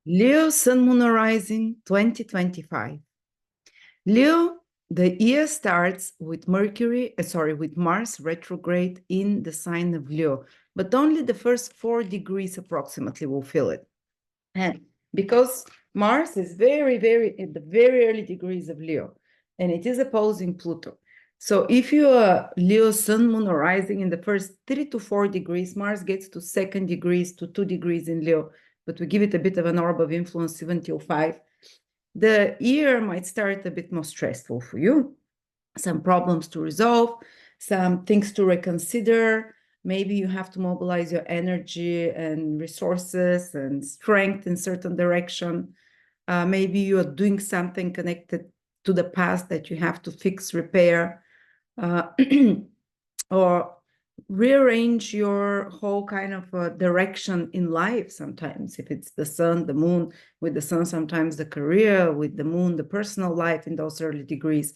Leo Sun Moon Rising 2025. Leo, the year starts with with Mars retrograde in the sign of Leo, but only the first 4 degrees approximately will feel it. And because Mars is very in the very early degrees of Leo, and it is opposing Pluto. So if you are Leo Sun Moon Rising in the first 3 to 4 degrees, Mars gets to 2 degrees to 2 degrees in Leo, but we give it a bit of an orb of influence 7 till 5. The year might start a bit more stressful for you. Some problems to resolve, some things to reconsider. Maybe you have to mobilize your energy and resources and strength in certain direction. Maybe you are doing something connected to the past that you have to fix, repair, or rearrange your whole kind of direction in life sometimes. If it's the sun, the moon, with the sun, sometimes the career, with the moon, the personal life in those early degrees.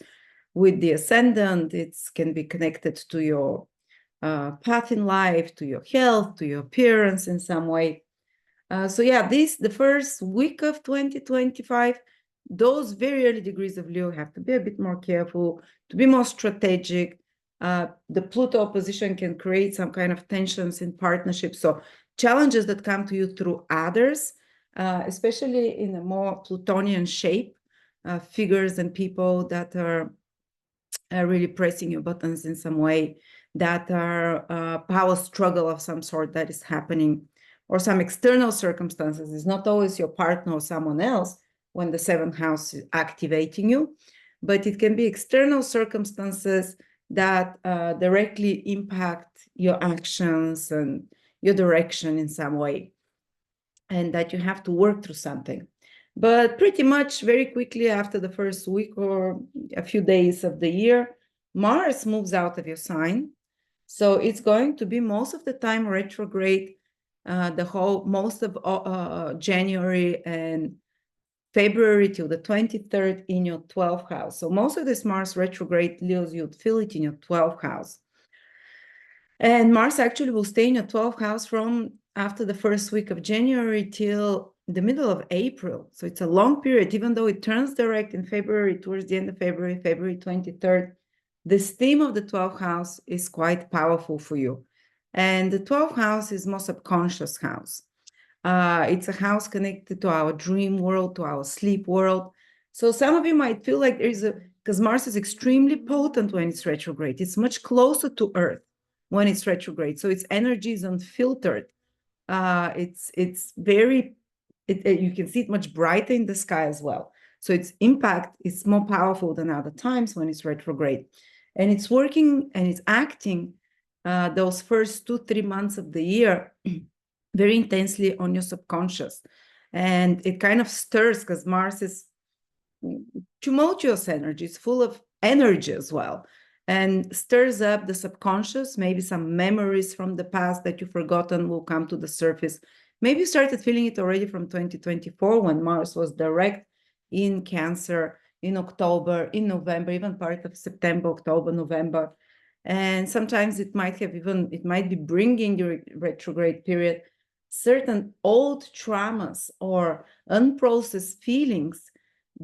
With the ascendant, it can be connected to your path in life, to your health, to your appearance in some way. So yeah, the first week of 2025, those very early degrees of Leo have to be a bit more careful, to be more strategic. The Pluto opposition can create some kind of tensions in partnerships. So challenges that come to you through others, especially in a more Plutonian shape, figures and people that are really pressing your buttons in some way, that are power struggle of some sort that is happening, or some external circumstances. It's not always your partner or someone else when the seventh house is activating you, but it can be external circumstances that directly impact your actions and your direction in some way, and that you have to work through something. But pretty much very quickly after the first week or a few days of the year, Mars moves out of your sign. So it's going to be most of the time retrograde, most of January and February till the 23rd in your 12th house. So most of this Mars retrograde, Leos, you'd feel it in your 12th house. And Mars actually will stay in your 12th house from after the first week of January till the middle of April. So it's a long period, even though it turns direct in February, towards the end of February, February 23rd. This theme of the 12th house is quite powerful for you. And the 12th house is more subconscious house. It's a house connected to our dream world, to our sleep world. So some of you might feel like because Mars is extremely potent when it's retrograde. It's much closer to Earth when it's retrograde. So its energy is unfiltered. It's very, you can see it much brighter in the sky as well. So its impact is more powerful than other times when it's retrograde. And it's working and it's acting those first 2-3 months of the year very intensely on your subconscious. And it kind of stirs, because Mars is tumultuous energy. It's full of energy as well, and stirs up the subconscious. Maybe some memories from the past that you've forgotten will come to the surface. Maybe you started feeling it already from 2024 when Mars was direct in Cancer in October, in November, even part of September, October, November. And sometimes it might be bringing your retrograde period certain old traumas or unprocessed feelings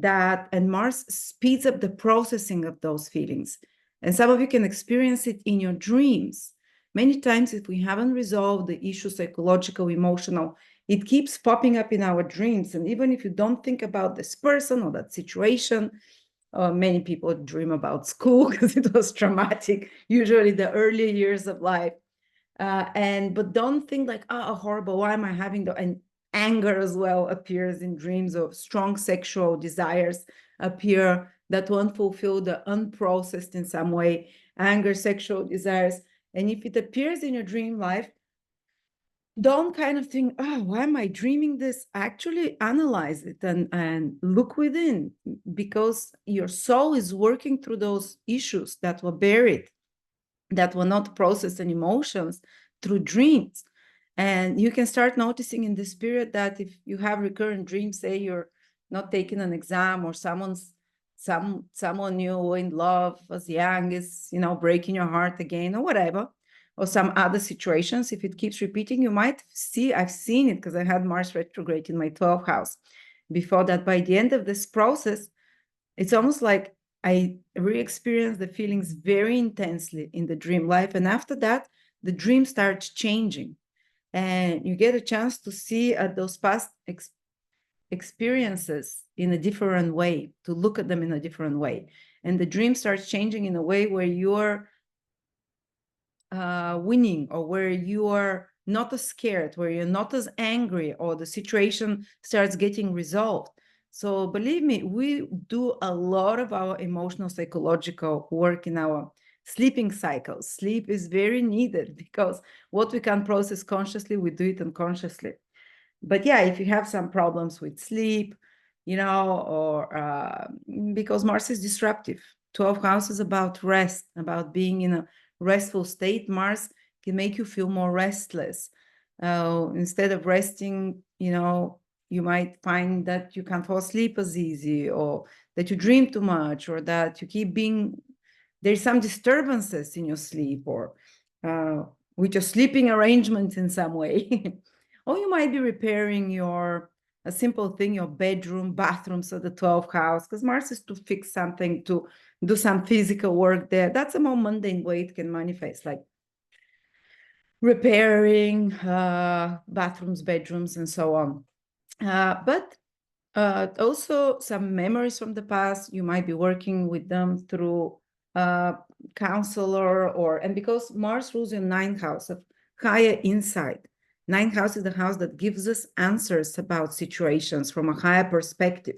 and Mars speeds up the processing of those feelings. And some of you can experience it in your dreams. Many times, if we haven't resolved the issue, psychological, emotional, it keeps popping up in our dreams. And even if you don't think about this person or that situation, many people dream about school because it was traumatic, usually the early years of life. But don't think like, horrible, why am I having and anger as well appears in dreams, of strong sexual desires appear that won't fulfill the unprocessed in some way, anger, sexual desires. And if it appears in your dream life, don't kind of think, why am I dreaming this? Actually analyze it and look within, because your soul is working through those issues that were buried, that were not processed in emotions through dreams. And you can start noticing in this period that if you have recurrent dreams, say you're not taking an exam, or someone you were in love as young is, breaking your heart again, or whatever, or some other situations. If it keeps repeating, you might see, I've seen it because I had Mars retrograde in my 12th house. Before that, by the end of this process, it's almost like I re-experience the feelings very intensely in the dream life. And after that, the dream starts changing. And you get a chance to see those past experiences in a different way, to look at them in a different way. And the dream starts changing in a way where you're winning, or where you are not as scared, where you're not as angry, or the situation starts getting resolved. So believe me, we do a lot of our emotional psychological work in our sleeping cycles. Sleep is very needed because what we can process consciously, we do it unconsciously. But yeah, if you have some problems with sleep, or because Mars is disruptive. 12th house is about rest, about being in a restful state. Mars can make you feel more restless. Instead of resting, you might find that you can't fall asleep as easy, or that you dream too much, or that you keep there's some disturbances in your sleep, or with your sleeping arrangements in some way. Or you might be repairing a simple thing, your bedroom, bathroom, so the 12th house, because Mars is to fix something, to do some physical work there. That's a more mundane way it can manifest, like repairing bathrooms, bedrooms, and so on. But also some memories from the past, you might be working with them through a counselor, and because Mars rules your 9th house of higher insight. 9th house is the house that gives us answers about situations from a higher perspective.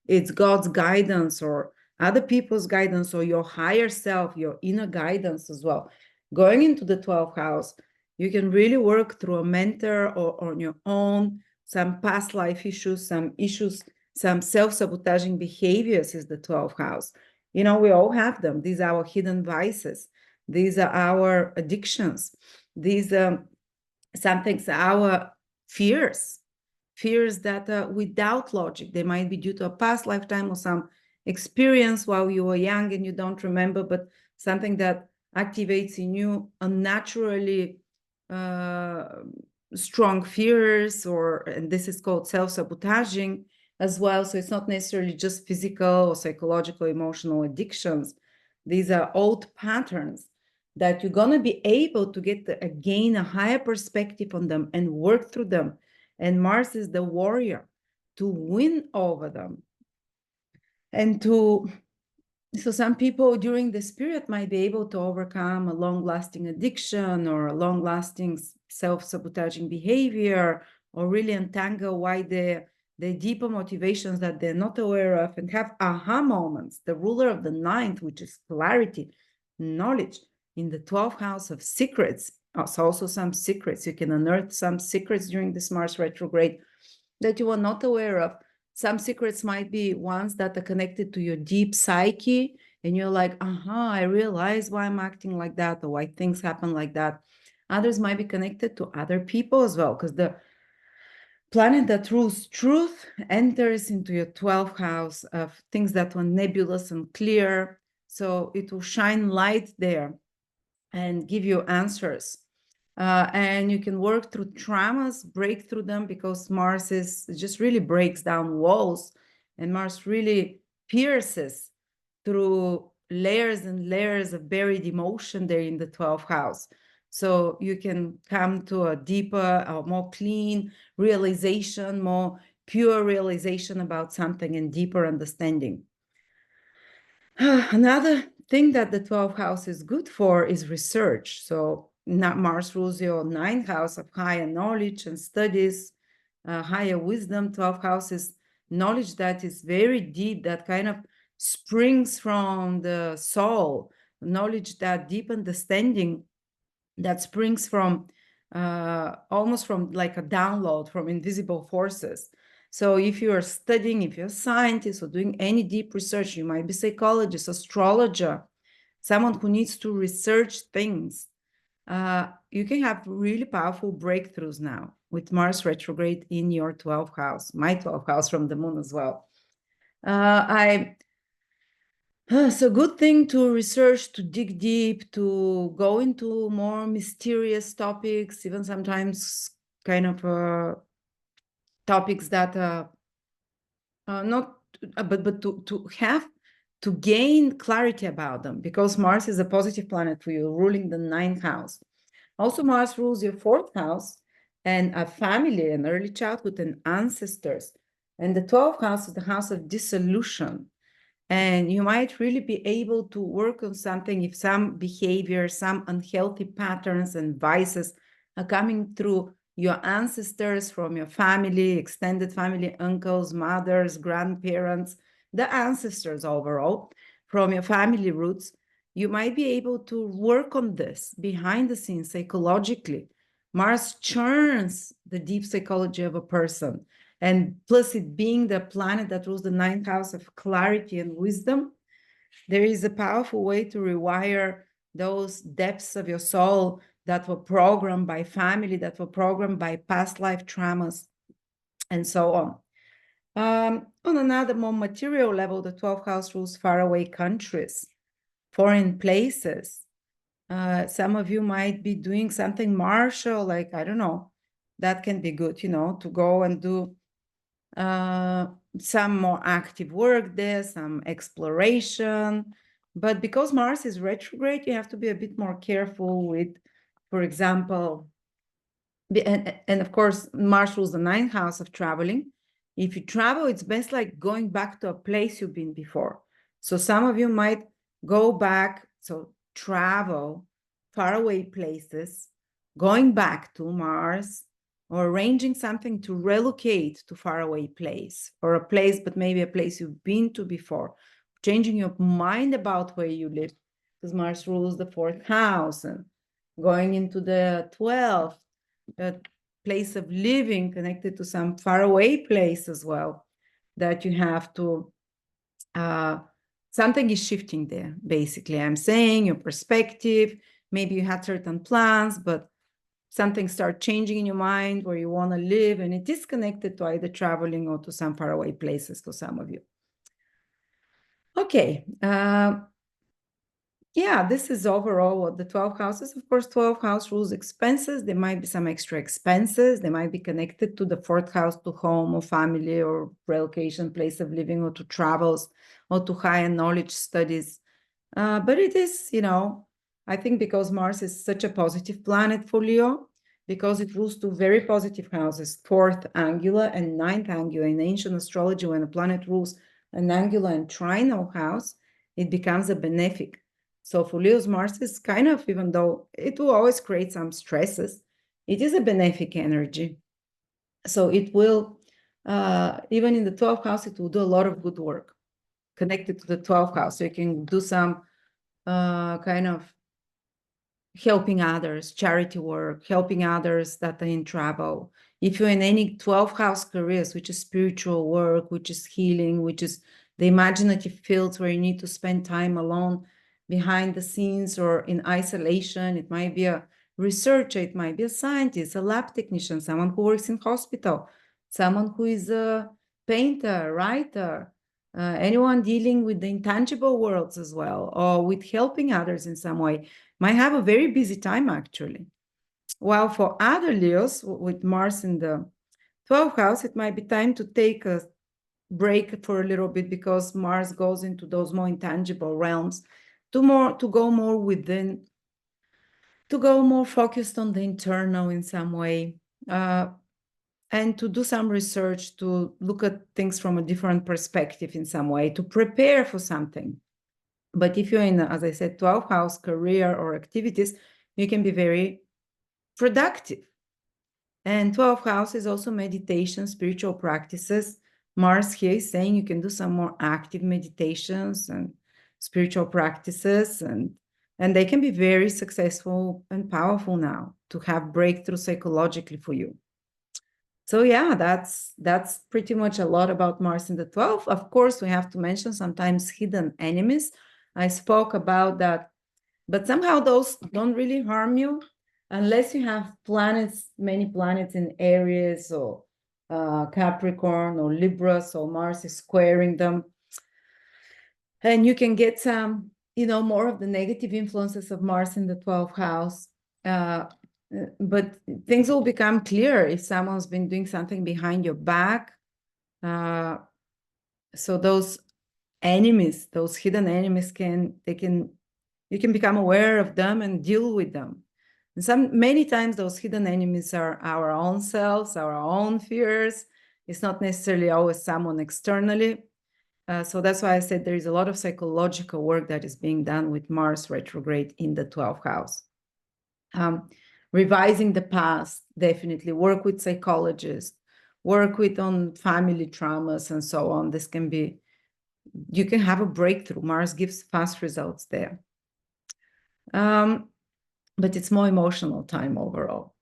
It's God's guidance, or other people's guidance, or your higher self, your inner guidance as well. Going into the 12th house, you can really work through a mentor or on your own, some past life issues, some self-sabotaging behaviors is the 12th house. We all have them. These are our hidden vices. These are our addictions. These are some things, our fears that without logic, they might be due to a past lifetime or some experience while you were young and you don't remember, but something that activates in you unnaturally strong fears, and this is called self-sabotaging as well. So it's not necessarily just physical or psychological, emotional addictions. These are old patterns that you're going to be able to gain a higher perspective on them and work through them. And Mars is the warrior to win over them. And so some people during this period might be able to overcome a long-lasting addiction or a long-lasting self-sabotaging behavior, or really untangle why the deeper motivations that they're not aware of, and have aha moments. The ruler of the 9th, which is clarity, knowledge, in the 12th house of secrets, also some secrets. You can unearth some secrets during this Mars retrograde that you are not aware of. Some secrets might be ones that are connected to your deep psyche, and you're like, I realize why I'm acting like that, or why things happen like that. Others might be connected to other people as well, because the planet that rules truth enters into your 12th house of things that were nebulous and clear. So it will shine light there and give you answers. And you can work through traumas, break through them, because Mars just really breaks down walls, and Mars really pierces through layers and layers of buried emotion there in the 12th house. So you can come to a deeper, or more clean realization, more pure realization about something, and deeper understanding. Another thing that the 12th house is good for is research. So Mars rules your 9th house of higher knowledge and studies, higher wisdom. 12th house is knowledge that is very deep, that kind of springs from the soul, knowledge, that deep understanding that springs from almost from like a download from invisible forces. So if you are studying, if you're a scientist or doing any deep research, you might be psychologist, astrologer, someone who needs to research things, you can have really powerful breakthroughs now with Mars retrograde in your 12th house, my 12th house from the moon as well. So good thing to research, to dig deep, to go into more mysterious topics, even sometimes kind of topics that not, but to have, to gain clarity about them, because Mars is a positive planet for you, ruling the ninth house. Also, Mars rules your fourth house and a family and early childhood and ancestors. And the 12th house is the house of dissolution. And you might really be able to work on something if some behavior, some unhealthy patterns and vices are coming through your ancestors, from your family, extended family, uncles, mothers, grandparents, the ancestors overall, from your family roots. You might be able to work on this behind the scenes psychologically. Mars churns the deep psychology of a person. And plus, it being the planet that rules the ninth house of clarity and wisdom, there is a powerful way to rewire those depths of your soul that were programmed by family, that were programmed by past life traumas, and so on. On another more material level, the 12th house rules faraway countries, foreign places. Some of you might be doing something martial, like, I don't know, that can be good, to go and do some more active work there, some exploration. But because Mars is retrograde, you have to be a bit more careful with, for example, and of course, Mars rules the ninth house of traveling. If you travel, it's best like going back to a place you've been before. So some of you might go back, so travel faraway places, going back to Mars, or arranging something to relocate to faraway place, or a place, but maybe a place you've been to before, changing your mind about where you live, because Mars rules the fourth house, and going into the 12th, a place of living connected to some faraway place as well, that you have to, something is shifting there, basically. I'm saying your perspective, maybe you had certain plans, but something start changing in your mind where you want to live, and it is connected to either traveling or to some faraway places for some of you. Okay. Yeah, this is overall what the 12 houses. Of course, 12 house rules expenses. There might be some extra expenses. They might be connected to the fourth house, to home or family or relocation, place of living, or to travels, or to higher knowledge studies. But it is, I think because Mars is such a positive planet for Leo, because it rules two very positive houses, fourth angular and ninth angular. In ancient astrology, when a planet rules an angular and trinal house, it becomes a benefic. So for Leo's, Mars is kind of, even though it will always create some stresses, it is a benefic energy. So it will, even in the 12th house, it will do a lot of good work connected to the 12th house. So you can do some kind of helping others, charity work, helping others that are in trouble. If you're in any 12th house careers, which is spiritual work, which is healing, which is the imaginative fields where you need to spend time alone behind the scenes or in isolation, it might be a researcher, it might be a scientist, a lab technician, someone who works in hospital, someone who is a painter, writer, anyone dealing with the intangible worlds as well, or with helping others in some way, might have a very busy time, actually. While for other Leos, with Mars in the 12th house, it might be time to take a break for a little bit, because Mars goes into those more intangible realms, to go more within, to go more focused on the internal in some way, and to do some research, to look at things from a different perspective in some way, to prepare for something. But if you're in, as I said, 12th house career or activities, you can be very productive. And 12th house is also meditation, spiritual practices. Mars here is saying you can do some more active meditations and spiritual practices, and they can be very successful and powerful now to have breakthrough psychologically for you. So yeah, that's pretty much a lot about Mars in the 12th. Of course, we have to mention sometimes hidden enemies. I spoke about that, but somehow those don't really harm you unless you have planets, many planets in Aries or Capricorn or Libra, so Mars is squaring them. And you can get some, more of the negative influences of Mars in the 12th house. But things will become clear if someone's been doing something behind your back. So those enemies, those hidden enemies, you can become aware of them and deal with them. And many times those hidden enemies are our own selves, our own fears. It's not necessarily always someone externally. So that's why I said there is a lot of psychological work that is being done with Mars retrograde in the 12th house. Revising the past, definitely work with psychologists, work with on family traumas and so on. This can be, you can have a breakthrough. Mars gives fast results there. But it's more emotional time overall.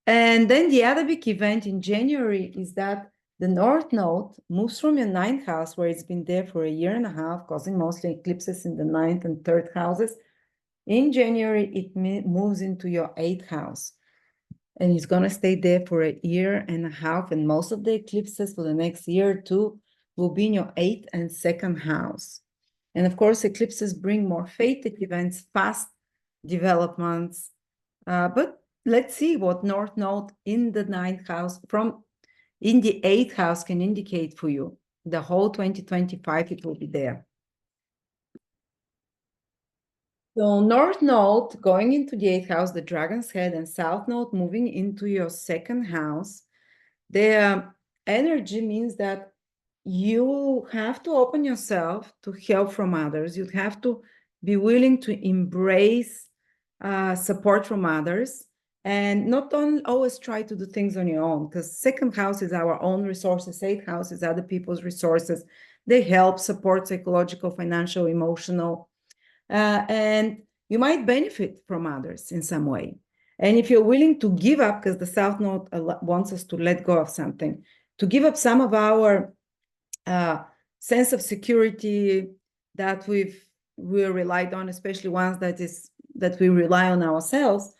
And then the other big event in January is that the North Node moves from your 9th house, where it's been there for a year and a half, causing mostly eclipses in the 9th and 3rd houses. In January, it moves into your 8th house. And it's going to stay there for a year and a half. And most of the eclipses for the next year or two will be in your 8th and 2nd house. And of course, eclipses bring more fated events, fast developments. But let's see what North Node in the 9th house in the 8th house can indicate for you. The whole 2025, it will be there. So North Node going into the 8th house, the Dragon's Head, and South Node moving into your 2nd house. The energy means that you have to open yourself to help from others. You have to be willing to embrace support from others, and not always try to do things on your own, because 2nd house is our own resources, 8th house is other people's resources. They help support psychological, financial, emotional, and you might benefit from others in some way. And if you're willing to give up, because the South Node wants us to let go of something, to give up some of our sense of security that we relied on, especially ones that we rely on ourselves,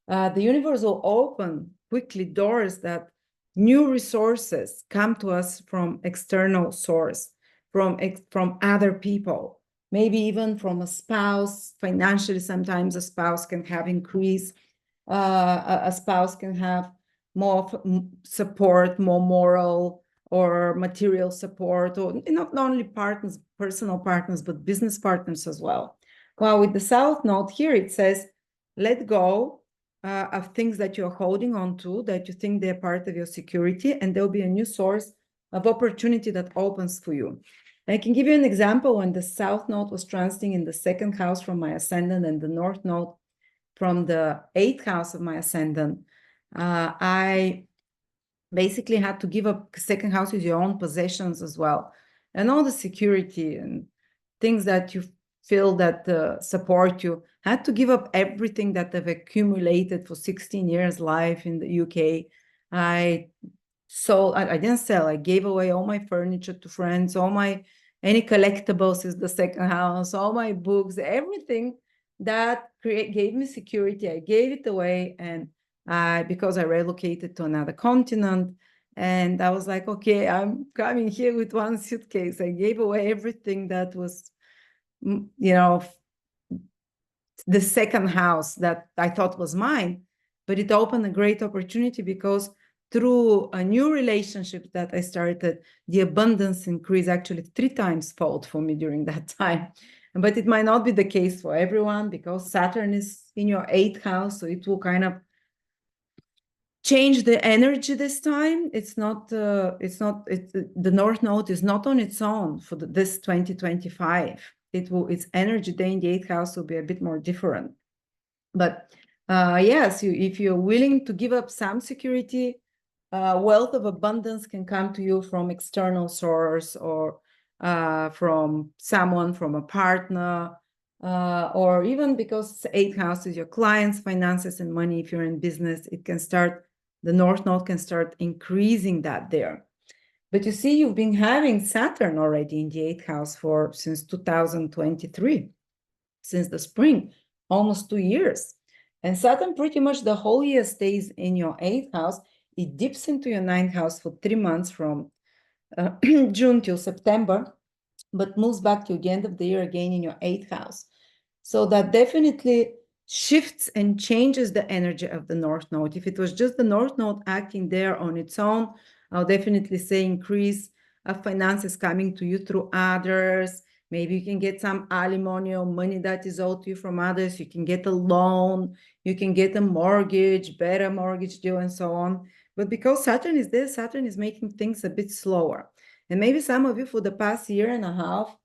the universe will open quickly doors that new resources come to us from external source, from other people, maybe even from a spouse. Financially, sometimes a spouse can have increase. A spouse can have more support, more moral or material support, or not only partners, personal partners, but business partners as well. Well, with the South Node here, it says, let go of things that you're holding on to, that you think they're part of your security, and there'll be a new source of opportunity that opens for you. I can give you an example. When the South Node was transiting in the 2nd house from my ascendant and the North Node from the 8th house of my ascendant, I basically had to give up. 2nd house is your own possessions as well, and all the security and things that you feel that support you. Had to give up everything that I've accumulated for 16 years life in the UK. I didn't sell. I gave away all my furniture to friends, any collectibles is the 2nd house, all my books, everything that gave me security. I gave it away, and because I relocated to another continent, and I was like, okay, I'm coming here with one suitcase. I gave away everything that was, the 2nd house that I thought was mine, but it opened a great opportunity, because through a new relationship that I started, the abundance increased actually 3 times fold for me during that time. But it might not be the case for everyone, because Saturn is in your 8th house, so it will kind of change the energy this time. The North Node is not on its own for this 2025. Its energy day in the 8th house will be a bit more different. But yes, if you're willing to give up some security, wealth of abundance can come to you from external source, or from someone, from a partner, or even because 8th house is your clients, finances, and money. If you're in business, the North Node can start increasing that there. But you see, you've been having Saturn already in the 8th house since 2023, since the spring, almost 2 years. And Saturn pretty much the whole year stays in your 8th house. It dips into your 9th house for 3 months, from June till September. but moves back to the end of the year again in your 8th house. So that definitely shifts and changes the energy of the North Node. If it was just the North Node acting there on its own, I'll definitely say increase of finances coming to you through others. Maybe you can get some alimony or money that is owed to you from others. You can get a loan, you can get a mortgage, better mortgage deal, and so on. But because Saturn is there, Saturn is making things a bit slower. And maybe some of you for the past year and a half,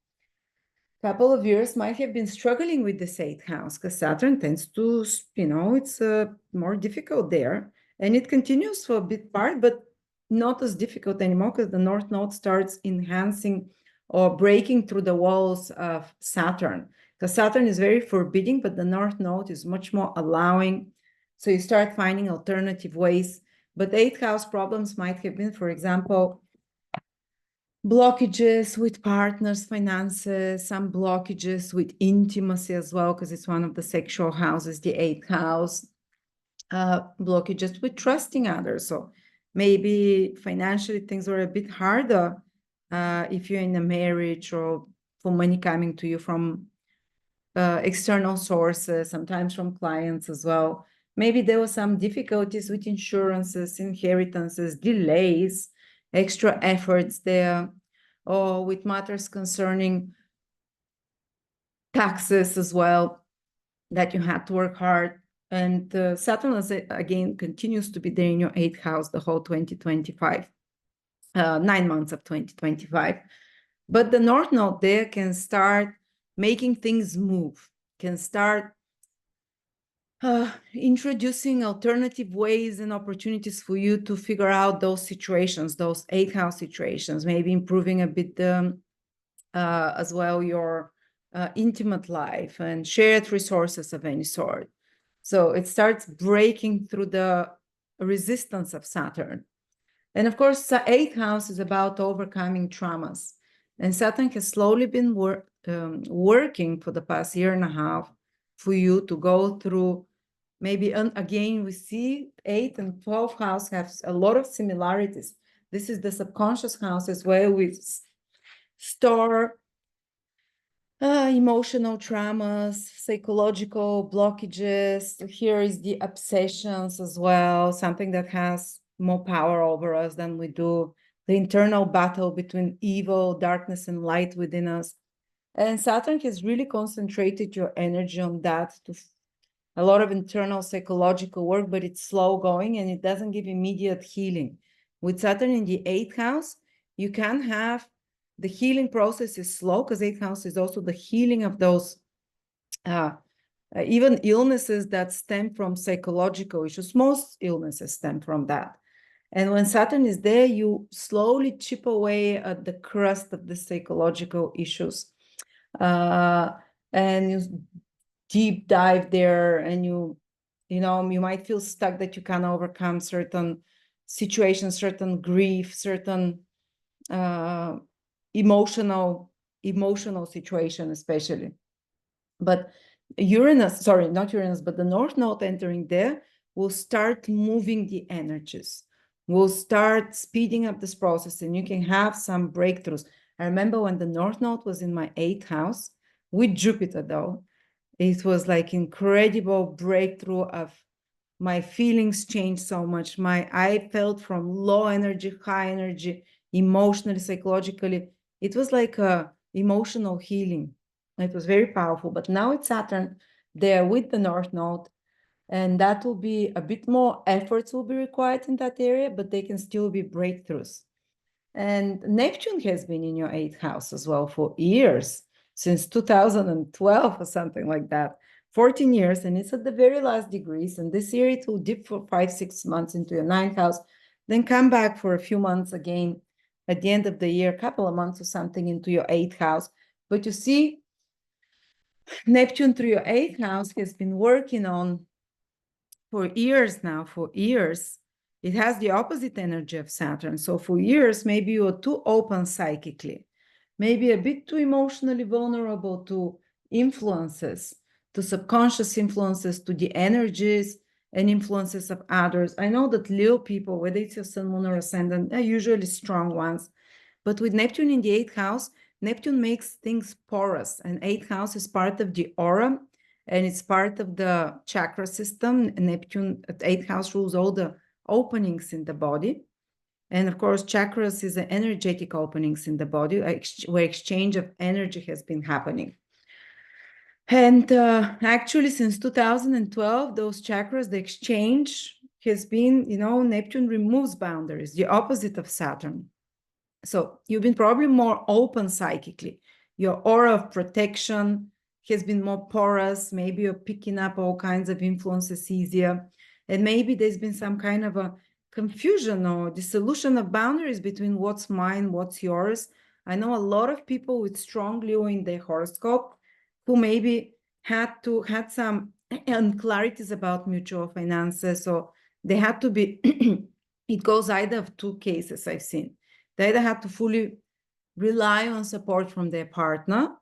couple of years might have been struggling with this 8th house because Saturn tends to, it's more difficult there. And it continues for a bit part, but not as difficult anymore because the North Node starts enhancing or breaking through the walls of Saturn. Because Saturn is very forbidding, but the North Node is much more allowing. So you start finding alternative ways. But the 8th house problems might have been, for example, blockages with partners, finances, some blockages with intimacy as well, because it's one of the sexual houses, the 8th house, blockages with trusting others. So maybe financially things were a bit harder if you're in a marriage or for money coming to you from external sources, sometimes from clients as well. Maybe there were some difficulties with insurances, inheritances, delays, extra efforts there, or with matters concerning taxes as well, that you had to work hard. And Saturn, again, continues to be there in your 8th house the whole 2025, 9 months of 2025. But the North Node there can start making things move, can start introducing alternative ways and opportunities for you to figure out those situations, those 8th house situations, maybe improving a bit as well your intimate life and shared resources of any sort. So it starts breaking through the resistance of Saturn. And of course, the 8th house is about overcoming traumas. And Saturn has slowly been working for the past year and a half for you to go through. Maybe, again, we see 8th and 12th house have a lot of similarities. This is the subconscious houses where we store emotional traumas, psychological blockages. Here is the obsessions as well, something that has more power over us than we do. The internal battle between evil, darkness, and light within us. And Saturn has really concentrated your energy on that, to a lot of internal psychological work, but it's slow going and it doesn't give immediate healing. With Saturn in the 8th house, you can have the healing process is slow because 8th house is also the healing of those even illnesses that stem from psychological issues. Most illnesses stem from that. And when Saturn is there, you slowly chip away at the crust of the psychological issues. And you deep dive there, and you might feel stuck that you can't overcome certain situations, certain grief, certain emotional situation, especially. But Uranus, not Uranus, but the North Node entering there will start moving the energies, will start speeding up this process, and you can have some breakthroughs. I remember when the North Node was in my 8th house with Jupiter, though, it was like incredible breakthrough of my feelings changed so much. I felt from low energy, high energy, emotionally, psychologically. It was like a emotional healing. It was very powerful. But now it's Saturn there with the North Node, and that will be a bit more efforts will be required in that area, but they can still be breakthroughs. And Neptune has been in your 8th house as well for years, since 2012 or something like that, 14 years, and it's at the very last degrees. And this year it will dip for 5-6 months into your 9th house, then come back for a few months again at the end of the year, a couple of months or something into your 8th house. But you see, Neptune through your 8th house has been working on for years now, for years. It has the opposite energy of Saturn. So for years, maybe you are too open psychically, maybe a bit too emotionally vulnerable to influences, to subconscious influences, to the energies and influences of others. I know that Leo people, whether it's your sun, moon, or ascendant, are usually strong ones. But with Neptune in the 8th house, Neptune makes things porous, and 8th house is part of the aura, and it's part of the chakra system. Neptune at 8th house rules all the openings in the body. And of course, chakras is the energetic openings in the body, where exchange of energy has been happening. And actually, since 2012, those chakras, the exchange has been, Neptune removes boundaries, the opposite of Saturn. So you've been probably more open psychically. Your aura of protection has been more porous. Maybe you're picking up all kinds of influences easier. And maybe there's been some kind of a confusion or dissolution of boundaries between what's mine, what's yours. I know a lot of people with strong Leo in their horoscope who maybe had some unclarities about mutual finances, or they had to be, it goes either of two cases I've seen. They either had to fully rely on support from their partner,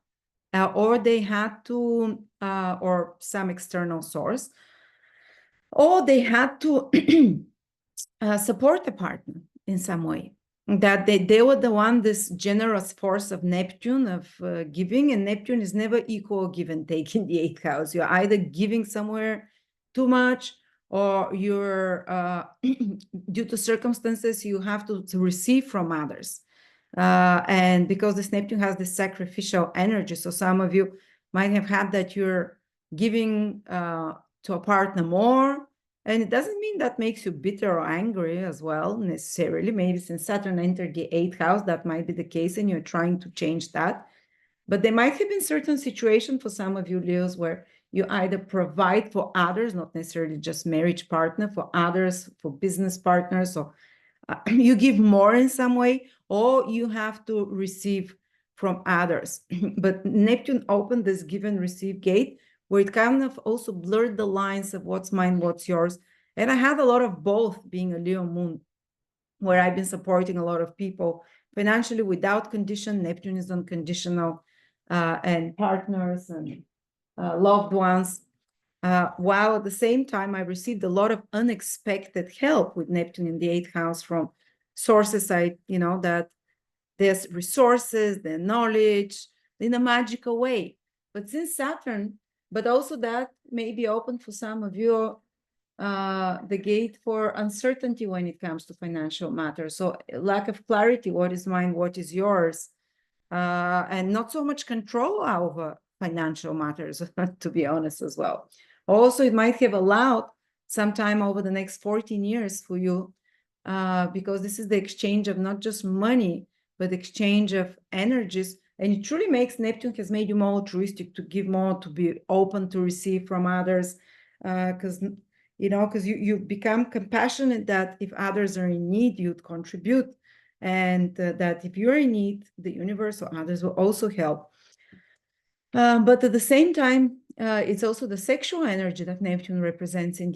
or they had to, or some external source, or they had to support the partner in some way. That they were the one, this generous force of Neptune, of giving, and Neptune is never equal give and take in the 8th house. You're either giving somewhere too much, or you're, due to circumstances, you have to receive from others. And because this Neptune has this sacrificial energy, so some of you might have had that you're giving to a partner more, and it doesn't mean that makes you bitter or angry as well, necessarily. Maybe since Saturn entered the 8th house, that might be the case, and you're trying to change that. But there might have been certain situations for some of you Leos where you either provide for others, not necessarily just marriage partner, for others, for business partners, or you give more in some way, or you have to receive from others. But Neptune opened this give and receive gate, where it kind of also blurred the lines of what's mine, what's yours. And I had a lot of both, being a Leo moon, where I've been supporting a lot of people financially without condition. Neptune is unconditional, and partners and loved ones. While at the same time, I received a lot of unexpected help with Neptune in the 8th house from sources that there's resources, their knowledge in a magical way. But since Saturn, but also that may be open for some of you, the gate for uncertainty when it comes to financial matters. So lack of clarity, what is mine, what is yours, and not so much control over financial matters, to be honest as well. Also, it might have allowed sometime over the next 14 years for you, because this is the exchange of not just money, but exchange of energies. And it truly makes Neptune has made you more altruistic, to give more, to be open to receive from others, because you become compassionate, that if others are in need, you'd contribute, and that if you're in need, the universe or others will also help. But at the same time, it's also the sexual energy that Neptune represents in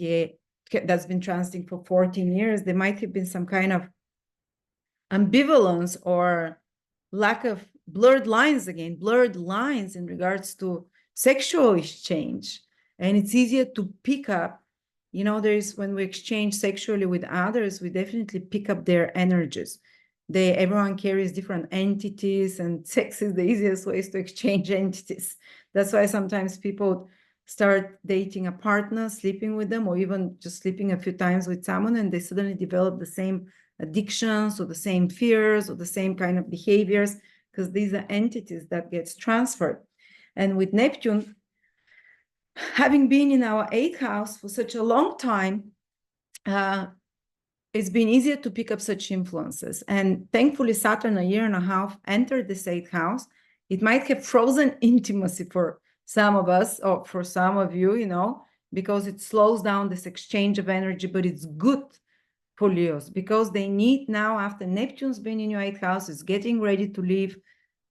that's been transiting for 14 years. There might have been some kind of ambivalence or lack of blurred lines in regards to sexual exchange. And it's easier to pick up, when we exchange sexually with others, we definitely pick up their energies. Everyone carries different entities, and sex is the easiest ways to exchange entities. That's why sometimes people start dating a partner, sleeping with them, or even just sleeping a few times with someone, and they suddenly develop the same addictions or the same fears or the same kind of behaviors, because these are entities that gets transferred. And with Neptune, having been in our 8th house for such a long time, it's been easier to pick up such influences. And thankfully, Saturn, a year and a half, entered this 8th house. It might have frozen intimacy for some of us, or for some of you, because it slows down this exchange of energy, but it's good for Leos, because they need now, after Neptune's been in your 8th house, is getting ready to leave.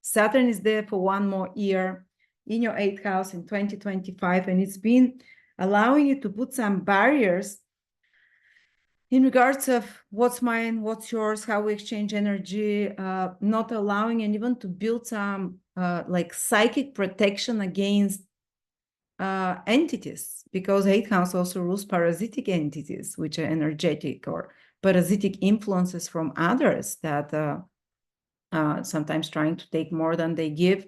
Saturn is there for one more year in your 8th house in 2025, and it's been allowing you to put some barriers in regards of what's mine, what's yours, how we exchange energy, not allowing, and even to build some like psychic protection against entities, because 8th house also rules parasitic entities, which are energetic or parasitic influences from others that sometimes trying to take more than they give,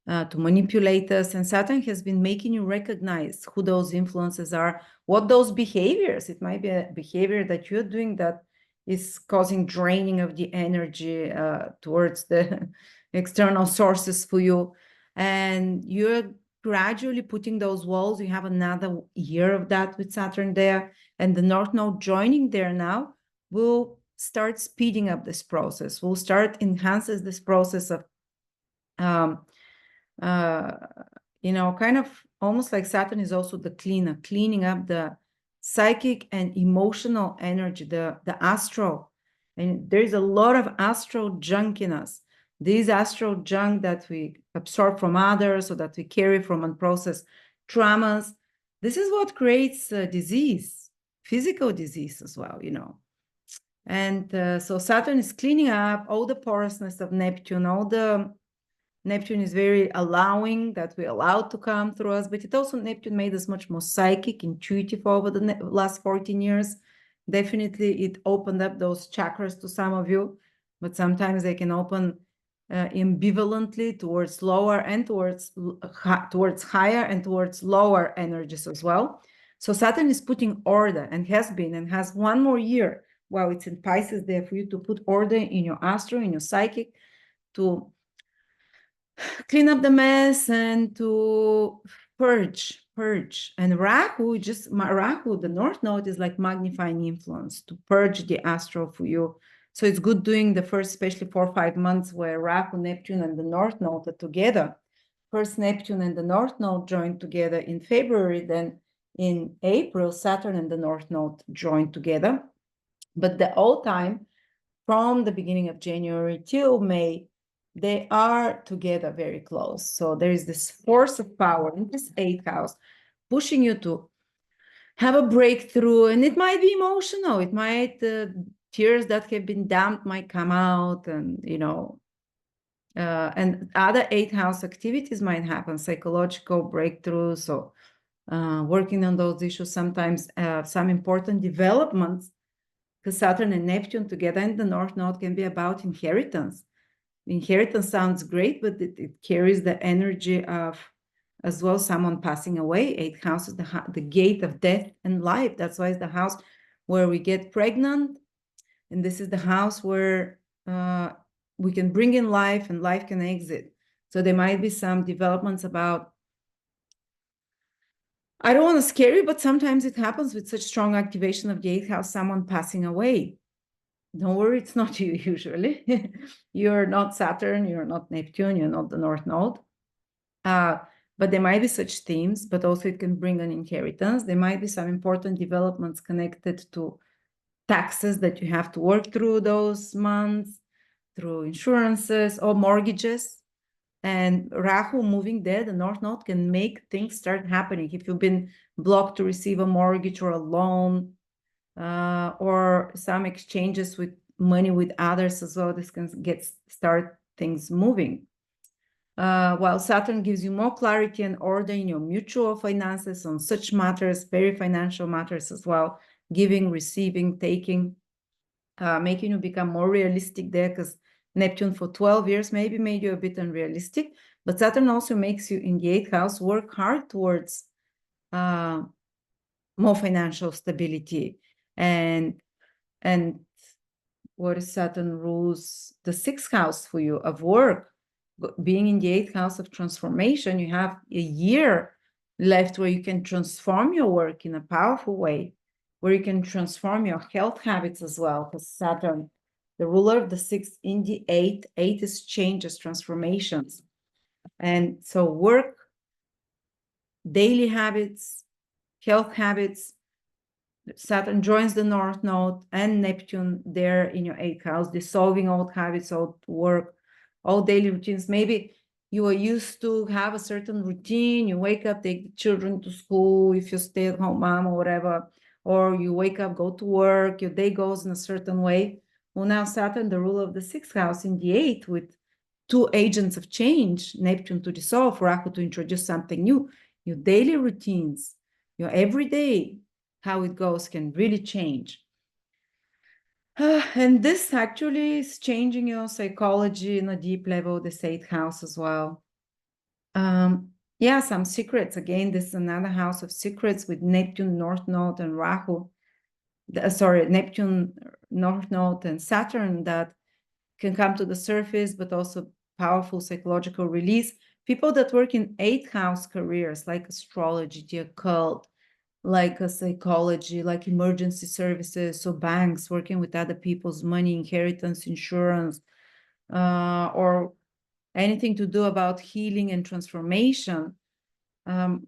to manipulate us. And Saturn has been making you recognize who those influences are, what those behaviors. It might be a behavior that you're doing that is causing draining of the energy towards the external sources for you. And you're gradually putting those walls. You have another year of that with Saturn there, and the North Node joining there now will start speeding up this process, will start enhances this process of kind of almost like Saturn is also the cleaner, cleaning up the psychic and emotional energy, the astral. And there's a lot of astral junk in us. This astral junk that we absorb from others, or that we carry from unprocessed traumas. This is what creates disease, physical disease as well, And so Saturn is cleaning up all the porousness of Neptune, Neptune is very allowing, that we allowed to come through us, but it also, Neptune made us much more psychic, intuitive over the last 14 years. Definitely it opened up those chakras to some of you, but sometimes they can open ambivalently towards lower and towards higher and towards lower energies as well. So Saturn is putting order, and has been, and has one more year while it's in Pisces there for you to put order in your astro, in your psychic, to clean up the mess and to purge. And Rahu, the North Node is like magnifying influence to purge the astral for you. So it's good doing the first, especially 4 or 5 months where Rahu, Neptune, and the North Node are together. First, Neptune and the North Node join together in February. Then in April, Saturn and the North Node join together. But the whole time, from the beginning of January till May, they are together very close. So there is this force of power in this 8th house pushing you to have a breakthrough. And it might be emotional. It might, tears that have been dumped might come out, and, and other 8th house activities might happen, psychological breakthroughs. So working on those issues, sometimes some important developments, because Saturn and Neptune together in the North Node can be about inheritance. Inheritance sounds great, but it carries the energy of, as well, someone passing away. 8th house is the gate of death and life. That's why it's the house where we get pregnant. And this is the house where we can bring in life and life can exit. So there might be some developments about, I don't want to scare you, but sometimes it happens with such strong activation of the 8th house, someone passing away. Don't worry, it's not you usually. You're not Saturn, you're not Neptune, you're not the North Node. But there might be such themes, but also it can bring an inheritance. There might be some important developments connected to taxes that you have to work through those months, through insurances or mortgages. And Rahu moving there, the North Node, can make things start happening. If you've been blocked to receive a mortgage or a loan, or some exchanges with money with others as well, this can start things moving. While Saturn gives you more clarity and order in your mutual finances on such matters, very financial matters as well, giving, receiving, taking, making you become more realistic there, because Neptune for 12 years maybe made you a bit unrealistic, but Saturn also makes you in the 8th house work hard towards more financial stability. And what is Saturn rules? The 6th house for you of work. Being in the 8th house of transformation, you have a year left where you can transform your work in a powerful way, where you can transform your health habits as well, because Saturn, the ruler of the 6th in the 8th, 8 is changes, transformations. And so work, daily habits, health habits, Saturn joins the North Node and Neptune there in your 8th house, dissolving old habits, old work, all daily routines. Maybe you are used to have a certain routine. You wake up, take the children to school, if you stay at home mom or whatever, or you wake up, go to work, your day goes in a certain way. Well, now Saturn, the ruler of the 6th house in the 8th, with 2 agents of change, Neptune to dissolve, Rahu to introduce something new. Your daily routines, your everyday, how it goes, can really change. And this actually is changing your psychology in a deep level, this 8th house as well. Yeah, some secrets. Again, this is another house of secrets with Neptune, North Node, and Rahu. Sorry, Neptune, North Node, and Saturn that can come to the surface, but also powerful psychological release. People that work in 8th house careers, like astrology, the occult, like a psychology, like emergency services, so banks, working with other people's money, inheritance, insurance, or anything to do about healing and transformation, can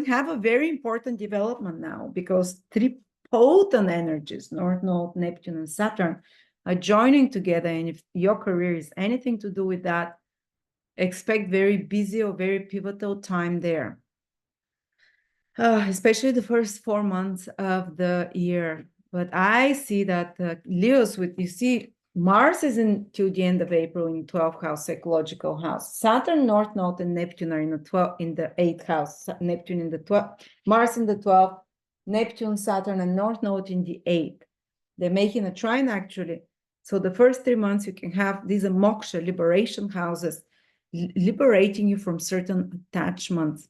have a very important development now, because three potent energies, North Node, Neptune, and Saturn, are joining together. And if your career is anything to do with that, expect very busy or very pivotal time there. Especially the first 4 months of the year. But I see that Leos, you see, Mars is until the end of April in 12th house, psychological house. Saturn, North Node, and Neptune are in the 8th house. Neptune in the 12th, Mars in the 12th, Neptune, Saturn, and North Node in the 8th. They're making a trine, actually. So the first 3 months, you can have these moksha, liberation houses, liberating you from certain attachments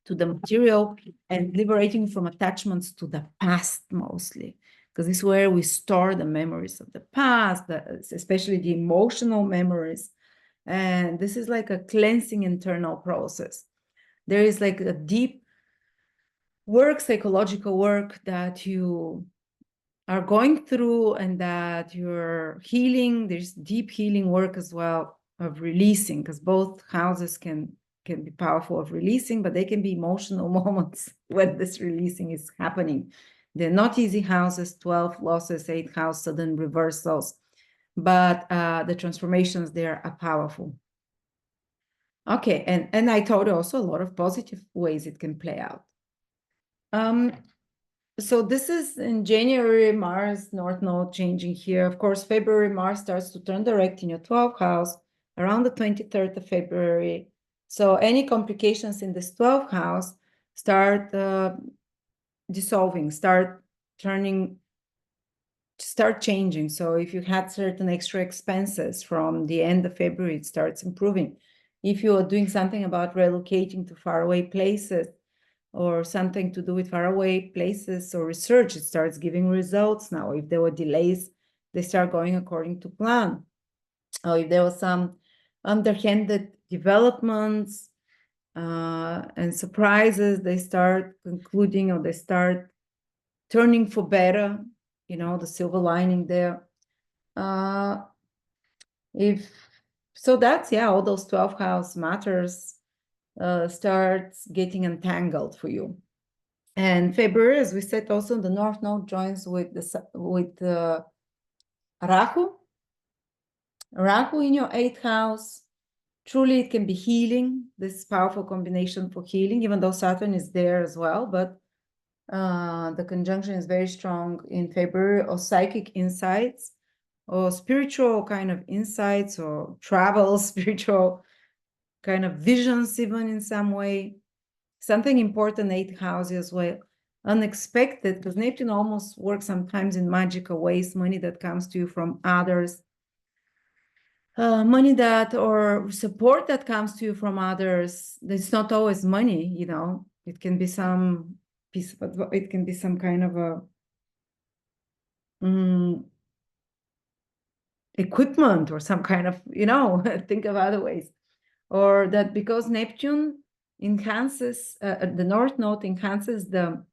to the material and liberating from attachments to the past, mostly, because this is where we store the memories of the past, especially the emotional memories. And this is like a cleansing internal process. There is like a deep work, psychological work that you are going through and that you're healing. There's deep healing work as well of releasing, because both houses can be powerful of releasing, but they can be emotional moments when this releasing is happening. They're not easy houses, 12 losses, 8th house, sudden reversals, but the transformations there are powerful. Okay, and I told you also a lot of positive ways it can play out. So this is in January, Mars, North Node changing here. Of course, February, Mars starts to turn direct in your 12th house around the 23rd of February. So any complications in this 12th house start dissolving, start changing. So if you had certain extra expenses from the end of February, it starts improving. If you are doing something about relocating to faraway places, or something to do with faraway places or research, it starts giving results now. If there were delays, they start going according to plan. Or if there was some underhanded developments and surprises, they start concluding, or they start turning for better, the silver lining there. So that's, all those 12th house matters starts getting entangled for you. And February, as we said, also the North Node joins with Rahu. Rahu in your 8th house. Truly, it can be healing. This powerful combination for healing, even though Saturn is there as well. But the conjunction is very strong in February, or psychic insights, or spiritual kind of insights, or travel, spiritual kind of visions, even in some way. Something important, 8th house as well. Unexpected, because Neptune almost works sometimes in magical ways, money that comes to you from others, money that, or support that comes to you from others. It's not always money, it can be some piece of, it can be some kind of a equipment, or some kind of, think of other ways. Or that because Neptune enhances, the North Node enhances the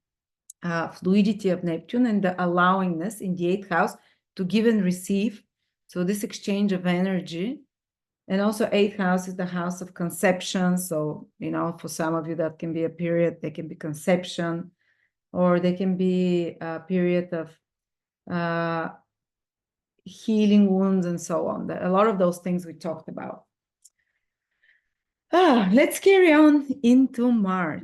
fluidity of Neptune and the allowingness in the 8th house to give and receive. So this exchange of energy. And also 8th house is the house of conception. So, for some of you, that can be a period, they can be conception, or they can be a period of healing wounds and so on. A lot of those things we talked about. Let's carry on into March.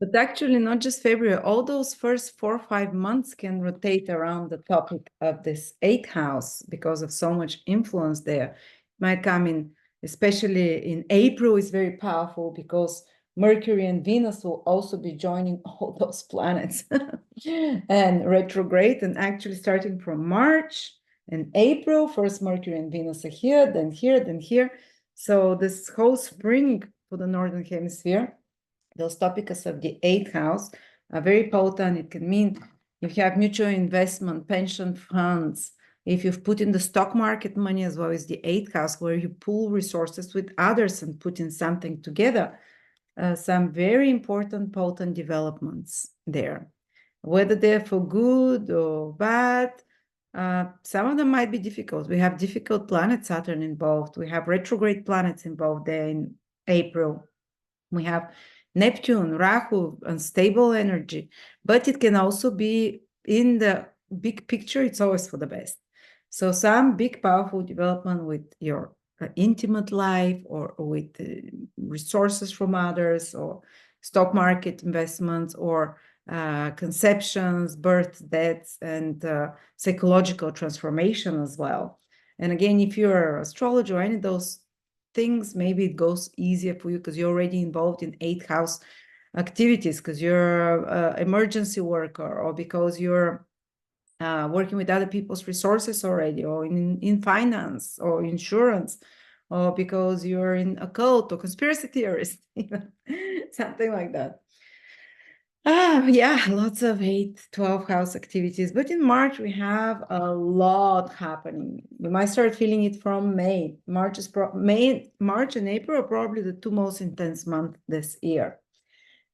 But actually, not just February, all those first 4 or 5 months can rotate around the topic of this 8th house because of so much influence there. It might come in, especially in April, is very powerful because Mercury and Venus will also be joining all those planets and retrograde, and actually starting from March and April, first Mercury and Venus are here, then here, then here. So this whole spring for the Northern Hemisphere, those topics of the 8th house are very potent. It can mean if you have mutual investment, pension funds, if you've put in the stock market money, as well as the 8th house, where you pool resources with others and put in something together, some very important, potent developments there. Whether they're for good or bad, some of them might be difficult. We have difficult planet Saturn involved. We have retrograde planets involved there in April. We have Neptune, Rahu, unstable energy, but it can also be in the big picture, it's always for the best. So some big, powerful development with your intimate life, or with resources from others, or stock market investments, or conceptions, births, deaths, and psychological transformation as well. And again, if you're an astrologer or any of those things, maybe it goes easier for you because you're already involved in 8th house activities, because you're an emergency worker, or because you're working with other people's resources already, or in finance or insurance, or because you're in a cult or conspiracy theorist, something like that. Yeah, lots of 8th, 12th house activities. But in March, we have a lot happening. You might start feeling it from May. March and April are probably the 2 most intense months this year.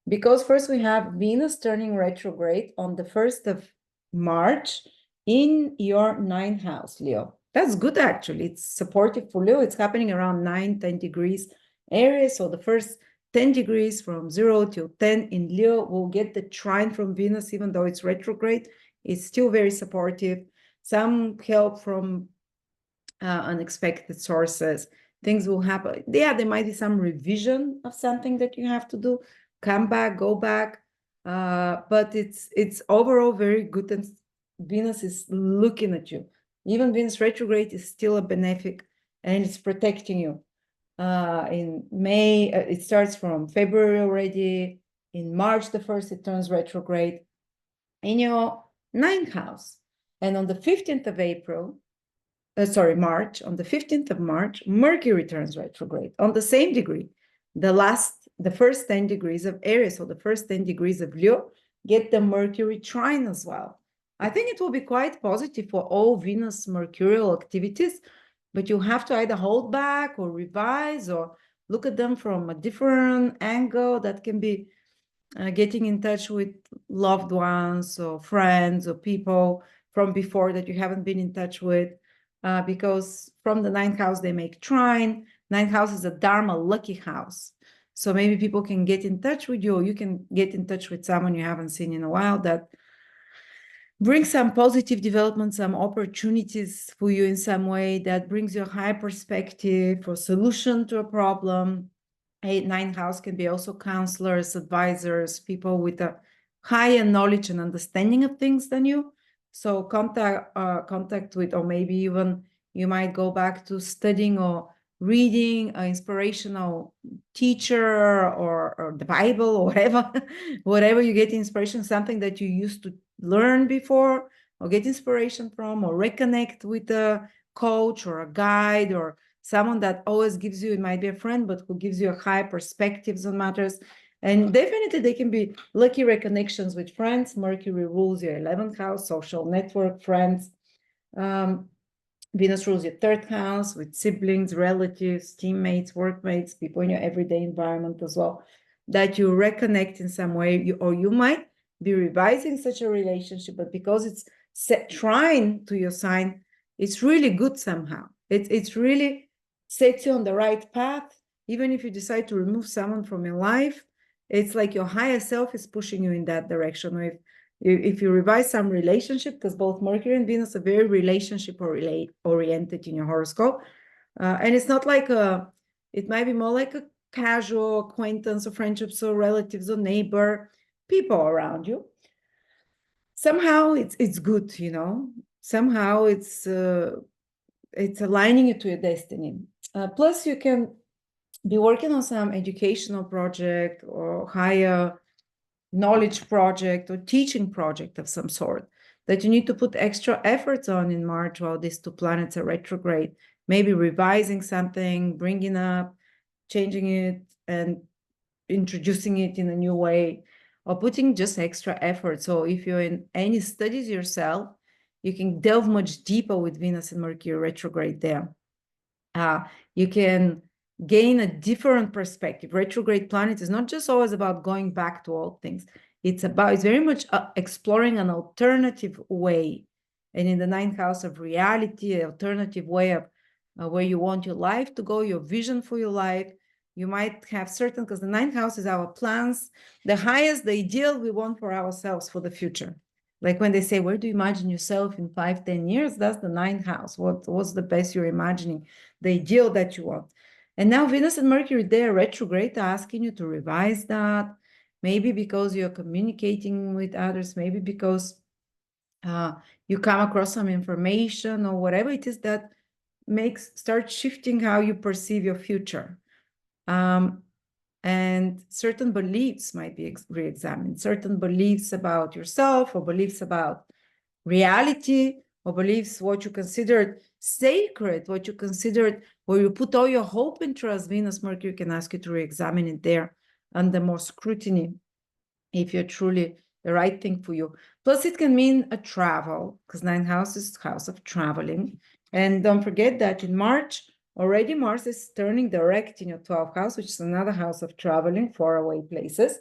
Because first we have Venus turning retrograde on the 1st of March in your 9th house, Leo. That's good, actually. It's supportive for Leo. It's happening around 9, 10 degrees Aries. So the first 10 degrees from 0 to 10 in Leo will get the trine from Venus, even though it's retrograde. It's still very supportive. Some help from unexpected sources. Things will happen. Yeah, there might be some revision of something that you have to do. Come back, go back. But it's overall very good, and Venus is looking at you. Even Venus retrograde is still a benefic, and it's protecting you. In May, it starts from February already. In March the 1st, it turns retrograde in your 9th house. And on the 15th of March, on the 15th of March, Mercury turns retrograde on the same degree. The first 10 degrees of Aries, or the first 10 degrees of Leo, get the Mercury trine as well. I think it will be quite positive for all Venus mercurial activities, but you have to either hold back or revise, or look at them from a different angle. That can be getting in touch with loved ones or friends or people from before that you haven't been in touch with, because from the 9th house they make trine. 9th house is a Dharma lucky house. So maybe people can get in touch with you, or you can get in touch with someone you haven't seen in a while, that brings some positive development, some opportunities for you in some way, that brings you a high perspective or solution to a problem. 8th, 9th house can be also counselors, advisors, people with a higher knowledge and understanding of things than you. So contact with, or maybe even you might go back to studying or reading an inspirational teacher, or the Bible, or whatever you get inspiration, something that you used to learn before, or get inspiration from, or reconnect with a coach or a guide, or someone that always gives you, it might be a friend, but who gives you a high perspectives on matters. And definitely they can be lucky reconnections with friends. Mercury rules your 11th house, social network, friends. Venus rules your 3rd house, with siblings, relatives, teammates, workmates, people in your everyday environment as well, that you reconnect in some way, or you might be revising such a relationship, but because it's set trine to your sign, it's really good somehow. It's really sets you on the right path. Even if you decide to remove someone from your life, it's like your higher self is pushing you in that direction. Or if you revise some relationship, because both Mercury and Venus are very relationship oriented in your horoscope, and it's not like it might be more like a casual acquaintance or friendships or relatives or neighbor, people around you. Somehow it's good, somehow it's aligning you to your destiny. Plus you can be working on some educational project or higher knowledge project or teaching project of some sort that you need to put extra efforts on in March while these two planets are retrograde. Maybe revising something, bringing up, changing it, and introducing it in a new way, or putting just extra effort. So if you're in any studies yourself, you can delve much deeper with Venus and Mercury retrograde there. You can gain a different perspective. Retrograde planet is not just always about going back to old things. It's very much exploring an alternative way. And in the ninth house of reality, an alternative way of where you want your life to go, your vision for your life. You might have certain, because the ninth house is our plans, the highest, the ideal we want for ourselves for the future. Like when they say, where do you imagine yourself in 5-10 years? That's the ninth house. What's the best you're imagining, the ideal that you want. And now Venus and Mercury, they're retrograde, asking you to revise that. Maybe because you're communicating with others, maybe because you come across some information or whatever it is that start shifting how you perceive your future. And certain beliefs might be re-examined, certain beliefs about yourself or beliefs about reality or beliefs, what you considered sacred, what you considered, where you put all your hope and trust. Venus, Mercury can ask you to re-examine it there under more scrutiny if you're truly the right thing for you. Plus, it can mean a travel, because ninth house is house of traveling. And don't forget that in March, already Mars is turning direct in your 12th house, which is another house of traveling, faraway places.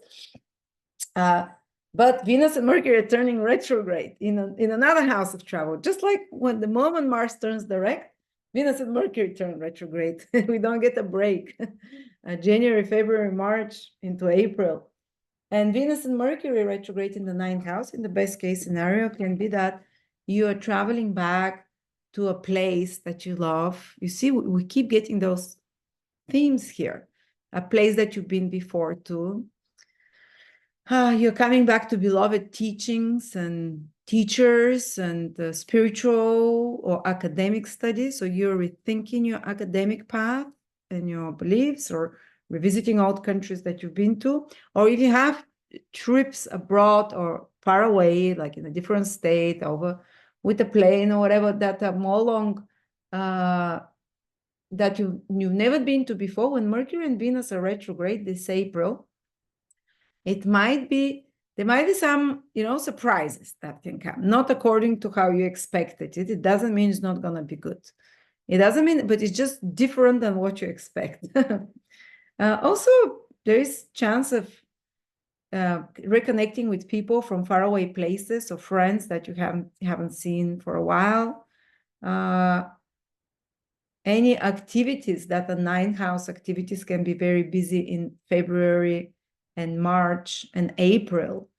But Venus and Mercury are turning retrograde in another house of travel. Just like when the moment Mars turns direct, Venus and Mercury turn retrograde. We don't get a break. January, February, March into April. And Venus and Mercury retrograde in the ninth house, in the best case scenario, can be that you are traveling back to a place that you love. You see, we keep getting those themes here. A place that you've been before too. You're coming back to beloved teachings and teachers and spiritual or academic studies. So you're rethinking your academic path and your beliefs, or revisiting old countries that you've been to. Or if you have trips abroad or far away, like in a different state, over with a plane or whatever, that are more long, that you've never been to before. When Mercury and Venus are retrograde this April, there might be some, surprises that can come, not according to how you expected it. It doesn't mean it's not going to be good. It doesn't mean, but it's just different than what you expect. Also, there is chance of reconnecting with people from faraway places or friends that you haven't seen for a while. Any activities that the ninth house activities can be very busy in February and March and April,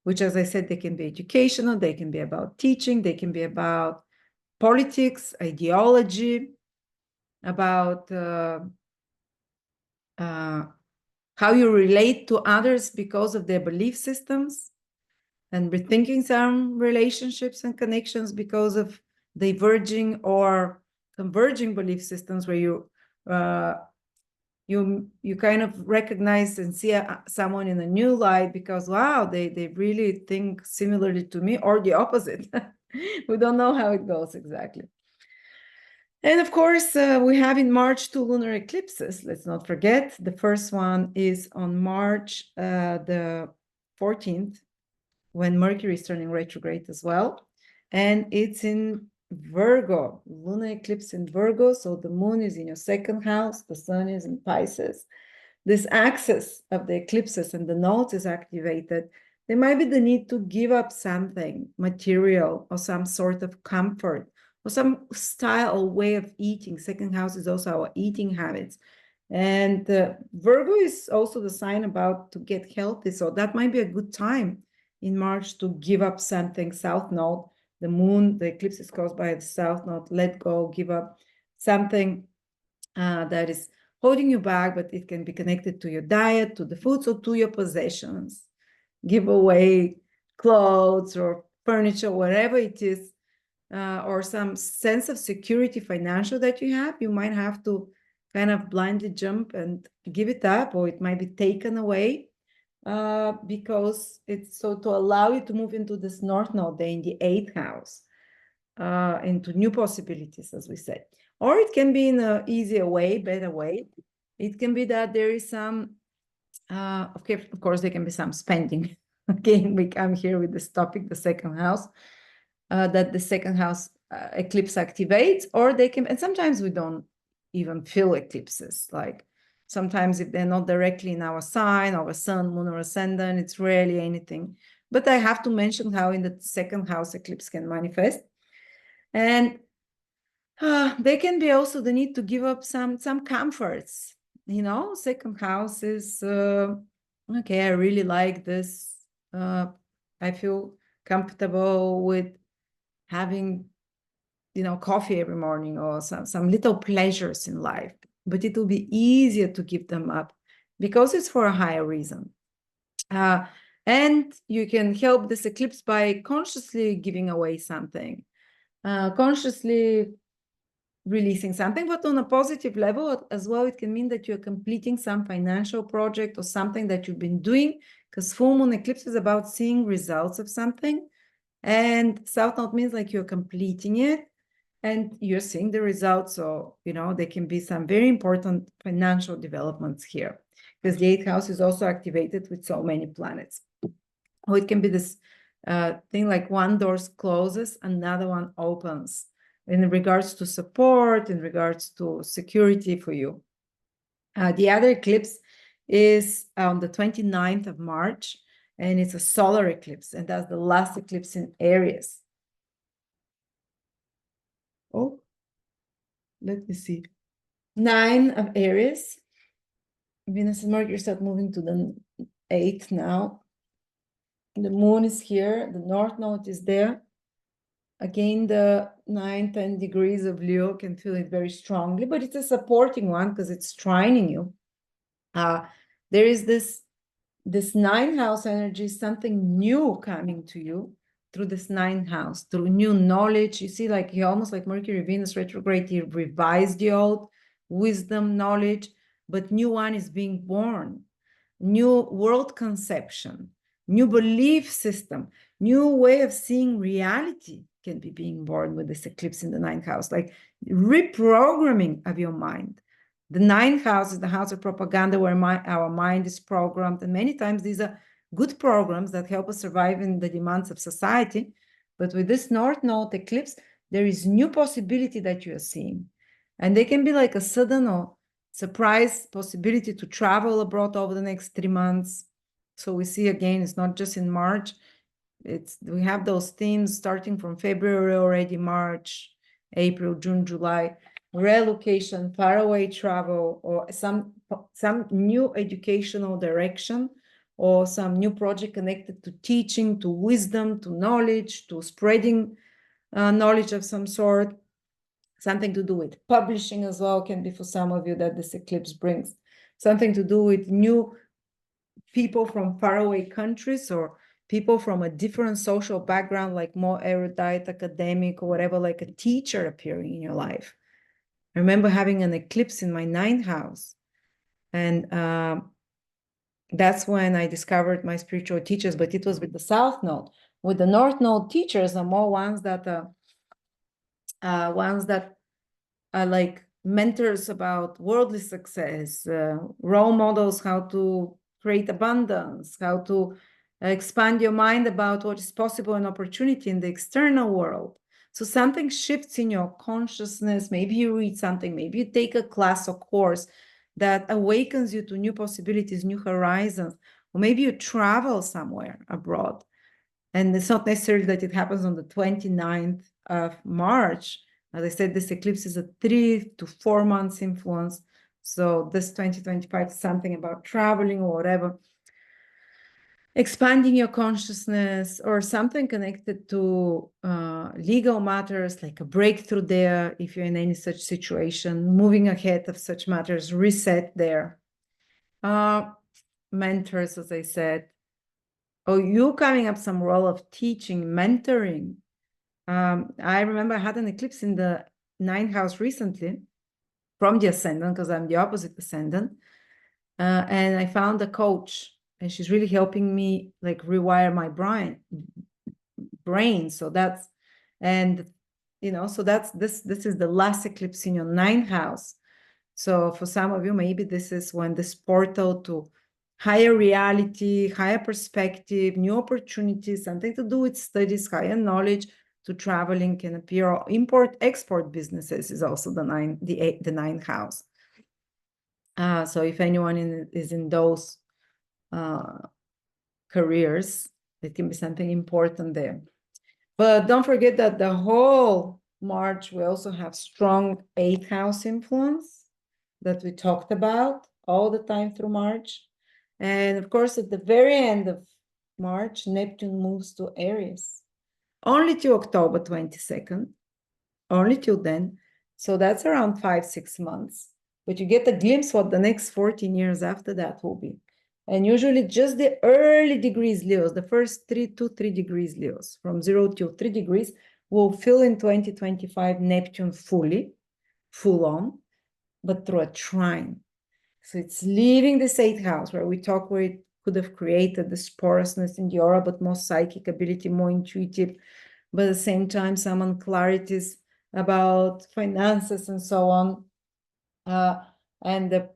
which, as I said, they can be educational, they can be about teaching, they can be about politics, ideology, about how you relate to others because of their belief systems, and rethinking some relationships and connections because of diverging or converging belief systems, where you kind of recognize and see someone in a new light because, wow, they really think similarly to me, or the opposite. We don't know how it goes exactly. And of course, we have in March 2 lunar eclipses. Let's not forget. The first one is on March the 14th, when Mercury is turning retrograde as well. And it's in Virgo, lunar eclipse in Virgo. So the moon is in your second house, the sun is in Pisces. This axis of the eclipses and the nodes is activated. There might be the need to give up something material or some sort of comfort or some style or way of eating. Second house is also our eating habits. And Virgo is also the sign about to get healthy. So that might be a good time in March to give up something. South node, the moon, the eclipse is caused by the south node. Let go, give up something that is holding you back, but it can be connected to your diet, to the foods, or to your possessions. Give away clothes or furniture, whatever it is, or some sense of security financial that you have. You might have to kind of blindly jump and give it up, or it might be taken away, because it's so to allow you to move into this North Node in the 8th house, into new possibilities, as we said. Or it can be in an easier way, better way. It can be that there is some, of course, there can be some spending. Again, we come here with this topic, the 2nd house, that the 2nd house eclipse activates, or they can, and sometimes we don't even feel eclipses. Like sometimes if they're not directly in our sign, our sun, moon, or ascendant, it's rarely anything. But I have to mention how in the 2nd house eclipse can manifest. And they can be also the need to give up some comforts. 2nd house is, okay, I really like this. I feel comfortable with having, coffee every morning, or some little pleasures in life. But it will be easier to give them up because it's for a higher reason. And you can help this eclipse by consciously giving away something, consciously releasing something, but on a positive level as well. It can mean that you're completing some financial project or something that you've been doing, because full moon eclipse is about seeing results of something, and South Node means like you're completing it and you're seeing the results. So, there can be some very important financial developments here, because the 8th house is also activated with so many planets. Or it can be this thing like one door closes, another one opens, in regards to support, in regards to security for you. The other eclipse is on the 29th of March, and it's a solar eclipse, and that's the last eclipse in Aries. Oh, let me see. 9 of Aries. Venus and Mercury start moving to the 8th now. The moon is here. The North Node is there. Again, the 9-10 degrees of Leo can feel it very strongly, but it's a supporting one because it's trining you. There is this 9th house energy, something new coming to you through this 9th house, through new knowledge. You see, like almost like Mercury Venus retrograde, he revised the old wisdom, knowledge, but new one is being born. New world conception, new belief system, new way of seeing reality can be being born with this eclipse in the 9th house, like reprogramming of your mind. The 9th house is the house of propaganda, where our mind is programmed. And many times these are good programs that help us survive in the demands of society. But with this North Node eclipse, there is new possibility that you are seeing. And they can be like a sudden or surprise possibility to travel abroad over the next 3 months. So we see again, it's not just in March. We have those themes starting from February already, March, April, June, July, relocation, faraway travel, or some new educational direction, or some new project connected to teaching, to wisdom, to knowledge, to spreading knowledge of some sort. Something to do with publishing as well can be for some of you that this eclipse brings. Something to do with new people from faraway countries, or people from a different social background, like more erudite, academic, or whatever, like a teacher appearing in your life. I remember having an eclipse in my 9th house. And that's when I discovered my spiritual teachers, but it was with the South Node. With the North Node teachers are more ones that are like mentors about worldly success, role models, how to create abundance, how to expand your mind about what is possible and opportunity in the external world. So something shifts in your consciousness. Maybe you read something, maybe you take a class or course that awakens you to new possibilities, new horizons, or maybe you travel somewhere abroad. And it's not necessarily that it happens on the 29th of March. As I said, this eclipse is a 3 to 4 months influence. So this 2025 is something about traveling or whatever, expanding your consciousness, or something connected to legal matters, like a breakthrough there, if you're in any such situation, moving ahead of such matters, reset there. Mentors, as I said, or you coming up some role of teaching, mentoring. I remember I had an eclipse in the 9th house recently, from the ascendant, because I'm the opposite ascendant. And I found a coach, and she's really helping me like rewire my brain. So that's, and so this is the last eclipse in your ninth house. So for some of you, maybe this is when this portal to higher reality, higher perspective, new opportunities, something to do with studies, higher knowledge, to traveling can appear. Or import export businesses is also the ninth house. So if anyone is in those careers, it can be something important there. But don't forget that the whole March, we also have strong 8th house influence that we talked about all the time through March. And of course, at the very end of March, Neptune moves to Aries, only till October 22nd, only till then. So that's around 5-6 months. But you get a glimpse what the next 14 years after that will be. And usually just the early degrees Leos, the first 3 degrees Leos, from 0 to 3 degrees, will fill in 2025 Neptune full on, but through a trine. So it's leaving this 8th house where we talk where it could have created this porousness in the aura, but more psychic ability, more intuitive, but at the same time, some unclarities about finances and so on. And the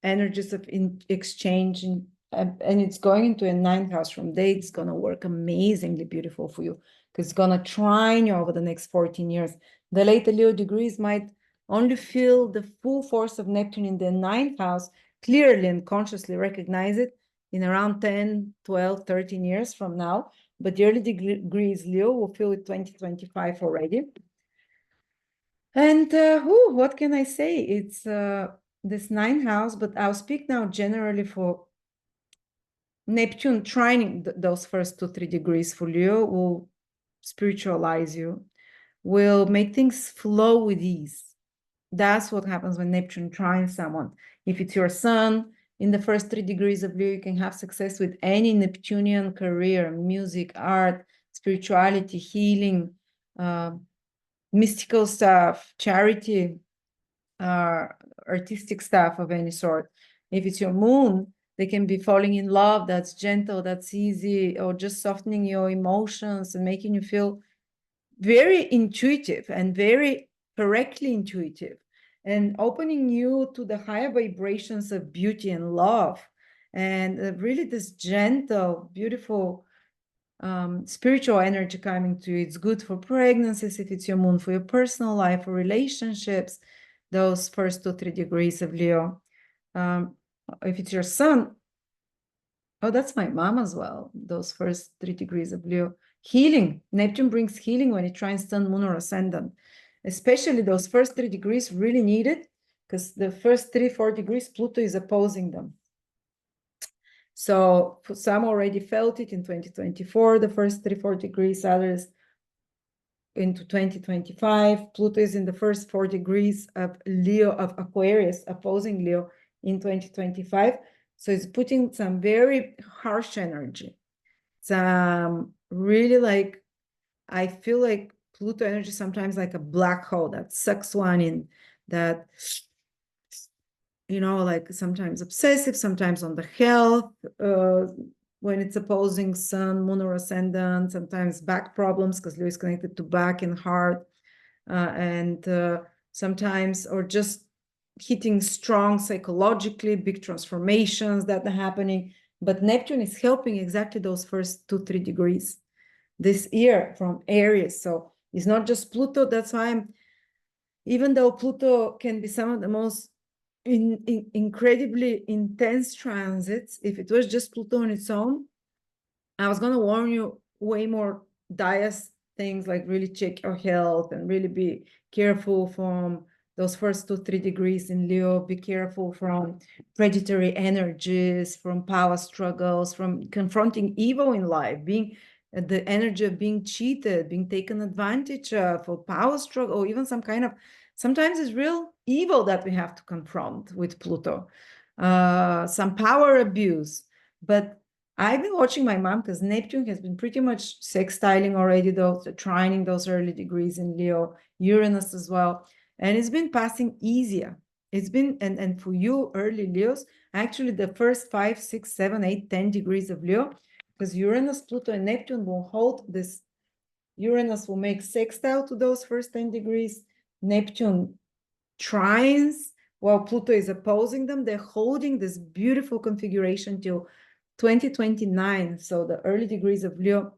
energies of exchange, and it's going into a 9th house from there. It's going to work amazingly beautiful for you because it's going to trine you over the next 14 years. The later Leo degrees might only feel the full force of Neptune in the 9th house clearly and consciously recognize it in around 10, 12, 13 years from now. But the early degrees Leo will feel it 2025 already. And what can I say? It's this 9th house, but I'll speak now generally for Neptune trining those first 2-3 degrees for Leo will spiritualize you, will make things flow with ease. That's what happens when Neptune trines someone. If it's your sun, in the first 3 degrees of Leo, you can have success with any Neptunian career, music, art, spirituality, healing, mystical stuff, charity, artistic stuff of any sort. If it's your moon, they can be falling in love, that's gentle, that's easy, or just softening your emotions and making you feel very intuitive and very correctly intuitive, and opening you to the higher vibrations of beauty and love, and really this gentle, beautiful spiritual energy coming to you. It's good for pregnancies if it's your moon, for your personal life, for relationships, those first 2-3 degrees of Leo. If it's your sun, oh, that's my mom as well, those first 3 degrees of Leo. Healing. Neptune brings healing when it trines Sun, Moon, or Ascendant. Especially those first 3 degrees really needed, because the first 3-4 degrees, Pluto is opposing them. So for some already felt it in 2024, the first 3-4 degrees, others into 2025. Pluto is in the first 4 degrees of Leo, of Aquarius, opposing Leo in 2025. So it's putting some very harsh energy. Some really like, I feel like Pluto energy sometimes like a black hole that sucks one in, that, like sometimes obsessive, sometimes on the health, when it's opposing Sun, Moon, or Ascendant, sometimes back problems because Leo is connected to back and heart, and sometimes, or just hitting strong psychologically, big transformations that are happening. But Neptune is helping exactly those first 2-3 degrees this year from Aries. So it's not just Pluto. That's why even though Pluto can be some of the most incredibly intense transits, if it was just Pluto on its own, I was going to warn you way more dire things, like really check your health and really be careful from those first 2-3 degrees in Leo. Be careful from predatory energies, from power struggles, from confronting evil in life, being the energy of being cheated, being taken advantage of, or power struggle, or even some kind of, sometimes it's real evil that we have to confront with Pluto, some power abuse. But I've been watching my mom, because Neptune has been pretty much sextiling already, trining those early degrees in Leo, Uranus as well. And it's been passing easier. It's been, and for you early Leos, actually the first 5, 6, 7, 8, 10 degrees of Leo, because Uranus, Pluto, and Neptune will hold this. Uranus will make sextile to those first 10 degrees. Neptune trines, while Pluto is opposing them. They're holding this beautiful configuration till 2029. So the early degrees of Leo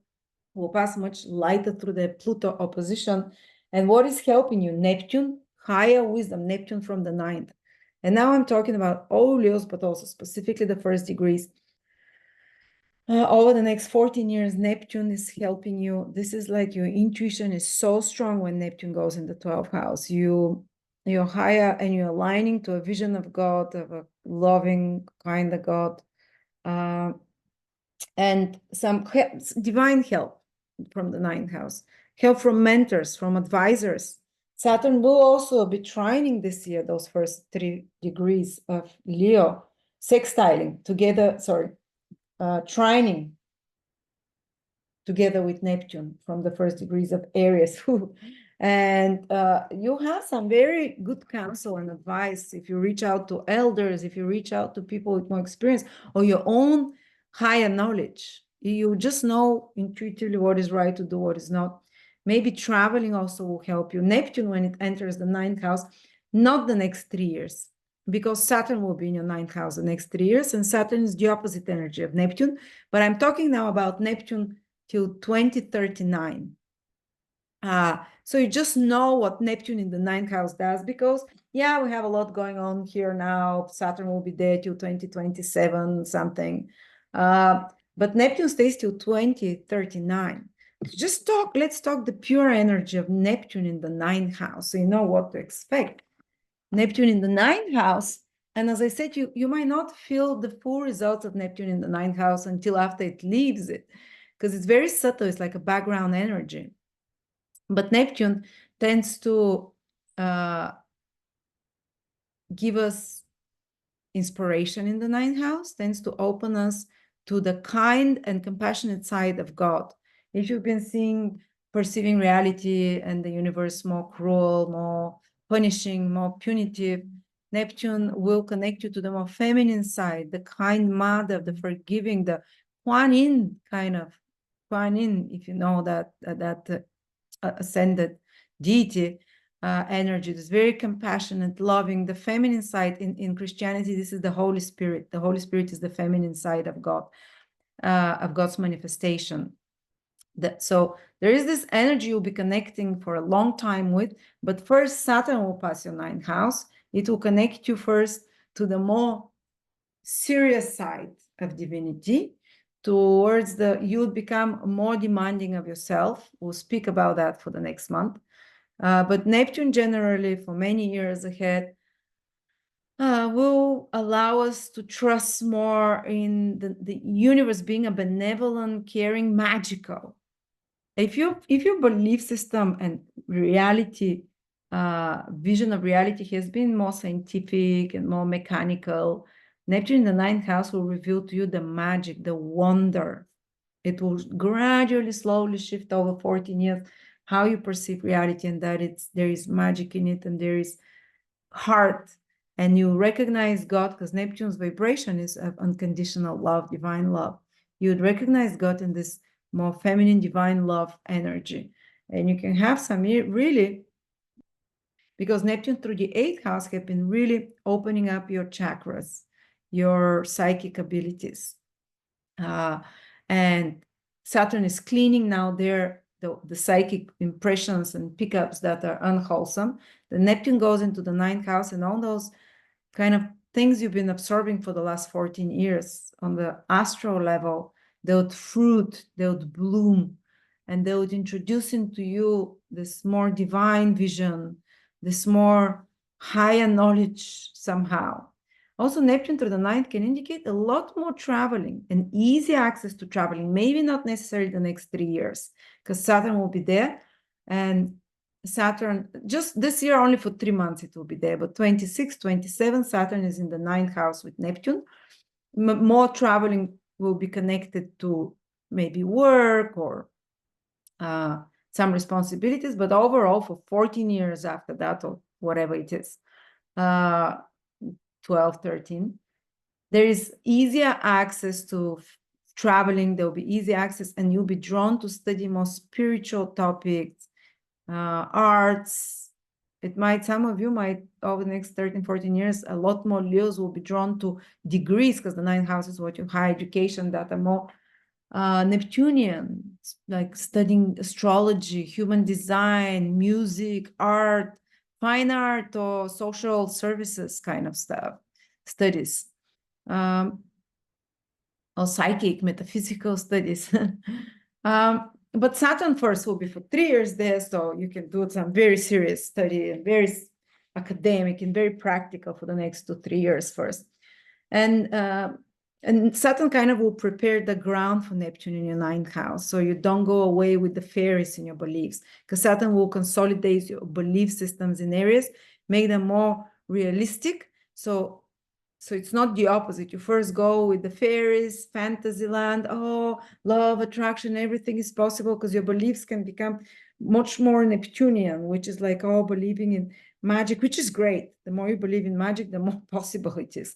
will pass much lighter through the Pluto opposition. And what is helping you? Neptune, higher wisdom, Neptune from the 9th. And now I'm talking about all Leos, but also specifically the first degrees. Over the next 14 years, Neptune is helping you. This is like your intuition is so strong when Neptune goes in the 12th house. You're higher and you're aligning to a vision of God, of a loving, kind of God. And some divine help from the 9th house, help from mentors, from advisors. Saturn will also be trining this year, those first 3 degrees of Leo, sextiling together, trining together with Neptune from the first degrees of Aries. And you have some very good counsel and advice if you reach out to elders, if you reach out to people with more experience or your own higher knowledge. You just know intuitively what is right to do, what is not. Maybe traveling also will help you. Neptune, when it enters the 9th house, not the next 3 years, because Saturn will be in your 9th house the next 3 years, and Saturn is the opposite energy of Neptune. But I'm talking now about Neptune till 2039. So you just know what Neptune in the 9th house does, because yeah, we have a lot going on here now. Saturn will be there till 2027 something. But Neptune stays till 2039. Let's talk the pure energy of Neptune in the 9th house, so you know what to expect. Neptune in the 9th house, and as I said, you might not feel the full results of Neptune in the 9th house until after it leaves it, because it's very subtle. It's like a background energy. But Neptune tends to give us inspiration in the 9th house, tends to open us to the kind and compassionate side of God. If you've been perceiving reality and the universe more cruel, more punishing, more punitive, Neptune will connect you to the more feminine side, the kind mother, the forgiving, the Kuan Yin kind of, Kuan Yin, if you know that ascended deity energy. It's very compassionate, loving, the feminine side. In Christianity, this is the Holy Spirit. The Holy Spirit is the feminine side of God, of God's manifestation. So there is this energy you'll be connecting for a long time with, but first Saturn will pass your 9th house. It will connect you first to the more serious side of divinity, towards you'll become more demanding of yourself. We'll speak about that for the next month. But Neptune generally for many years ahead will allow us to trust more in the universe being a benevolent, caring, magical. If your belief system and reality, vision of reality has been more scientific and more mechanical, Neptune in the 9th house will reveal to you the magic, the wonder. It will gradually, slowly shift over 14 years how you perceive reality, and that there is magic in it, and there is heart, and you recognize God, because Neptune's vibration is of unconditional love, divine love. You'd recognize God in this more feminine, divine love energy. And you can have some really, because Neptune through the 8th house have been really opening up your chakras, your psychic abilities. And Saturn is cleaning now the psychic impressions and pickups that are unwholesome. The Neptune goes into the 9th house, and all those kind of things you've been absorbing for the last 14 years on the astral level, they would fruit, they would bloom, and they would introduce into you this more divine vision, this more higher knowledge somehow. Also, Neptune through the 9th can indicate a lot more traveling and easy access to traveling, maybe not necessarily the next 3 years, because Saturn will be there. And Saturn, just this year, only for 3 months it will be there, but 26, 27, Saturn is in the 9th house with Neptune. More traveling will be connected to maybe work or some responsibilities, but overall for 14 years after that, or whatever it is, 12, 13. There is easier access to traveling. There will be easy access, and you'll be drawn to study more spiritual topics, arts. Some of you might, over the next 13, 14 years, a lot more Leos will be drawn to degrees, because the ninth house is what you higher education, that are more Neptunian, like studying astrology, human design, music, art, fine art, or social services kind of studies, or psychic, metaphysical studies. But Saturn first will be for 3 years there, so you can do some very serious study and very academic and very practical for the next 2-3 years first. And Saturn kind of will prepare the ground for Neptune in your ninth house, so you don't go away with the fairies in your beliefs, because Saturn will consolidate your belief systems in Aries, make them more realistic. So it's not the opposite. You first go with the fairies, fantasy land, oh, love, attraction, everything is possible, because your beliefs can become much more Neptunian, which is like, oh, believing in magic, which is great. The more you believe in magic, the more possible it is.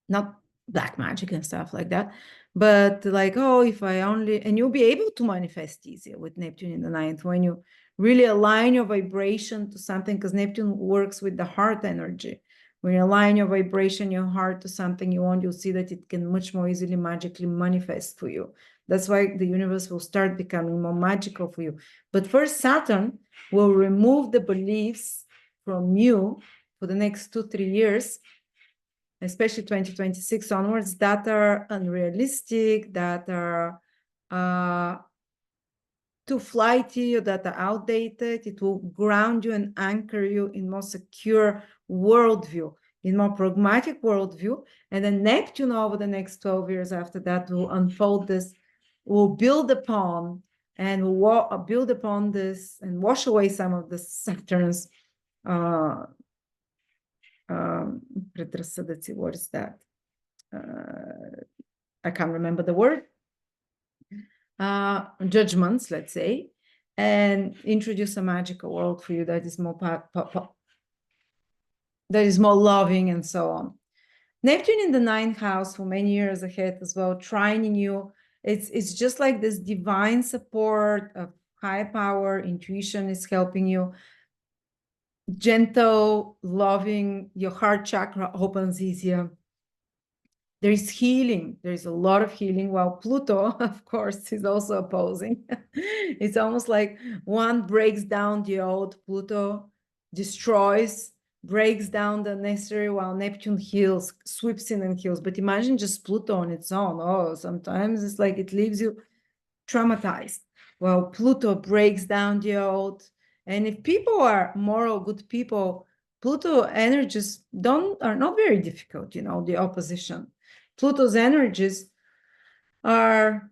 Not black magic and stuff like that, but like, oh, if I only, and you'll be able to manifest easier with Neptune in the ninth when you really align your vibration to something, because Neptune works with the heart energy. When you align your vibration, your heart to something you want, you'll see that it can much more easily magically manifest for you. That's why the universe will start becoming more magical for you. But first, Saturn will remove the beliefs from you for the next 2-3 years, especially 2026 onwards, that are unrealistic, that are too flighty, or that are outdated. It will ground you and anchor you in more secure worldview, in more pragmatic worldview. And then Neptune, over the next 12 years after that, will unfold this, will build upon this and wash away some of the Saturn's what is that? I can't remember the word. Judgments, let's say, and introduce a magical world for you that is more loving, and so on. Neptune in the ninth house for many years ahead as well, trining you. It's just like this divine support of higher power. Intuition is helping you. Gentle, loving, your heart chakra opens easier. There is healing. There is a lot of healing, while Pluto, of course, is also opposing. It's almost like one breaks down the old, Pluto destroys, breaks down the necessary, while Neptune heals, sweeps in and heals. But imagine just Pluto on its own. Oh, sometimes it's like it leaves you traumatized. Well, Pluto breaks down the old. And if people are moral, good people, Pluto energies are not very difficult, the opposition. Pluto's energies are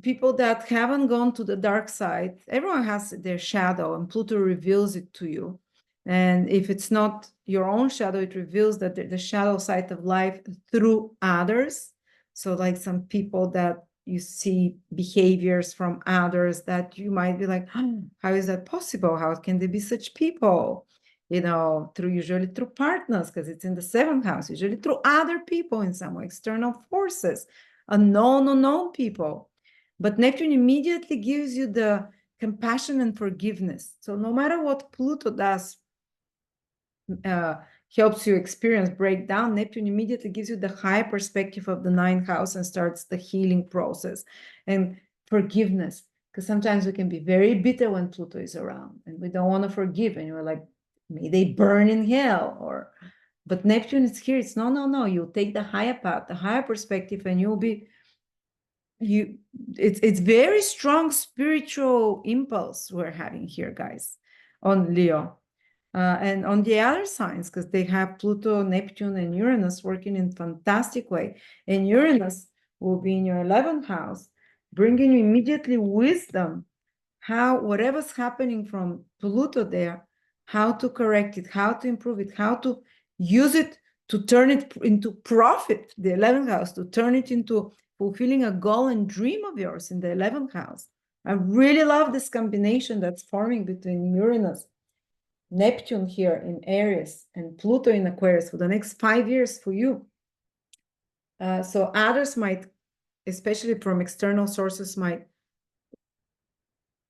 people that haven't gone to the dark side. Everyone has their shadow, and Pluto reveals it to you. And if it's not your own shadow, it reveals that the shadow side of life through others. So like some people that you see behaviors from others that you might be like, oh, how is that possible? How can there be such people? Usually through partners, because it's in the seventh house, usually through other people in some way, external forces, unknown people. But Neptune immediately gives you the compassion and forgiveness. So no matter what Pluto does, helps you experience breakdown, Neptune immediately gives you the high perspective of the ninth house and starts the healing process and forgiveness. Because sometimes we can be very bitter when Pluto is around and we don't want to forgive, and you're like, may they burn in hell. But Neptune is here. It's no. You'll take the higher path, the higher perspective, and it's very strong spiritual impulse we're having here, guys, on Leo. And on the other signs, because they have Pluto, Neptune, and Uranus working in a fantastic way. And Uranus will be in your 11th house, bringing you immediately wisdom, whatever's happening from Pluto there, how to correct it, how to improve it, how to use it to turn it into profit, the 11th house, to turn it into fulfilling a goal and dream of yours in the 11th house. I really love this combination that's forming between Uranus Neptune here in Aries and Pluto in Aquarius for the next 5 years for you. So others might, especially from external sources, might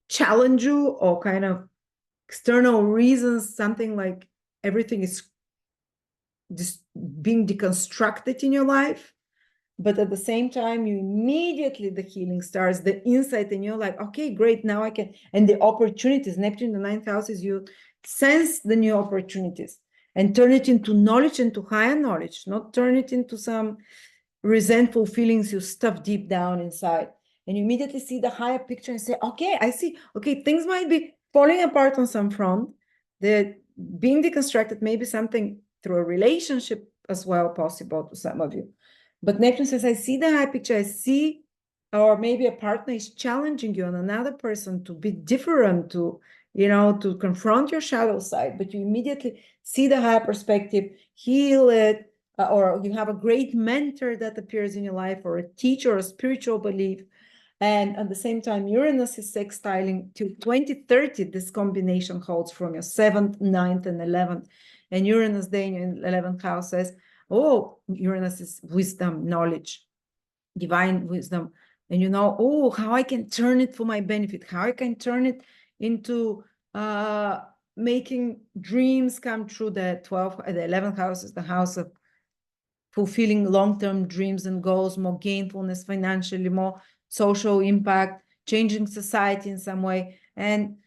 challenge you, or kind of external reasons, something like everything is just being deconstructed in your life. But at the same time, you immediately, the healing starts, the insight, and you're like, okay, great, now I can. And the opportunities, Neptune in the ninth house, is you sense the new opportunities and turn it into knowledge, into higher knowledge, not turn it into some resentful feelings you stuff deep down inside. And you immediately see the higher picture and say, okay, I see, okay, things might be falling apart on some front. They're being deconstructed, maybe something through a relationship as well possible to some of you. But Neptune says, I see the high picture, I see, or maybe a partner is challenging you and another person to be different, to, to confront your shadow side, but you immediately see the higher perspective, heal it, or you have a great mentor that appears in your life, or a teacher, or a spiritual belief. And at the same time, Uranus is sextiling till 2030. This combination holds from your 7th, 9th, and 11th. And Uranus day in your 11th house says, oh, Uranus is wisdom, knowledge, divine wisdom. And oh, how I can turn it for my benefit, how I can turn it into making dreams come true. The 11th house is the house of fulfilling long-term dreams and goals, more gainfulness financially, more social impact, changing society in some way. And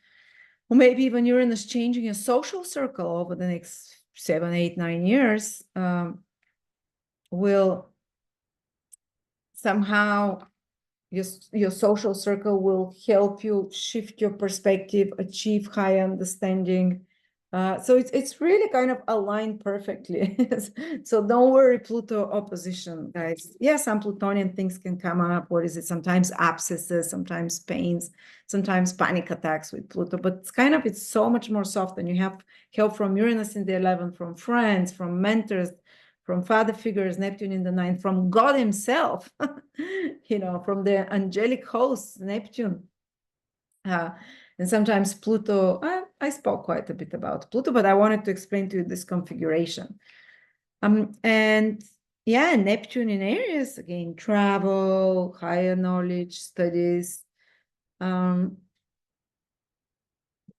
or maybe even Uranus changing a social circle over the next 7, 8, 9 years will somehow, your social circle will help you shift your perspective, achieve high understanding. So it's really kind of aligned perfectly. So don't worry, Pluto opposition, guys. Yeah, some Plutonian things can come up. What is it? Sometimes abscesses, sometimes pains, sometimes panic attacks with Pluto. But it's so much more soft, and you have help from Uranus in the 11th, from friends, from mentors, from father figures, Neptune in the 9th, from God himself, from the angelic hosts, Neptune. And sometimes Pluto, I spoke quite a bit about Pluto, but I wanted to explain to you this configuration. And yeah, Neptune in Aries, again, travel, higher knowledge, studies,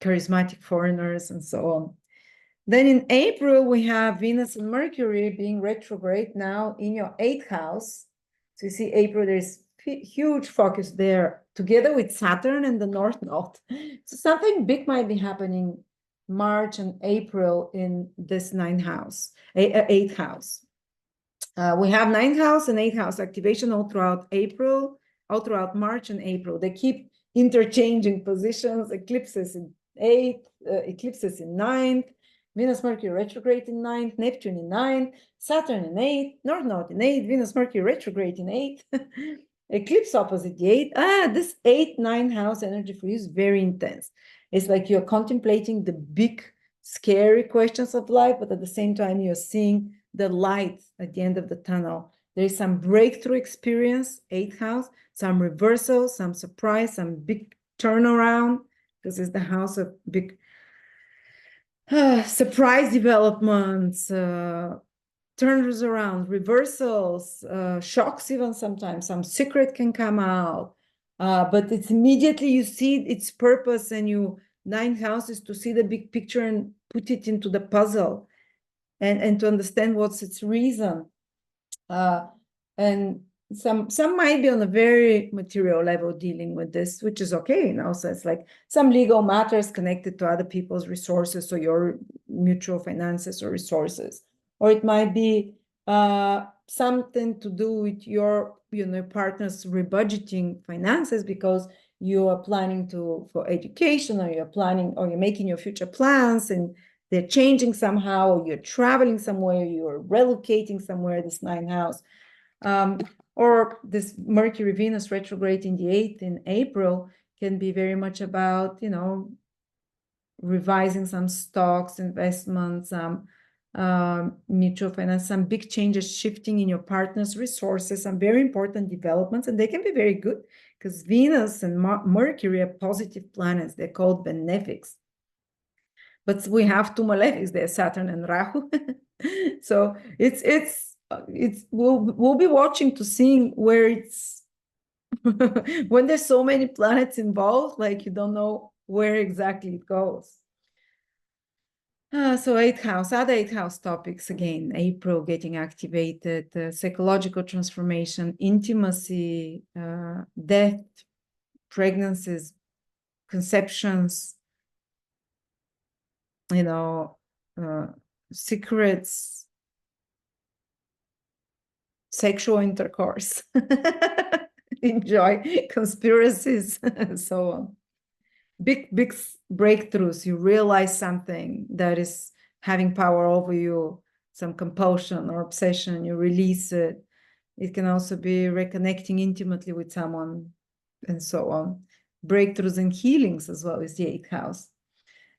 charismatic foreigners, and so on. Then in April, we have Venus and Mercury being retrograde now in your 8th house. So you see April, there's huge focus there together with Saturn and the North Node. So something big might be happening March and April in this 8th house. We have 9th house and 8th house activation all throughout April, all throughout March and April. They keep interchanging positions, eclipses in 8th, eclipses in 9th, Venus, Mercury retrograde in 9th, Neptune in 9th, Saturn in 8th, North Node in 8th, Venus, Mercury retrograde in 8th, eclipse opposite the 8th. This 8th, 9th house energy for you is very intense. It's like you're contemplating the big, scary questions of life, but at the same time, you're seeing the light at the end of the tunnel. There is some breakthrough experience, 8th house, some reversal, some surprise, some big turnaround, because it's the house of big surprise developments, turns around, reversals, shocks even sometimes. Some secret can come out, but it's immediately you see its purpose, and 9th house is to see the big picture and put it into the puzzle, and to understand what's its reason. And some might be on a very material level dealing with this, which is okay, so it's like some legal matters connected to other people's resources, or your mutual finances or resources, or it might be something to do with your partner's rebudgeting finances, because you are planning for education, or you're making your future plans, and they're changing somehow, or you're traveling somewhere, you're relocating somewhere, this 9th house. Or this Mercury Venus retrograde in the 8th in April can be very much about, revising some stocks, investments, some mutual finance, some big changes shifting in your partner's resources, some very important developments, and they can be very good because Venus and Mercury are positive planets. They're called benefics. but we have two malefics there, Saturn and Rahu. So we'll be watching to seeing where it's when there's so many planets involved, like you don't know where exactly it goes. So other eighth house topics again, April getting activated, psychological transformation, intimacy, death, pregnancies, conceptions, secrets, sexual intercourse, enjoy conspiracies, and so on. Big breakthroughs. You realize something that is having power over you, some compulsion or obsession, you release it. It can also be reconnecting intimately with someone, and so on. Breakthroughs and healings as well is the eighth house.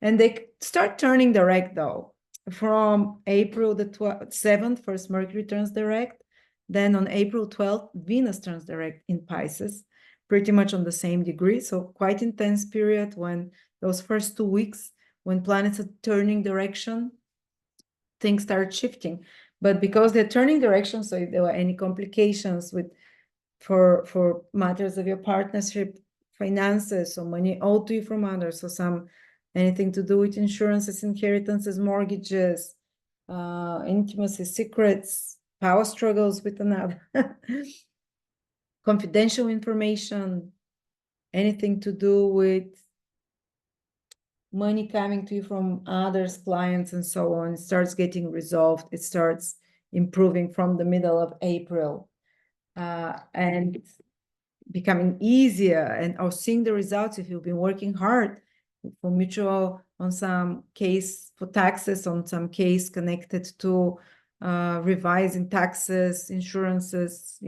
And they start turning direct, though. From April the 7th, first Mercury turns direct. Then on April 12th, Venus turns direct in Pisces, pretty much on the same degree. So quite intense period when those first 2 weeks, when planets are turning direction, things start shifting. But because they're turning direction, so if there were any complications for matters of your partnership, finances, or money owed to you from others, or anything to do with insurances, inheritances, mortgages, intimacy, secrets, power struggles with another, confidential information, anything to do with money coming to you from others, clients, and so on, it starts getting resolved. It starts improving from the middle of April, and becoming easier, and or seeing the results if you've been working hard for mutual, on some case for taxes, on some case connected to revising taxes, insurances,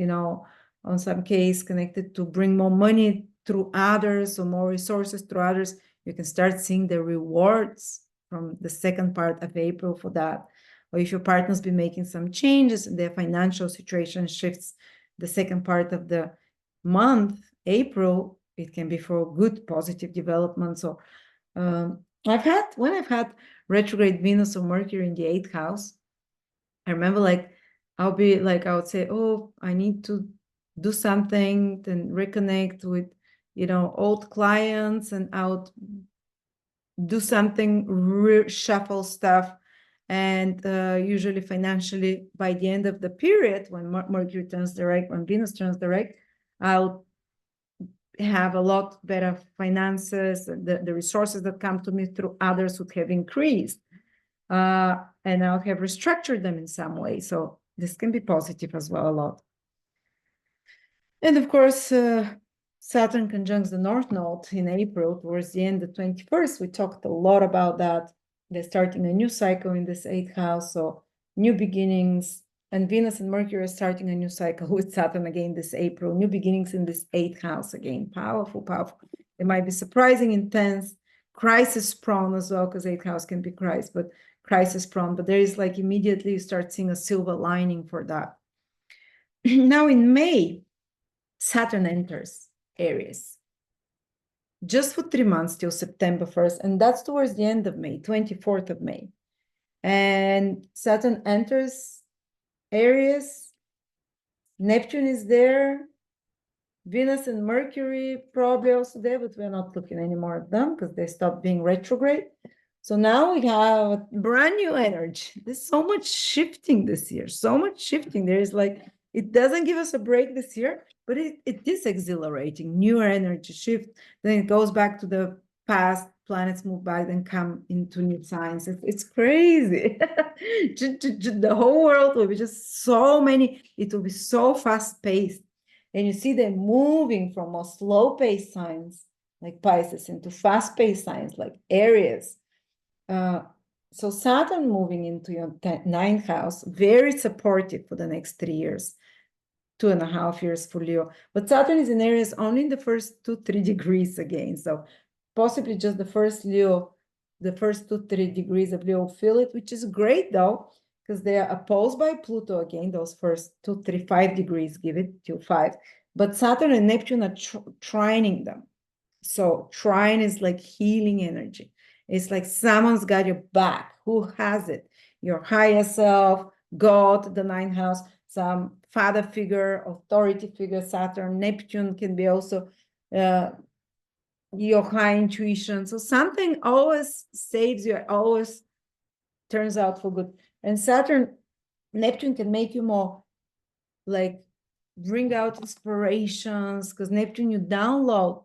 on some case connected to bring more money through others or more resources through others. You can start seeing the rewards from the second part of April for that. Or if your partner's been making some changes and their financial situation shifts the second part of the month, April, it can be for good positive developments. Or I've had retrograde Venus or Mercury in the 8th house, I remember I would say, oh, I need to do something and reconnect with old clients, and I would do something, shuffle stuff, and usually financially by the end of the period, when Mercury turns direct, when Venus turns direct, I'll have a lot better finances. The resources that come to me through others would have increased, and I'll have restructured them in some way. So this can be positive as well a lot. And of course, Saturn conjuncts the North Node in April towards the end, the 21st. We talked a lot about that. They're starting a new cycle in this 8th house, so new beginnings. And Venus and Mercury are starting a new cycle with Saturn again this April. New beginnings in this 8th house again. Powerful, powerful. It might be surprising, intense, crisis-prone as well, because 8th house can be crisis-prone. But there is immediately you start seeing a silver lining for that. Now in May, Saturn enters Aries, just for 3 months till September 1st, and that's towards the end of May, 24th of May. And Saturn enters Aries, Neptune is there, Venus and Mercury probably also there, but we're not looking anymore at them because they stopped being retrograde. So now we have brand new energy. There's so much shifting this year, so much shifting. There is it doesn't give us a break this year, but it is exhilarating. Newer energy shift, then it goes back to the past, planets move back and come into new signs. It's crazy. The whole world will be just so many, it will be so fast-paced. And you see them moving from more slow-paced signs like Pisces into fast-paced signs like Aries. So Saturn moving into your 9th house, very supportive for the next 3 years, 2.5 years for Leo. But Saturn is in Aries only in the first 2-3 degrees again. So possibly just the first 2-3 degrees of Leo feel it, which is great though, because they are opposed by Pluto again, those first 2-3-5 degrees, give it till 5. But Saturn and Neptune are trining them. So trine is like healing energy. It's like someone's got your back. Who has it? Your higher self, God, the ninth house, some father figure, authority figure. Saturn, Neptune can be also your high intuition. So something always saves you, always turns out for good. And Saturn, Neptune can make you more like bring out inspirations, because Neptune, you download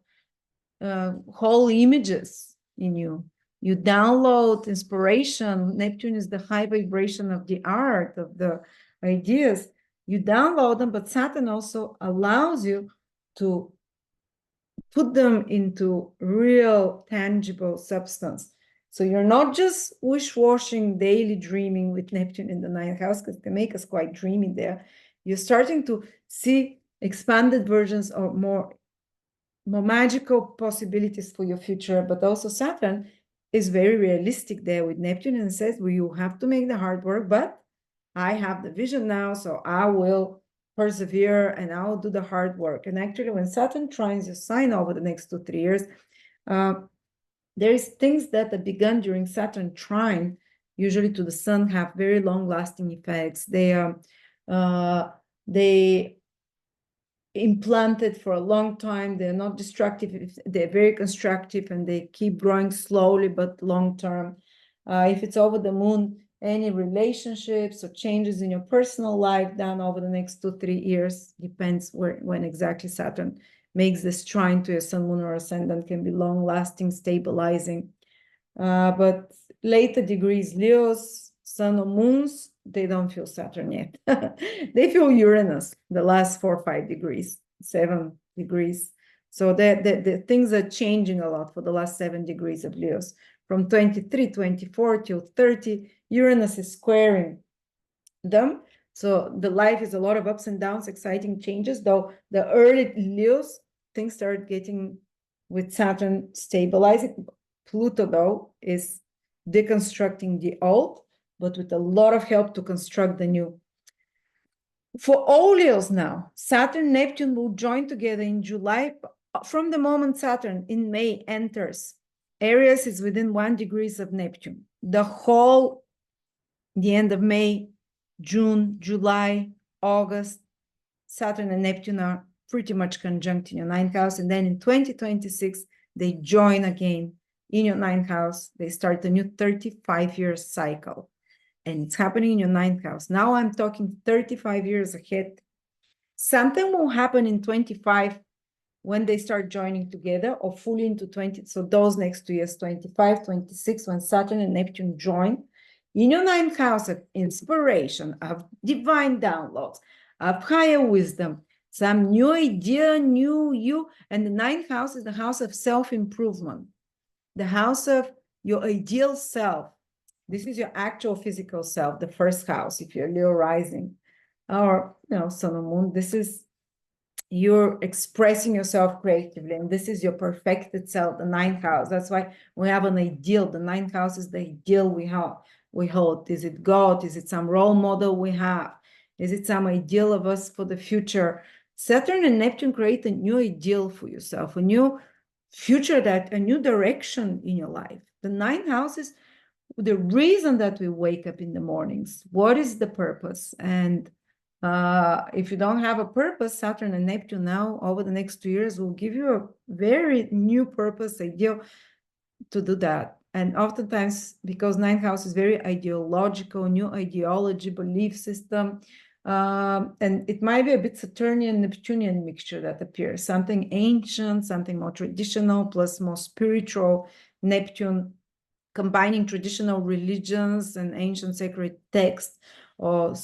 whole images in you. You download inspiration. Neptune is the high vibration of the art, of the ideas. You download them, but Saturn also allows you to put them into real, tangible substance. So you're not just wish-washing, daily dreaming with Neptune in the ninth house, because they make us quite dreamy there. You're starting to see expanded versions or more magical possibilities for your future. But also Saturn is very realistic there with Neptune, and says, well, you have to make the hard work, but I have the vision now, so I will persevere and I'll do the hard work. And actually, when Saturn trines your sign over the next 2-3 years, there is things that have begun during Saturn trine, usually to the sun, have very long-lasting effects. They implanted for a long time. They're not destructive. They're very constructive, and they keep growing slowly but long-term. If it's over the moon, any relationships or changes in your personal life done over the next 2-3 years, depends when exactly Saturn makes this trine to your sun, moon, or ascendant, can be long-lasting, stabilizing. But later degrees, Leos, sun or moons, they don't feel Saturn yet. They feel Uranus, the last 4 or 5 degrees, 7 degrees. So the things are changing a lot for the last 7 degrees of Leos. From 23, 24 till 30, Uranus is squaring them. So the life is a lot of ups and downs, exciting changes, though the early Leos, things start getting with Saturn stabilizing. Pluto, though, is deconstructing the old, but with a lot of help to construct the new. For all Leos now, Saturn, Neptune will join together in July. From the moment Saturn in May enters, Aries is within 1 degree of Neptune. The end of May, June, July, August, Saturn and Neptune are pretty much conjunct in your ninth house. And then in 2026, they join again in your ninth house. They start a new 35-year cycle. And it's happening in your ninth house. Now I'm talking 35 years ahead. Something will happen in 25 when they start joining together, or fully into 20. So those next 2 years, 25, 26, when Saturn and Neptune join in your ninth house of inspiration, of divine downloads, of higher wisdom, some new idea, new you. And the ninth house is the house of self-improvement, the house of your ideal self. This is your actual physical self, the first house, if you're Leo rising, or sun or moon. This is you're expressing yourself creatively, and this is your perfected self, the ninth house. That's why we have an ideal. The ninth house is the ideal we hold. Is it God? Is it some role model we have? Is it some ideal of us for the future? Saturn and Neptune create a new ideal for yourself, a new future, a new direction in your life. The ninth house is the reason that we wake up in the mornings. What is the purpose? And if you don't have a purpose, Saturn and Neptune now over the next 2 years will give you a very new purpose, ideal to do that. And oftentimes, because ninth house is very ideological, new ideology, belief system, and it might be a bit Saturnian, Neptunian mixture that appears, something ancient, something more traditional, plus more spiritual. Neptune combining traditional religions and ancient sacred texts or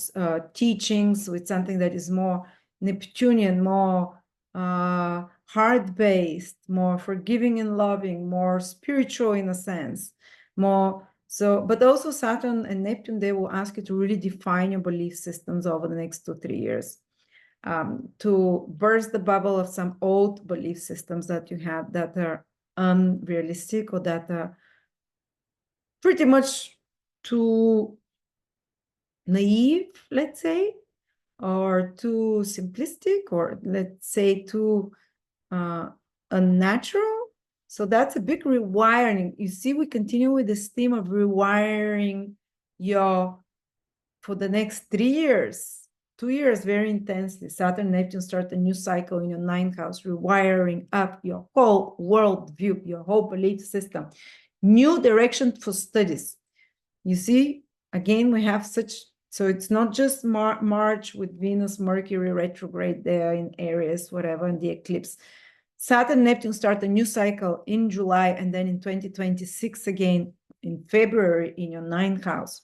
teachings with something that is more Neptunian, more heart-based, more forgiving and loving, more spiritual in a sense, more so. But also Saturn and Neptune, they will ask you to really define your belief systems over the next 2-3 years, to burst the bubble of some old belief systems that you have that are unrealistic, or that are pretty much too naive, let's say, or too simplistic, or let's say too unnatural. So that's a big rewiring. You see, we continue with this theme of rewiring your, for the next 3 years, 2 years, very intensely. Saturn and Neptune start a new cycle in your ninth house, rewiring up your whole world view, your whole belief system. New direction for studies. You see, again, we have such, so it's not just March with Venus, Mercury retrograde there in Aries, whatever, and the eclipse. Saturn and Neptune start a new cycle in July, and then in 2026 again in February in your ninth house.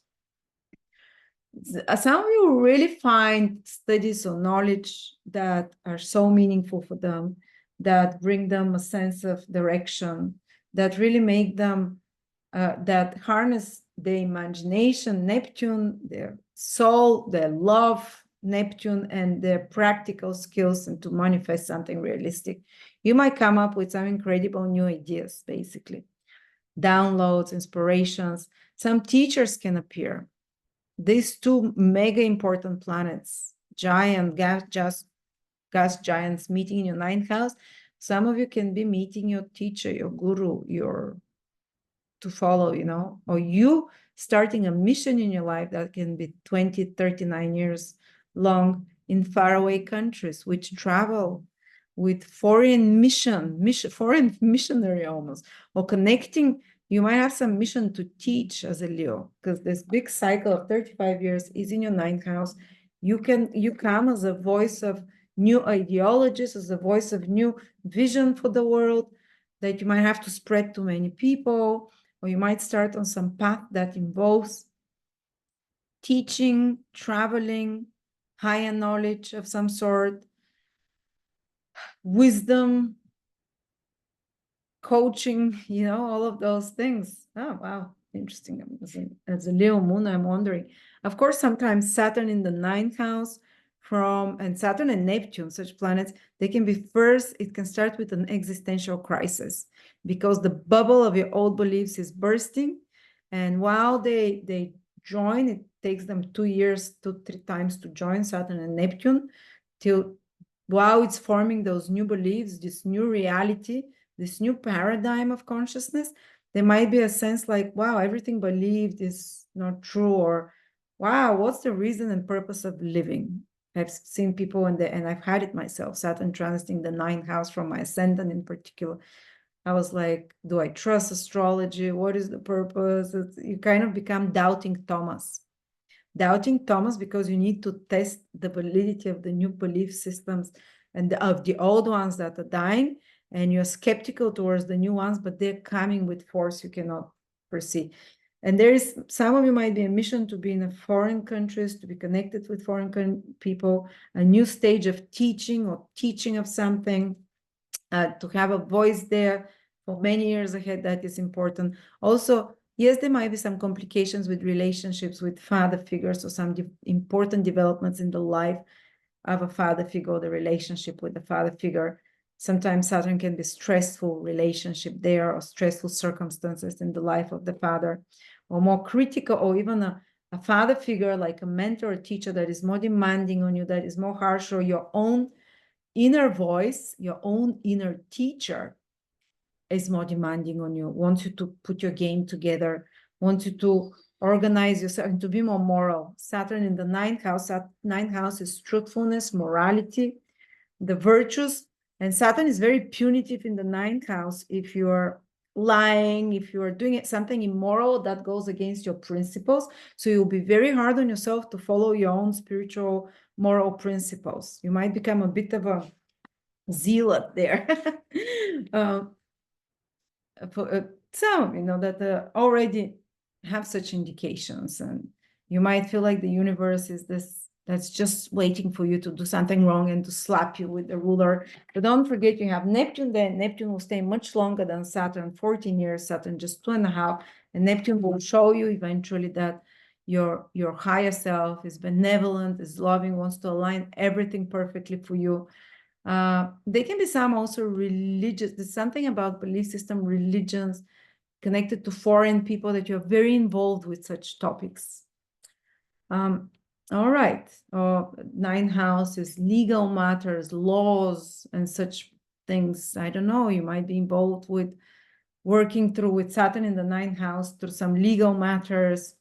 Some of you really find studies or knowledge that are so meaningful for them, that bring them a sense of direction, that really make them, that harness their imagination, Neptune, their soul, their love, Neptune, and their practical skills, and to manifest something realistic. You might come up with some incredible new ideas, basically. Downloads, inspirations. Some teachers can appear. These two mega important planets, giant gas giants meeting in your ninth house. Some of you can be meeting your teacher, your guru, your to follow, you know, or you starting a mission in your life that can be 20, 39 years long in faraway countries, which travel with foreign foreign missionary almost, or connecting. You might have some mission to teach as a Leo, because this big cycle of 35 years is in your ninth house. You come as a voice of new ideologies, as a voice of new vision for the world that you might have to spread to many people, or you might start on some path that involves teaching, traveling, higher knowledge of some sort, wisdom, coaching, you know, all of those things. Oh, wow, interesting. As a Leo moon, I'm wondering. Of course, sometimes Saturn in the ninth house and Saturn and Neptune, such planets, they can be first, it can start with an existential crisis because the bubble of your old beliefs is bursting. And while they join, it takes them 2 years, 2-3 times to join Saturn and Neptune till while it's forming those new beliefs, this new reality, this new paradigm of consciousness, there might be a sense like, wow, everything believed is not true, or wow, what's the reason and purpose of living? I've seen people and I've had it myself, Saturn transiting the ninth house from my ascendant in particular. I was like, do I trust astrology? What is the purpose? You kind of become doubting Thomas. Doubting Thomas because you need to test the validity of the new belief systems and of the old ones that are dying, and you're skeptical towards the new ones, but they're coming with force you cannot foresee. And there is, some of you might be a mission to be in a foreign countries, to be connected with foreign people, a new stage of teaching or teaching of something, to have a voice there for many years ahead. That is important. Also, yes, there might be some complications with relationships with father figures, or some important developments in the life of a father figure, or the relationship with the father figure. Sometimes Saturn can be stressful relationship there, or stressful circumstances in the life of the father, or more critical, or even a father figure like a mentor or teacher that is more demanding on you, that is more harsh, or your own inner voice, your own inner teacher is more demanding on you, wants you to put your game together, wants you to organize yourself and to be more moral. Saturn in the ninth house, ninth house is truthfulness, morality, the virtues, and Saturn is very punitive in the ninth house. If you're lying, if you're doing something immoral that goes against your principles, so you'll be very hard on yourself to follow your own spiritual moral principles. You might become a bit of a zealot there. For some, you know, that already have such indications, and you might feel like the universe is this that's just waiting for you to do something wrong and to slap you with the ruler. But don't forget, you have Neptune there. Neptune will stay much longer than Saturn, 14 years, Saturn just 2.5, and Neptune will show you eventually that your higher self is benevolent, is loving, wants to align everything perfectly for you. They can be some also religious. There's something about belief system, religions connected to foreign people that you're very involved with such topics. All right. Ninth house is legal matters, laws, and such things. I don't know. You might be involved with working through with Saturn in the ninth house through some legal matters.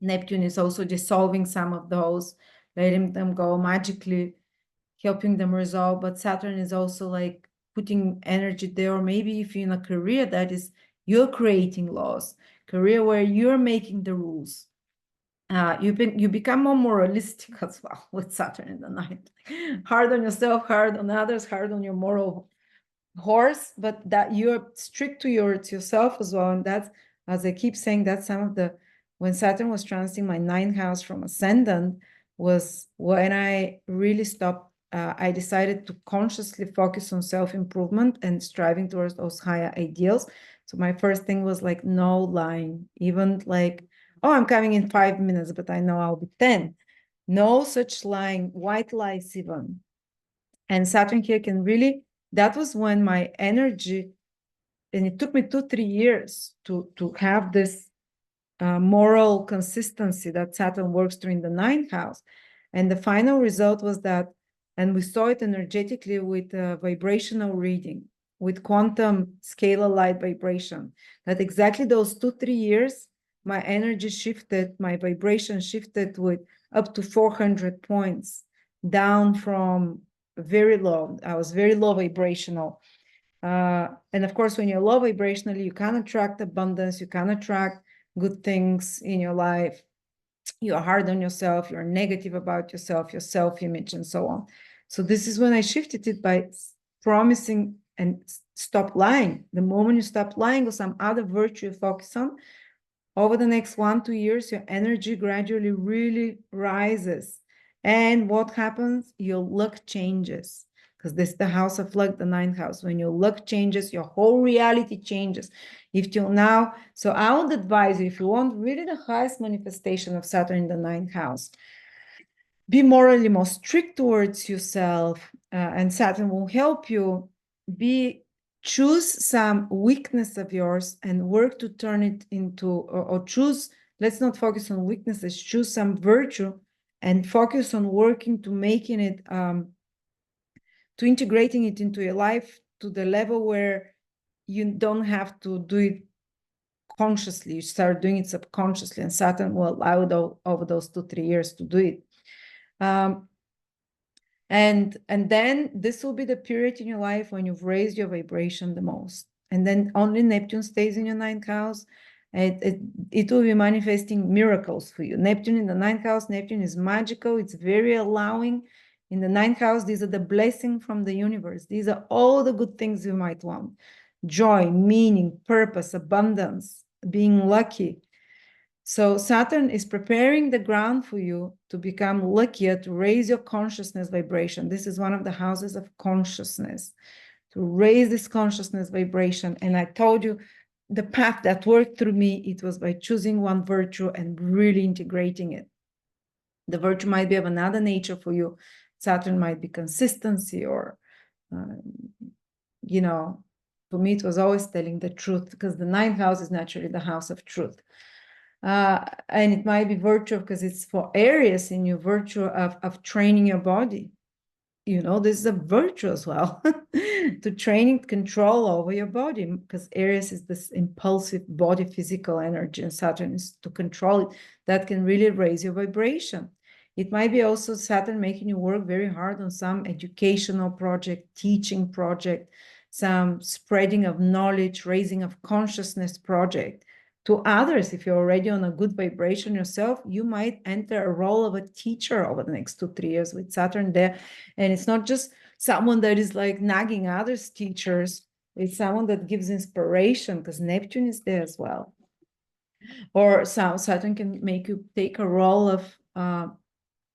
Neptune is also dissolving some of those, letting them go magically, helping them resolve. But Saturn is also like putting energy there. Or maybe if you're in a career that is, you're creating laws, career where you're making the rules. You become more moralistic as well with Saturn in the ninth. Hard on yourself, hard on others, hard on your moral horse, but that you're strict to yourself as well. And that's, as I keep saying, that's some of the, when Saturn was transiting my ninth house from ascendant, was when I really stopped. I decided to consciously focus on self-improvement and striving towards those higher ideals. So my first thing was like, no lying, even like, oh, I'm coming in 5 minutes, but I know I'll be 10. No such lying, white lies even. And Saturn here can really, that was when my energy, and it took me 2-3 years to have this moral consistency that Saturn works through in the ninth house. And the final result was that, and we saw it energetically with vibrational reading, with quantum scalar light vibration, that exactly those 2-3 years, my energy shifted, my vibration shifted with up to 400 points, down from very low. I was very low vibrational. And of course, when you're low vibrationally, you can attract abundance, you can attract good things in your life. You're hard on yourself, you're negative about yourself, your self-image, and so on. So this is when I shifted it by promising and stop lying. The moment you stop lying or some other virtue you focus on, over the next 1-2 years, your energy gradually really rises. And what happens? Your luck changes, because this is the house of luck, the ninth house. When your luck changes, your whole reality changes. If till now, so I would advise you, if you want really the highest manifestation of Saturn in the ninth house, be morally more strict towards yourself, and Saturn will help you. Choose some weakness of yours and work to turn it into, or choose, let's not focus on weaknesses, choose some virtue and focus on working to making it, to integrating it into your life to the level where you don't have to do it consciously, you start doing it subconsciously, and Saturn will allow you over those 2-3 years to do it. And then this will be the period in your life when you've raised your vibration the most. And then only Neptune stays in your ninth house. It will be manifesting miracles for you. Neptune in the ninth house, Neptune is magical. It's very allowing. In the ninth house, these are the blessing from the universe. These are all the good things you might want. Joy, meaning, purpose, abundance, being lucky. So Saturn is preparing the ground for you to become luckier, to raise your consciousness vibration. This is one of the houses of consciousness, to raise this consciousness vibration. And I told you the path that worked through me, it was by choosing one virtue and really integrating it. The virtue might be of another nature for you. Saturn might be consistency, or, for me, it was always telling the truth, because the ninth house is naturally the house of truth. And it might be virtue because it's for Aries in your virtue of training your body. This is a virtue as well, to training control over your body, because Aries is this impulsive body, physical energy, and Saturn is to control it. That can really raise your vibration. It might be also Saturn making you work very hard on some educational project, teaching project, some spreading of knowledge, raising of consciousness project. To others, if you're already on a good vibration yourself, you might enter a role of a teacher over the next 2-3 years with Saturn there. And it's not just someone that is like nagging others teachers. It's someone that gives inspiration, because Neptune is there as well. Or Saturn can make you take a role of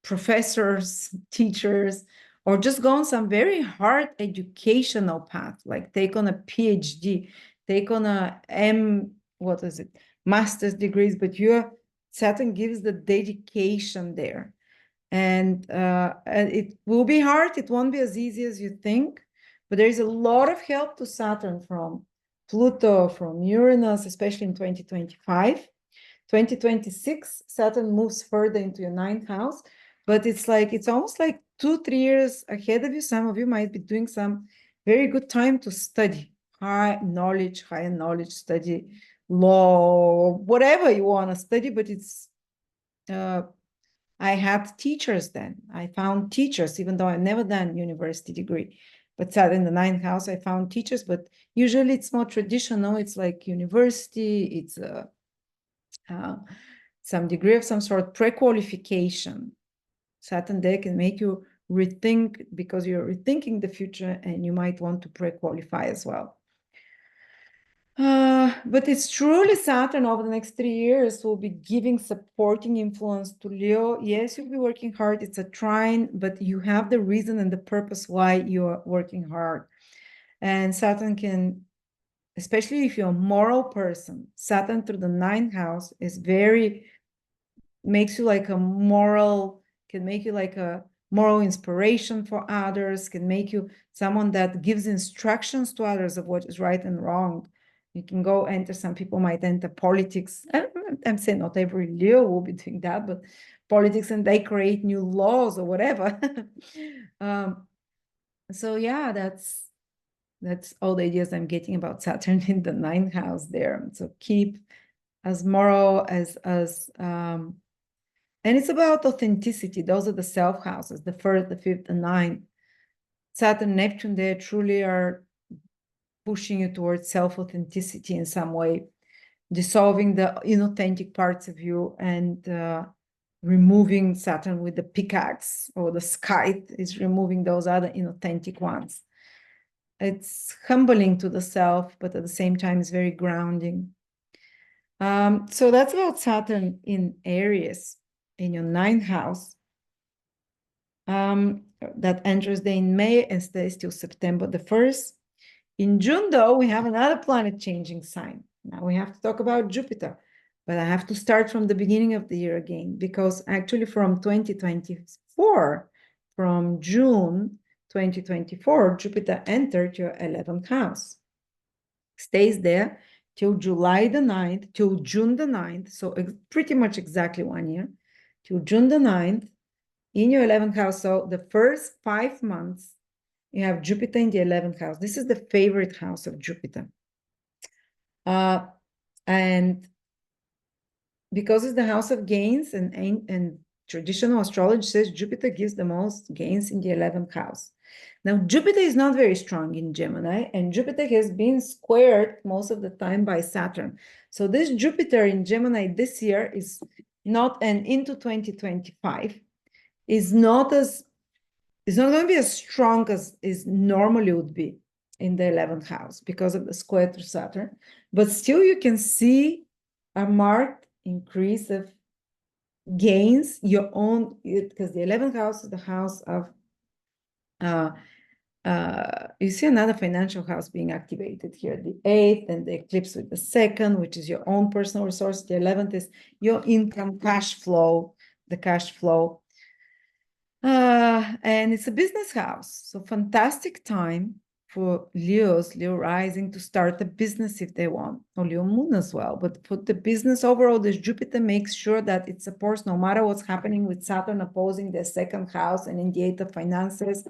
professors, teachers, or just go on some very hard educational path, like take on a PhD, take on a master's degrees, but Saturn gives the dedication there. And it will be hard. It won't be as easy as you think, but there is a lot of help to Saturn from Pluto, from Uranus, especially in 2025. 2026, Saturn moves further into your ninth house, but it's almost like 2-3 years ahead of you. Some of you might be doing some very good time to study higher knowledge, study law, whatever you want to study, but it's, I had teachers then. I found teachers, even though I've never done university degree. But in the ninth house, I found teachers, but usually it's more traditional. It's like university, it's some degree of some sort, pre-qualification. Saturn there can make you rethink because you're rethinking the future and you might want to pre-qualify as well. But it's truly Saturn over the next 3 years will be giving supporting influence to Leo. Yes, you'll be working hard. It's a trine, but you have the reason and the purpose why you are working hard. And Saturn can, especially if you're a moral person, Saturn through the ninth house is makes you like a moral, can make you like a moral inspiration for others, can make you someone that gives instructions to others of what is right and wrong. You can go enter, some people might enter politics. I'm saying not every Leo will be doing that, but politics, and they create new laws or whatever. So yeah, that's all the ideas I'm getting about Saturn in the ninth house there. So keep as moral as and it's about authenticity. Those are the self houses, the first, the fifth, and ninth. Saturn, Neptune, they truly are pushing you towards self-authenticity in some way, dissolving the inauthentic parts of you and removing Saturn with the pickaxe, or the scythe is removing those other inauthentic ones. It's humbling to the self, but at the same time, it's very grounding. So that's about Saturn in Aries, in your ninth house. That enters there in May and stays till September the 1st. In June, though, we have another planet-changing sign. Now we have to talk about Jupiter, but I have to start from the beginning of the year again, because actually from 2024, from June 2024, Jupiter entered your 11th house. Stays there till July the 9th, till June the 9th, so pretty much exactly 1 year, till June the 9th, in your 11th house. So the first 5 months, you have Jupiter in the 11th house. This is the favorite house of Jupiter. And because it's the house of gains, and traditional astrology says Jupiter gives the most gains in the 11th house. Now, Jupiter is not very strong in Gemini, and Jupiter has been squared most of the time by Saturn. So this Jupiter in Gemini this year is not, and into 2025, is not as, it's not going to be as strong as it normally would be in the 11th house because of the square to Saturn. But still, you can see a marked increase of gains, your own, because the 11th house is the house of, you see another financial house being activated here, the 8th, and the eclipse with the 2nd, which is your own personal resource. The 11th is your income, cash flow, the cash flow. And it's a business house. So fantastic time for Leos, Leo rising, to start a business if they want, or Leo moon as well. But for the business overall, this Jupiter makes sure that it supports no matter what's happening with Saturn opposing their 2nd house and in the 8th of finances,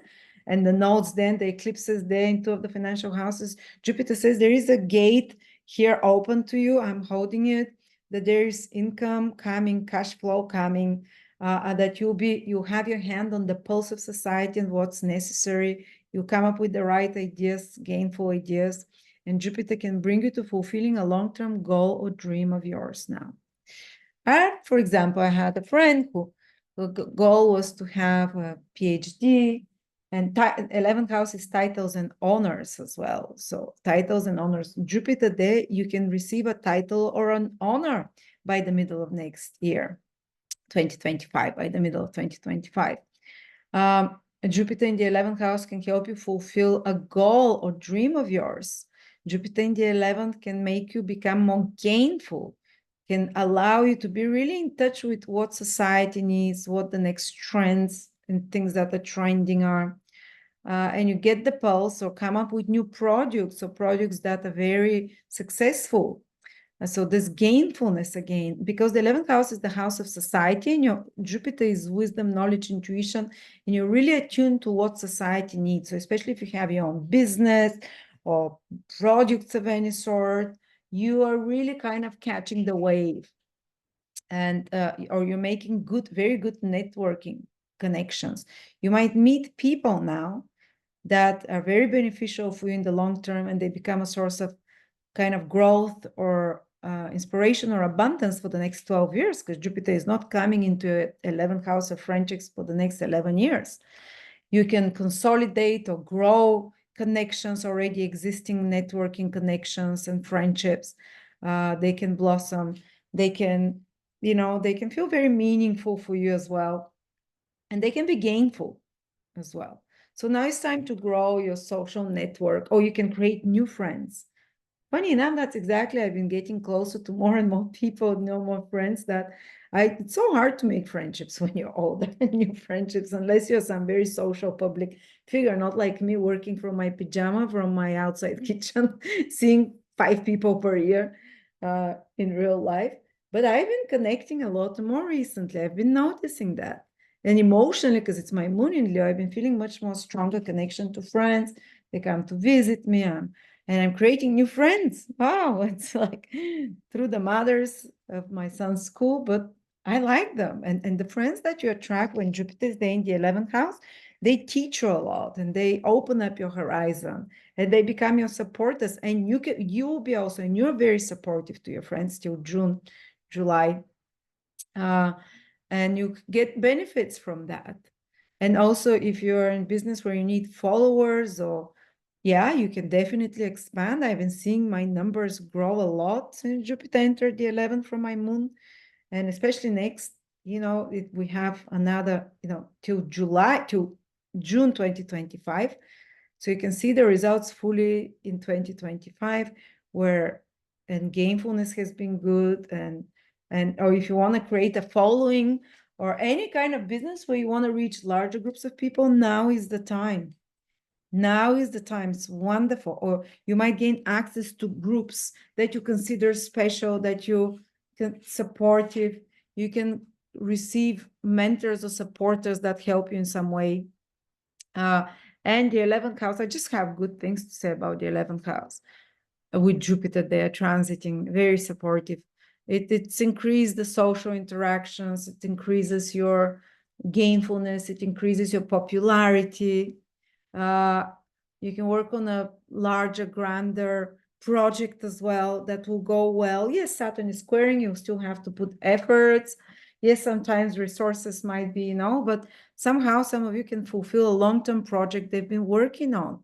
and the nodes then, the eclipses there in 2 of the financial houses. Jupiter says there is a gate here open to you. I'm holding it, that there is income coming, cash flow coming, that you'll have your hand on the pulse of society and what's necessary. You come up with the right ideas, gainful ideas, and Jupiter can bring you to fulfilling a long-term goal or dream of yours now. For example, I had a friend who the goal was to have a PhD, and 11th house is titles and honors as well. So titles and honors, Jupiter there, you can receive a title or an honor by the middle of next year, 2025, by the middle of 2025. Jupiter in the 11th house can help you fulfill a goal or dream of yours. Jupiter in the 11th can make you become more gainful, can allow you to be really in touch with what society needs, what the next trends and things that are trending are. And you get the pulse or come up with new products or products that are very successful. So this gainfulness again, because the 11th house is the house of society, and your Jupiter is wisdom, knowledge, intuition, and you're really attuned to what society needs. So especially if you have your own business, or projects of any sort, you are really kind of catching the wave, and or you're making very good networking connections. You might meet people now that are very beneficial for you in the long term, and they become a source of kind of growth or inspiration or abundance for the next 12 years, because Jupiter is not coming into 11th house of friendships for the next 11 years. You can consolidate or grow connections, already existing networking connections and friendships. They can blossom. They can, they can feel very meaningful for you as well. And they can be gainful as well. So now it's time to grow your social network, or you can create new friends. Funny enough, that's exactly, I've been getting closer to more and more people, more friends that it's so hard to make friendships when you're older, new friendships, unless you're some very social public figure, not like me working from my pajama from my outside kitchen, seeing 5 people per year in real life. But I've been connecting a lot more recently. I've been noticing that. And emotionally, because it's my moon in Leo, I've been feeling much more stronger connection to friends. They come to visit me. And I'm creating new friends. Wow, it's like through the mothers of my son's school, but I like them. And the friends that you attract when Jupiter is there in the 11th house, they teach you a lot, and they open up your horizon, and they become your supporters. And you will be also, and you're very supportive to your friends till June, July. And you get benefits from that. And also, if you're in business where you need followers, or yeah, you can definitely expand. I've been seeing my numbers grow a lot since Jupiter entered the 11th from my moon. And especially next, we have another, till June 2025. So you can see the results fully in 2025, where and gainfulness has been good, or if you want to create a following or any kind of business where you want to reach larger groups of people, now is the time. Now is the time. It's wonderful. Or you might gain access to groups that you consider special, that you can supportive. You can receive mentors or supporters that help you in some way. And the 11th house, I just have good things to say about the 11th house. With Jupiter there transiting, very supportive. It's increased the social interactions. It increases your gainfulness. It increases your popularity. You can work on a larger, grander project as well that will go well. Yes, Saturn is squaring. You still have to put efforts. Yes, sometimes resources might be, but somehow some of you can fulfill a long-term project they've been working on.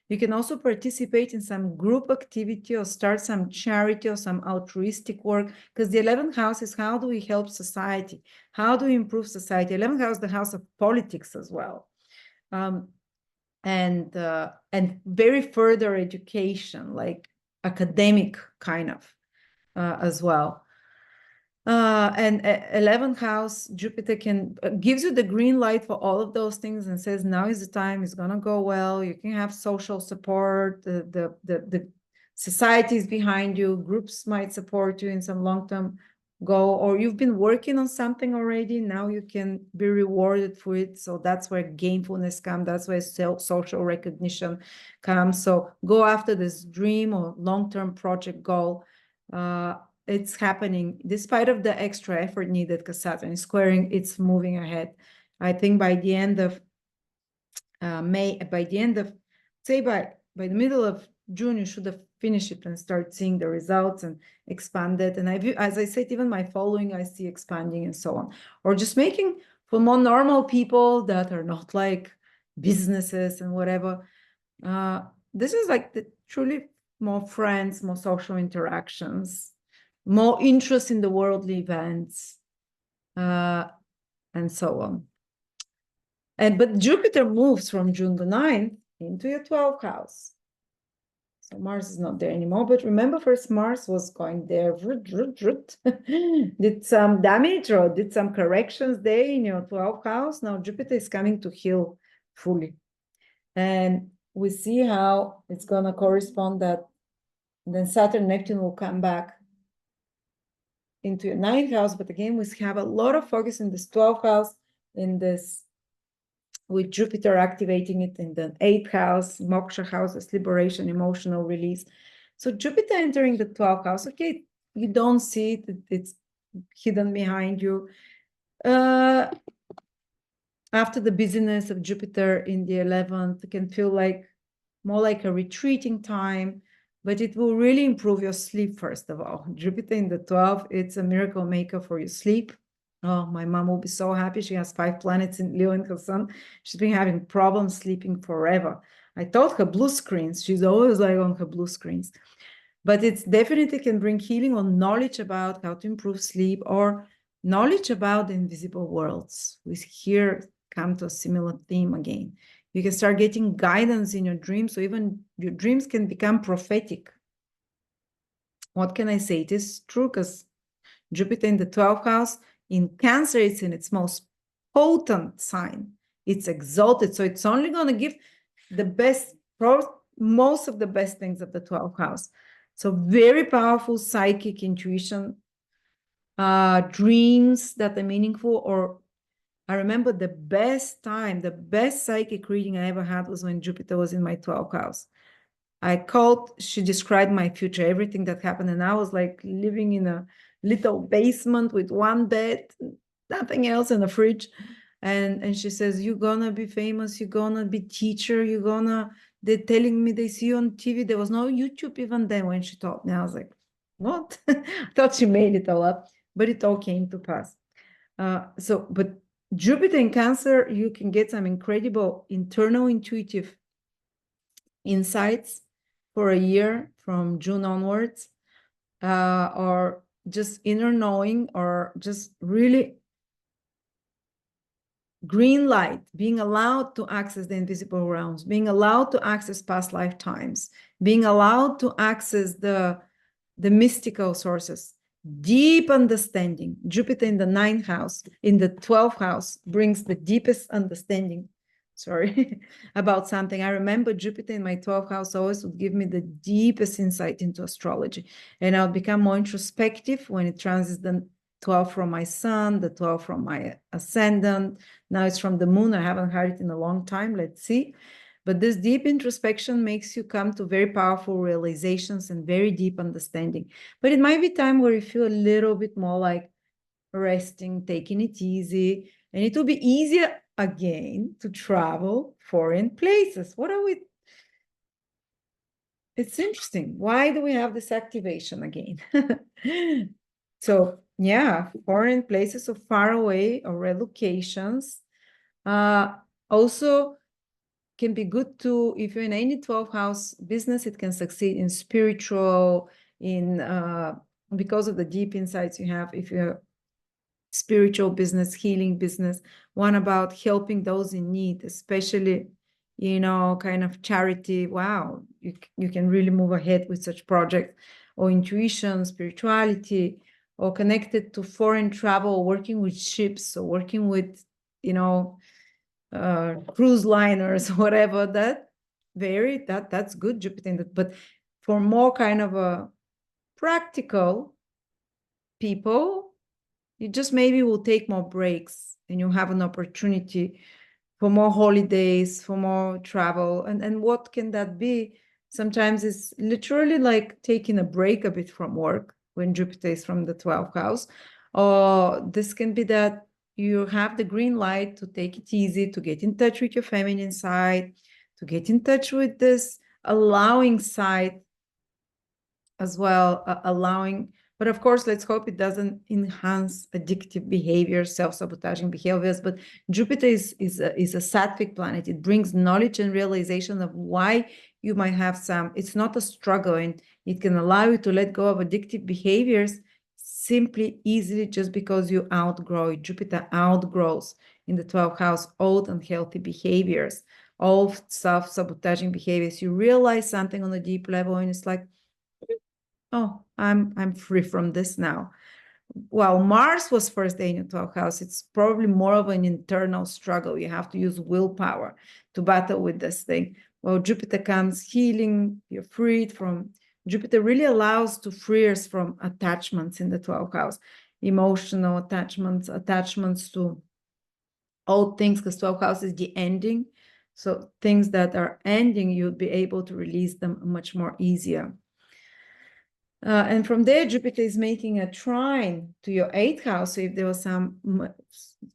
You can also participate in some group activity or start some charity or some altruistic work, because the 11th house is how do we help society? How do we improve society? 11th house is the house of politics as well. And very further education, like academic kind of as well. And 11th house, Jupiter gives you the green light for all of those things and says, now is the time, it's going to go well. You can have social support, the society is behind you, groups might support you in some long-term goal, or you've been working on something already, now you can be rewarded for it. So that's where gainfulness comes, that's where social recognition comes. So go after this dream or long-term project goal. It's happening despite of the extra effort needed, because Saturn is squaring, it's moving ahead. I think by the end of May, by the middle of June, you should have finished it and start seeing the results and expand it. And as I said, even my following, I see expanding and so on. Or just making for more normal people that are not like businesses and whatever. This is like truly more friends, more social interactions, more interest in the worldly events, and so on. But Jupiter moves from June the 9th into your 12th house. So Mars is not there anymore. But remember, first Mars was going there, did some damage or did some corrections there in your 12th house. Now Jupiter is coming to heal fully. And we see how it's going to correspond that then Saturn, Neptune will come back into your 9th house. But again, we have a lot of focus in this 12th house, in this with Jupiter activating it in the 8th house, moksha houses, liberation, emotional release. So Jupiter entering the 12th house, okay, you don't see it, it's hidden behind you. After the busyness of Jupiter in the 11th, it can feel like more like a retreating time, but it will really improve your sleep, first of all. Jupiter in the 12th, it's a miracle maker for your sleep. Oh, my mom will be so happy. She has 5 planets in Leo in her sun. She's been having problems sleeping forever. I told her blue screens. She's always like on her blue screens. But it's definitely can bring healing or knowledge about how to improve sleep, or knowledge about the invisible worlds. We here come to a similar theme again. You can start getting guidance in your dreams, so even your dreams can become prophetic. What can I say? It is true, because Jupiter in the 12th house, in Cancer, it's in its most potent sign. It's exalted, so it's only going to give the best, most of the best things of the 12th house. So very powerful psychic intuition, dreams that are meaningful. Or I remember the best time, the best psychic reading I ever had was when Jupiter was in my 12th house. I called, she described my future, everything that happened. And I was like living in a little basement with one bed, nothing else, in a fridge. And she says, you're gonna be famous, you're gonna be teacher, they're telling me they see you on TV. There was no YouTube even then when she told me. I was like, what? I thought she made it all up, but it all came to pass. But Jupiter in Cancer, you can get some incredible internal intuitive insights for a year from June onwards, or just inner knowing, or just really green light, being allowed to access the invisible realms, being allowed to access past lifetimes, being allowed to access the mystical sources, deep understanding. Jupiter in the 9th house, in the 12th house, brings the deepest understanding, about something. I remember Jupiter in my 12th house always would give me the deepest insight into astrology, and I'll become more introspective when it transits the 12 from my sun, the 12 from my ascendant. Now it's from the moon. I haven't had it in a long time. Let's see. But this deep introspection makes you come to very powerful realizations and very deep understanding. But it might be time where you feel a little bit more like resting, taking it easy, and it will be easier again to travel foreign places. What are we? It's interesting. Why do we have this activation again? So yeah, foreign places, so far away, or relocations. Also can be good to, if you're in any 12th house business, it can succeed in spiritual, because of the deep insights you have. If you're spiritual business, healing business, one about helping those in need, especially, kind of charity. Wow, you can really move ahead with such projects. Or intuition, spirituality, or connected to foreign travel, working with ships, or working with, cruise liners, whatever. That's good, Jupiter. But for more kind of a practical people, you just maybe will take more breaks, and you have an opportunity for more holidays, for more travel. And what can that be? Sometimes it's literally like taking a break a bit from work when Jupiter is from the 12th house. Or this can be that you have the green light to take it easy, to get in touch with your feminine side, to get in touch with this allowing side as well, allowing. But of course, let's hope it doesn't enhance addictive behaviors, self-sabotaging behaviors. But Jupiter is a sattvic planet. It brings knowledge and realization of why you might have some. It's not a struggle, and it can allow you to let go of addictive behaviors simply, easily, just because you outgrow it. Jupiter outgrows in the 12th house old unhealthy behaviors, all self-sabotaging behaviors. You realize something on a deep level, and it's like, oh, I'm free from this now. Well, Mars was first day in your 12th house. It's probably more of an internal struggle. You have to use willpower to battle with this thing. Well, Jupiter comes healing. You're freed from. Jupiter really allows to free us from attachments in the 12th house, emotional attachments to old things, because 12th house is the ending. So things that are ending, you'll be able to release them much more easier. And from there, Jupiter is making a trine to your 8th house. So if there was some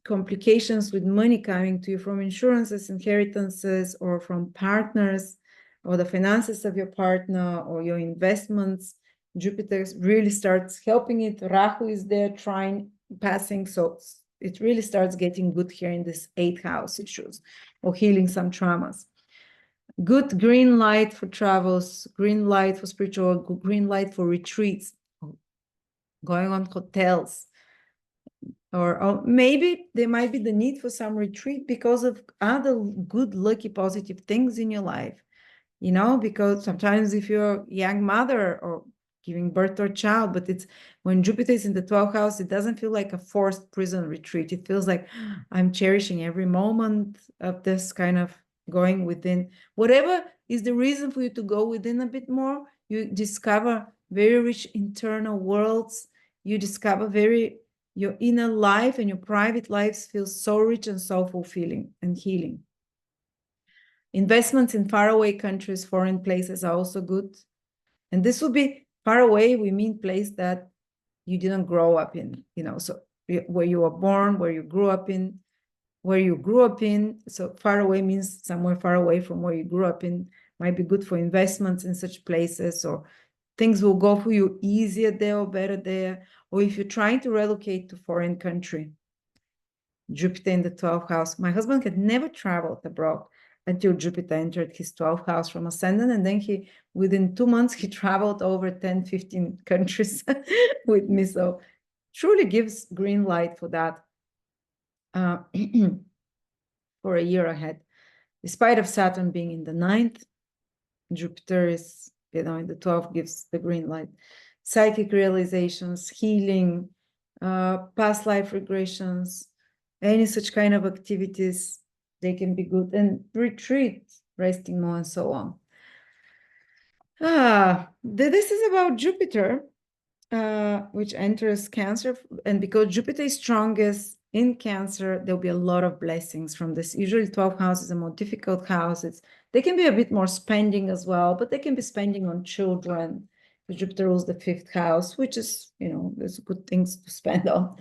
complications with money coming to you from insurances, inheritances, or from partners, or the finances of your partner, or your investments, Jupiter really starts helping it. Rahu is there, trine passing. So it really starts getting good here in this 8th house issues, or healing some traumas. Good green light for travels, green light for spiritual, green light for retreats, going on hotels, or maybe there might be the need for some retreat because of other good, lucky, positive things in your life, you know, because sometimes if you're a young mother or giving birth to a child, but it's when Jupiter is in the 12th house, it doesn't feel like a forced prison retreat. It feels like I'm cherishing every moment of this kind of going within. Whatever is the reason for you to go within a bit more, you discover very rich internal worlds. You discover your inner life and your private lives feel so rich and so fulfilling and healing. Investments in faraway countries, foreign places are also good. And this will be far away. We mean place that you didn't grow up in, you know, so where you were born, where you grew up in, So far away means somewhere far away from where you grew up in. Might be good for investments in such places, or things will go for you easier there or better there. Or if you're trying to relocate to foreign country, Jupiter in the 12th house. My husband had never traveled abroad until Jupiter entered his 12th house from ascendant. And then within 2 months, he traveled over 10, 15 countries with me. So truly gives green light for that for a year ahead. Despite of Saturn being in the 9th, Jupiter is, in the 12th, gives the green light. Psychic realizations, healing, past life regressions, any such kind of activities, they can be good. And retreat, resting more, and so on. This is about Jupiter, which enters Cancer. And because Jupiter is strongest in Cancer, there'll be a lot of blessings from this. Usually 12th house is a more difficult house. They can be a bit more spending as well, but they can be spending on children. Jupiter rules the 5th house, which is, there's good things to spend on.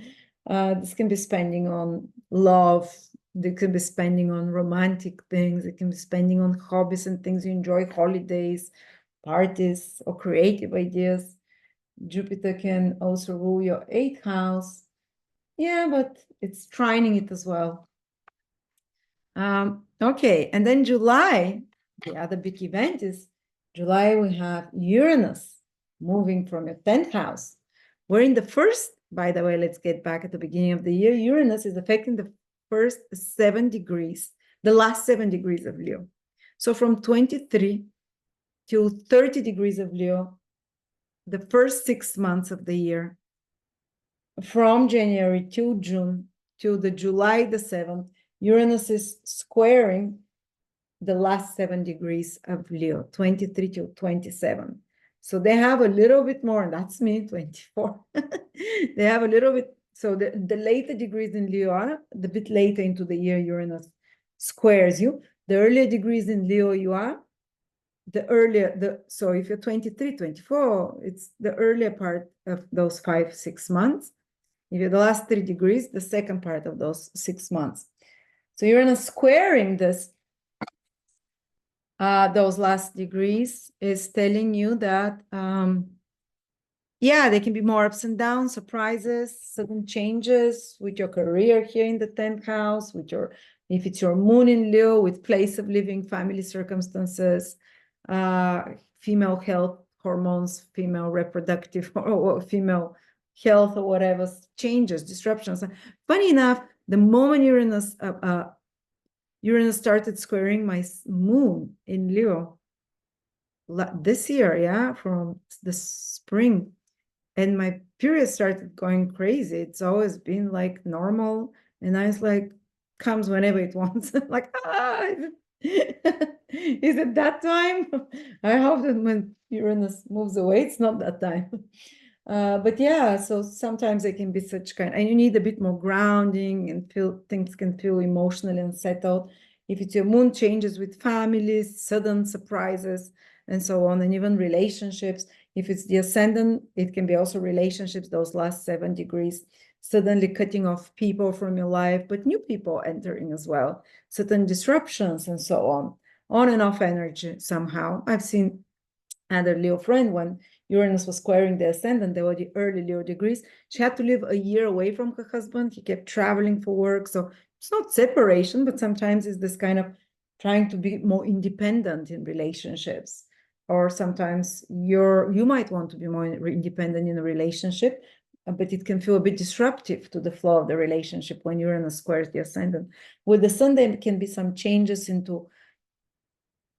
This can be spending on love. They can be spending on romantic things. They can be spending on hobbies and things you enjoy, holidays, parties, or creative ideas. Jupiter can also rule your 8th house. Yeah, but it's trining it as well. Okay, and then July, the other big event is July, we have Uranus moving from your 10th house. We're in the first, by the way, let's get back at the beginning of the year. Uranus is affecting the first 7 degrees, the last 7 degrees of Leo. So from 23 to 30 degrees of Leo, the first 6 months of the year, from January to June to the July the 7th, Uranus is squaring the last 7 degrees of Leo, 23 to 27. So they have a little bit more, and that's me, 24. They have a little bit, so the later degrees in Leo are, the bit later into the year Uranus squares you. The earlier degrees in Leo you are, so if you're 23, 24, it's the earlier part of those 5-6 months. If you're the last 3 degrees, the second part of those 6 months. So Uranus squaring this, those last degrees is telling you that, there can be more ups and downs, surprises, sudden changes with your career here in the 10th house, if it's your moon in Leo, with place of living, family circumstances, female health, hormones, female reproductive, or female health, or whatever, changes, disruptions. Funny enough, the moment Uranus started squaring my moon in Leo this year, from the spring, and my period started going crazy. It's always been like normal, and I was like, comes whenever it wants. Like, is it that time? I hope that when Uranus moves away, it's not that time. But yeah, so sometimes it can be such kind, and you need a bit more grounding and feel things can feel emotionally unsettled. If it's your moon changes with families, sudden surprises, and so on, and even relationships. If it's the ascendant, it can be also relationships, those last 7 degrees, suddenly cutting off people from your life, but new people entering as well, certain disruptions and so on and off energy somehow. I've seen other Leo friend when Uranus was squaring the ascendant, they were the early Leo degrees. She had to live a year away from her husband. He kept traveling for work. So it's not separation, but sometimes it's this kind of trying to be more independent in relationships. Or sometimes you might want to be more independent in a relationship, but it can feel a bit disruptive to the flow of the relationship when Uranus squares the ascendant. With the sun, there can be some changes into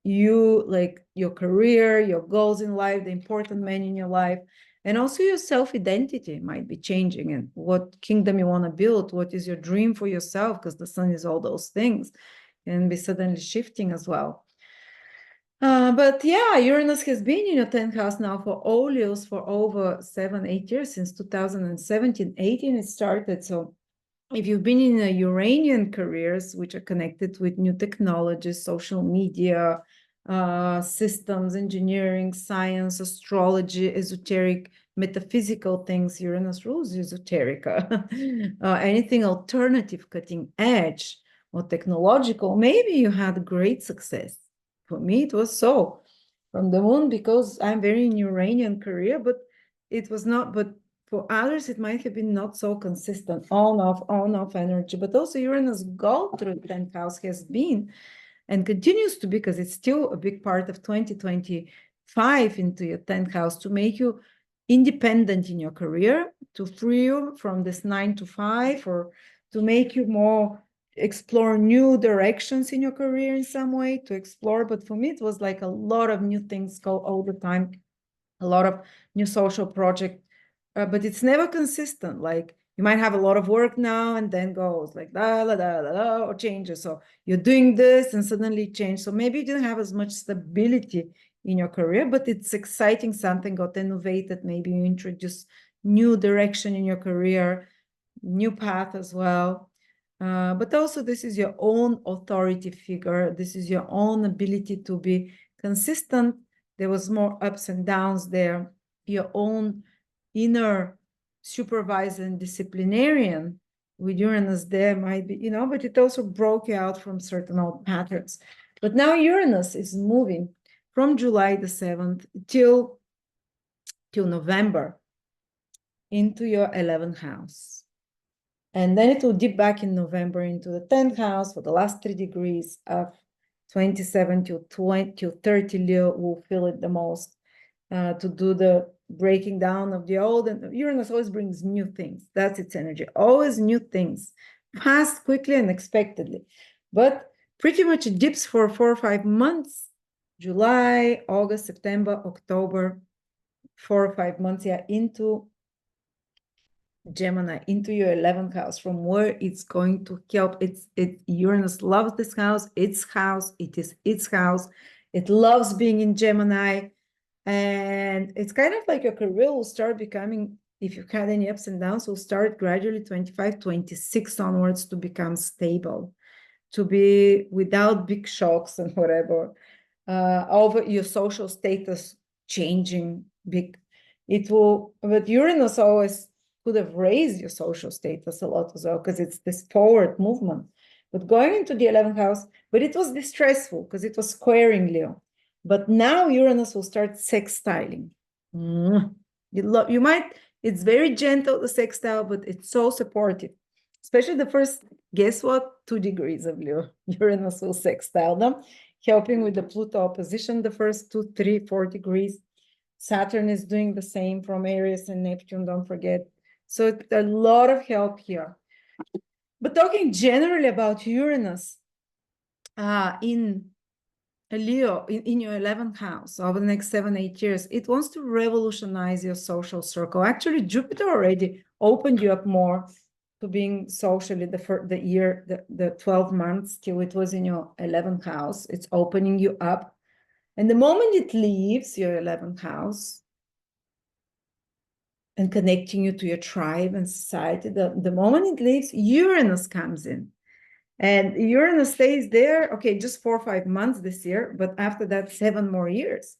you, like your career, your goals in life, the important men in your life, and also your self-identity might be changing, and what kingdom you want to build, what is your dream for yourself, because the sun is all those things, and be suddenly shifting as well. But yeah, Uranus has been in your 10th house now for all Leos for over 7-8 years, since 2017, 18 it started. So if you've been in a Uranian careers, which are connected with new technologies, social media, systems, engineering, science, astrology, esoteric, metaphysical things, Uranus rules esoterica, anything alternative, cutting edge, or technological, maybe you had great success. For me, it was so from the moon, because I'm very in Uranian career, but it was not, but for others, it might have been not so consistent, on off energy, but also Uranus go through 10th house has been and continues to be, because it's still a big part of 2025 into your 10th house, to make you independent in your career, to free you from this 9 to 5, or to make you more explore new directions in your career in some way, to explore. But for me, it was like a lot of new things go all the time, a lot of new social project, but it's never consistent. Like you might have a lot of work now and then goes like da da da da da, or changes. So you're doing this and suddenly change. So maybe you didn't have as much stability in your career, but it's exciting. Something got innovated. Maybe you introduce new direction in your career, new path as well. But also this is your own authority figure. This is your own ability to be consistent. There was more ups and downs there. Your own inner supervisor and disciplinarian with Uranus there might be, but it also broke you out from certain old patterns. But now Uranus is moving from July the 7th till November into your 11th house. And then it will dip back in November into the 10th house for the last 3 degrees of 27 to 20 to 30. Leo will feel it the most, to do the breaking down of the old. And Uranus always brings new things. That's its energy. Always new things, fast, quickly, and unexpectedly. But pretty much it dips for 4 or 5 months. July, August, September, October, 4 or 5 months, yeah, into Gemini, into your 11th house, from where it's going to help. Uranus loves this house. Its house. It is its house. It loves being in Gemini. And it's kind of like your career will start becoming, if you've had any ups and downs, will start gradually 25, 26 onwards to become stable, to be without big shocks and whatever, over your social status changing big. It will, but Uranus always could have raised your social status a lot as well, because it's this forward movement. But going into the 11th house, but it was distressful because it was squaring Leo. But now Uranus will start sextiling. You might, it's very gentle, the sextile, but it's so supportive. Especially the first, guess what? 2 degrees of Leo. Uranus will sextile them, helping with the Pluto opposition, the first 2, 3, 4 degrees. Saturn is doing the same from Aries and Neptune, don't forget. So it's a lot of help here. But talking generally about Uranus in Leo, in your 11th house over the next 7-8 years, it wants to revolutionize your social circle. Actually, Jupiter already opened you up more to being socially the 12 months till it was in your 11th house. It's opening you up. And the moment it leaves your 11th house, and connecting you to your tribe and society. The moment it leaves, Uranus comes in. And Uranus stays there, okay, just 4 or 5 months this year, but after that, 7 more years.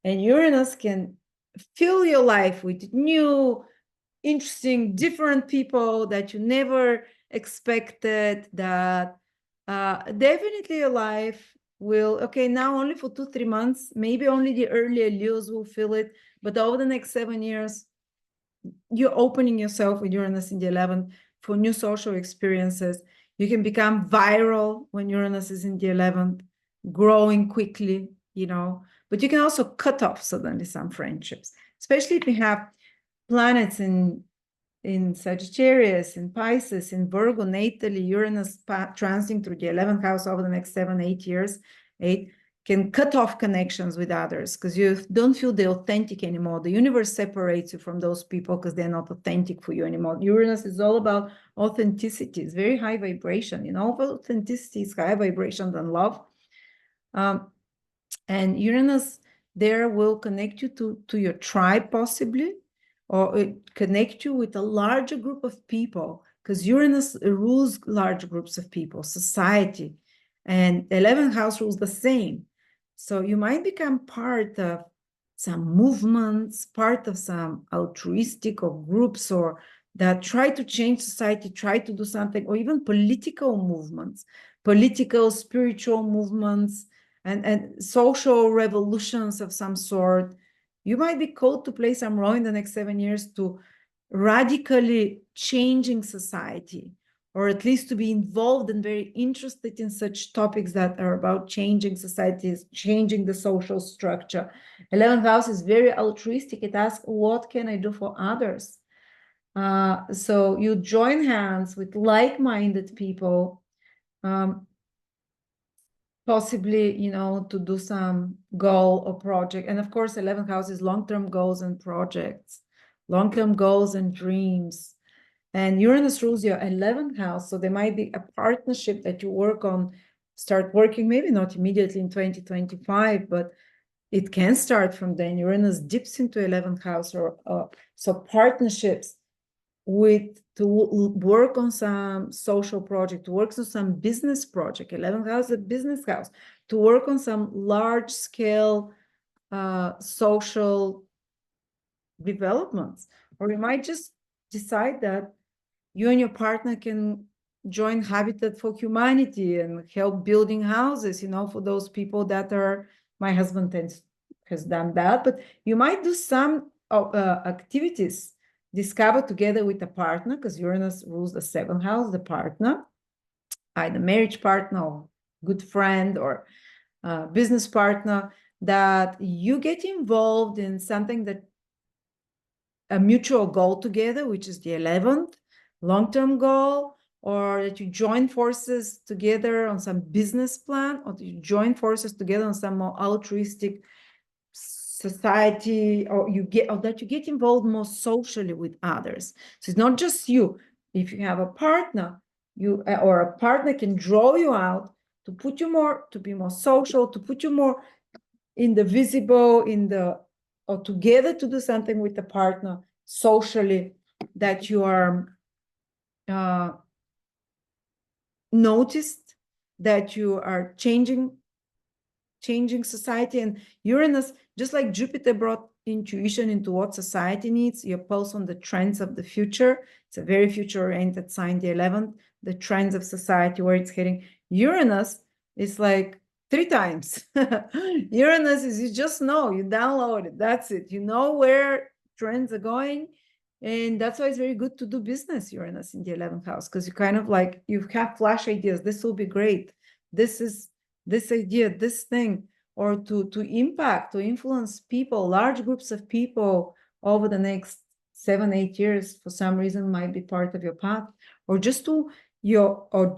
And Uranus can fill your life with new, interesting, different people that you never expected, that definitely your life will, okay, now only for 2-3 months, maybe only the early Leos will feel it, but over the next 7 years, you're opening yourself with Uranus in the 11th for new social experiences. You can become viral when Uranus is in the 11th, growing quickly, you know, but you can also cut off suddenly some friendships, especially if you have planets in Sagittarius, in Pisces, in Virgo, natally, Uranus transiting through the 11th house over the next 7-8 years, can cut off connections with others because you don't feel the authentic anymore. The universe separates you from those people because they're not authentic for you anymore. Uranus is all about authenticity. It's very high vibration. You know, authenticity is higher vibration than love. And Uranus there will connect you to your tribe possibly, or it connect you with a larger group of people, because Uranus rules large groups of people, society, and 11th house rules the same. So you might become part of some movements, part of some altruistic or groups, or that try to change society, try to do something, or even political movements, political, spiritual movements, and social revolutions of some sort. You might be called to play some role in the next 7 years to radically changing society, or at least to be involved and very interested in such topics that are about changing societies, changing the social structure. 11th house is very altruistic. It asks, what can I do for others? So you join hands with like-minded people, possibly, you know, to do some goal or project. And of course, 11th house is long-term goals and projects, long-term goals and dreams. And Uranus rules your 11th house. So there might be a partnership that you work on, start working, maybe not immediately in 2025, but it can start from then. Uranus dips into 11th house, or so partnerships to work on some social project, to work on some business project. 11th house is a business house, to work on some large scale social developments. Or you might just decide that you and your partner can join Habitat for Humanity and help building houses, you know, for those people that are, my husband has done that, but you might do some activities discovered together with a partner, because Uranus rules the 7th house, the partner, either marriage partner or good friend or business partner, that you get involved in something that a mutual goal together, which is the 11th long-term goal, or that you join forces together on some business plan, or you join forces together on some more altruistic society, or that you get involved more socially with others. So it's not just you. If you have a partner, or a partner can draw you out to put you more, to be more social, to put you more in the visible, or together to do something with the partner socially, that you are noticed, that you are changing society. And Uranus, just like Jupiter brought intuition into what society needs, your pulse on the trends of the future. It's a very future-oriented sign, the 11th, the trends of society, where it's heading. Uranus is like 3 times. Uranus is, you just know, you download it, that's it. You know where trends are going. And that's why it's very good to do business, Uranus in the 11th house, because you kind of like, you have flash ideas. This will be great. This idea, this thing, or to impact, to influence people, large groups of people over the next 7-8 years, for some reason, might be part of your path, or just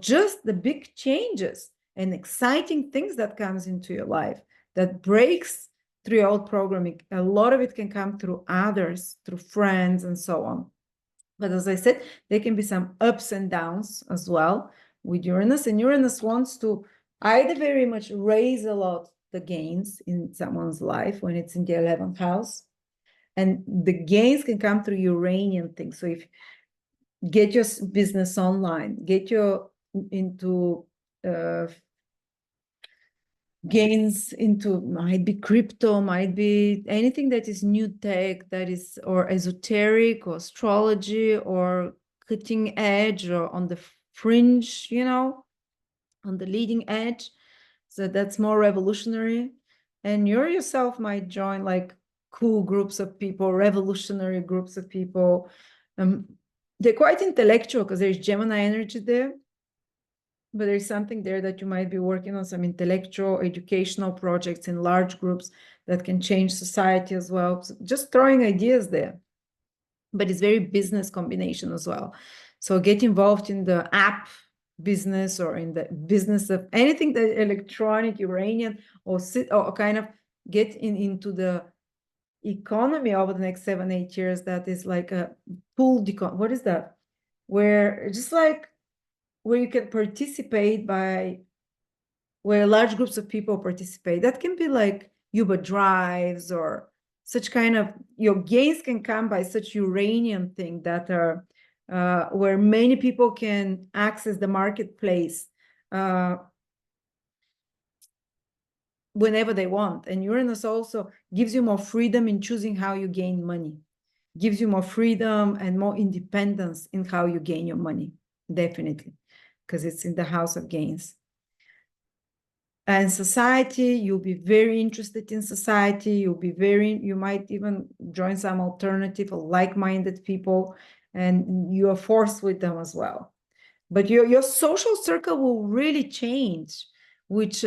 just the big changes and exciting things that comes into your life, that breaks through your old programming. A lot of it can come through others, through friends, and so on. But as I said, there can be some ups and downs as well with Uranus, and Uranus wants to either very much raise a lot the gains in someone's life when it's in the 11th house, And the gains can come through Uranian things. So if get your business online, get your into gains into, might be crypto, might be anything that is new tech, that is, or esoteric, or astrology, or cutting edge, or on the fringe, you know, on the leading edge. So that's more revolutionary. And you yourself might join like cool groups of people, revolutionary groups of people. They're quite intellectual because there's Gemini energy there, but there's something there that you might be working on, some intellectual, educational projects in large groups that can change society as well. So just throwing ideas there, but it's very business combination as well. So get involved in the app business, or in the business of anything that electronic, Uranian, or kind of get into the economy over the next 7-8 years. That is like a pooled economy. What is that? Where just like where you can participate by, where large groups of people participate. That can be like Uber drives, or such kind of, your gains can come by such Uranian thing that are where many people can access the marketplace whenever they want. And Uranus also gives you more freedom in choosing how you gain money, gives you more freedom and more independence in how you gain your money, definitely, because it's in the house of gains. And society, you'll be very interested in society. You might even join some alternative or like-minded people, and you are forced with them as well. But your social circle will really change, which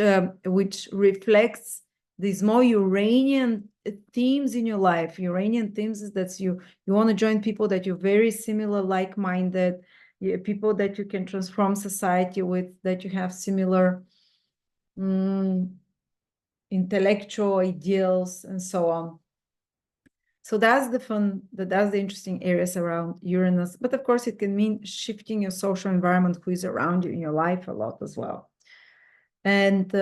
reflects these more Uranian themes in your life. Uranian themes is that you want to join people that you're very similar, like-minded, people that you can transform society with, that you have similar intellectual ideals, and so on. So that's the interesting areas around Uranus. But of course, it can mean shifting your social environment, who is around you in your life, a lot as well. And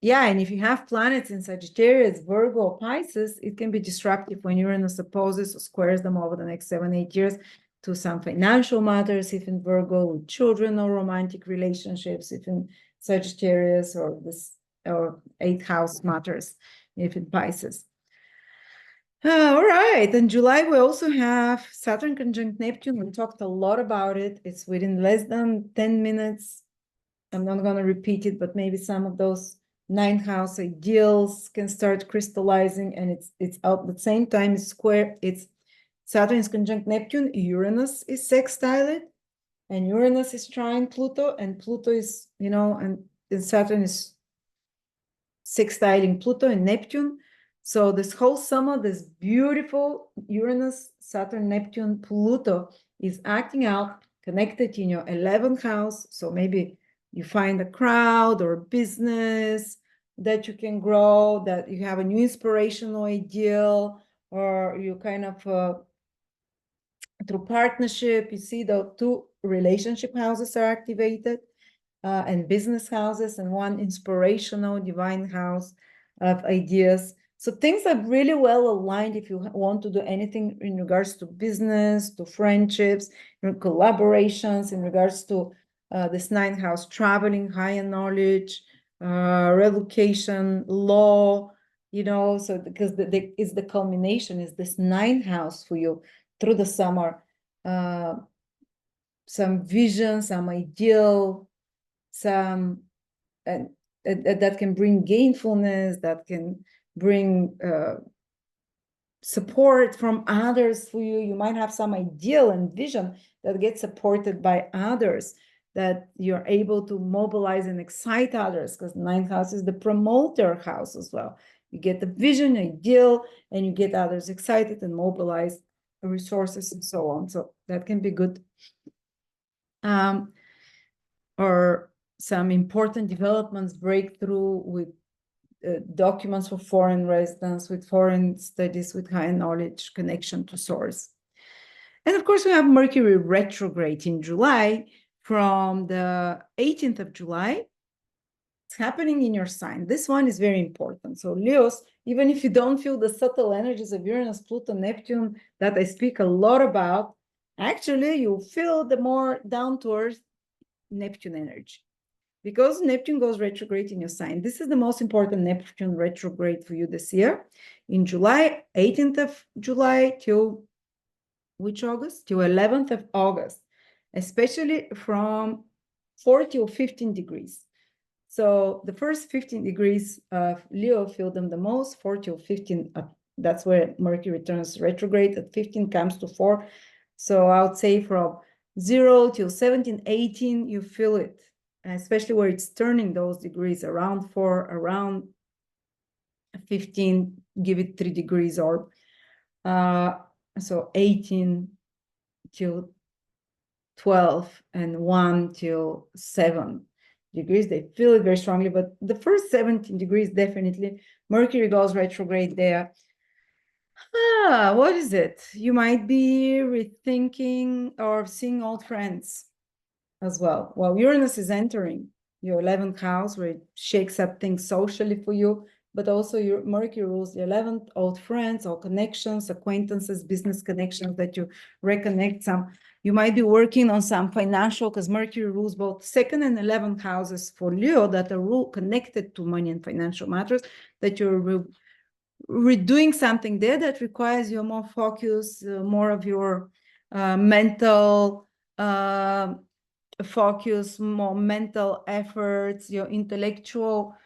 yeah, and if you have planets in Sagittarius, Virgo, or Pisces, it can be disruptive when Uranus opposes or squares them over the next 7-8 years to some financial matters, if in Virgo, with children or romantic relationships, if in Sagittarius, or 8th house matters, if in Pisces. All right, in July we also have Saturn conjunct Neptune. We talked a lot about it. It's within less than 10 minutes. I'm not going to repeat it, but maybe some of those 9th house ideals can start crystallizing, and it's out at the same time. It's square. It's Saturn is conjunct Neptune. Uranus is sextile, and Uranus is trine Pluto, and Pluto is, and Saturn is sextiling Pluto and Neptune. So this whole summer, this beautiful Uranus, Saturn, Neptune, Pluto is acting out, connected in your 11th house. So maybe you find a crowd or a business that you can grow, that you have a new inspirational ideal, or you kind of through partnership, you see the 2 relationship houses are activated, and business houses, and 1 inspirational divine house of ideas. So things are really well aligned if you want to do anything in regards to business, to friendships, collaborations, in regards to this 9th house, traveling, higher knowledge, relocation, law, so because it's the culmination, is this 9th house for you through the summer, some vision, some ideal, some that can bring gainfulness, that can bring support from others for you. You might have some ideal and vision that gets supported by others, that you're able to mobilize and excite others, because 9th house is the promoter house as well. You get the vision, ideal, and you get others excited and mobilize resources and so on. So that can be good. Or some important developments, breakthrough with documents for foreign residents, with foreign studies, with high knowledge, connection to source. And of course, we have Mercury retrograde in July, from the 18th of July It's happening in your sign. This one is very important. So Leos, even if you don't feel the subtle energies of Uranus, Pluto, Neptune that I speak a lot about, actually you feel the more down to earth Neptune energy. Because Neptune goes retrograde in your sign. This is the most important Neptune retrograde for you this year. In July, 18th of July till which August? Till 11th of August, especially from 4 till 15 degrees. So the first 15 degrees of Leo feel them the most, 4 till 15. That's where Mercury turns retrograde. At 15 comes to 4. So I would say from 0 till 17, 18, you feel it, especially where it's turning those degrees around 4, around 15, give it 3 degrees or so 18 till 12 and 1 till 7 degrees. They feel it very strongly, but the first 17 degrees, definitely. Mercury goes retrograde there. What is it? You might be rethinking or seeing old friends as well. Well, Uranus is entering your 11th house where it shakes up things socially for you, but also your Mercury rules the 11th, old friends, old connections, acquaintances, business connections that you reconnect some. You might be working on some financial, because Mercury rules both 2nd and 11th houses for Leo that are connected to money and financial matters, that you're redoing something there that requires you more focus, more of your mental focus, more mental efforts, your intellectual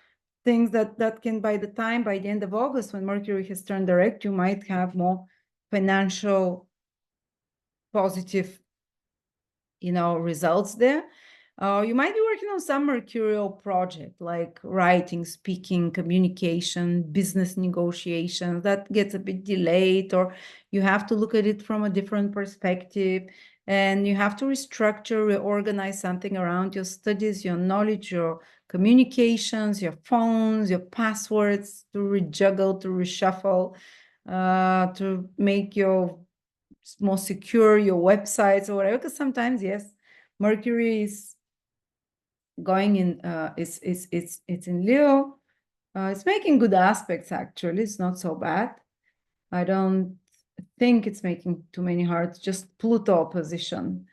things that can, by the end of August, when Mercury has turned direct, you might have more financial positive, results there. You might be working on some mercurial project like writing, speaking, communication, business negotiations that gets a bit delayed, or you have to look at it from a different perspective, and you have to restructure, reorganize something around your studies, your knowledge, your communications, your phones, your passwords, to rejuggle, to reshuffle, to make your more secure your websites or whatever. Because sometimes, yes, Mercury is going in, it's in Leo. It's making good aspects, actually. It's not so bad. I don't think it's making too many hearts, just Pluto opposition.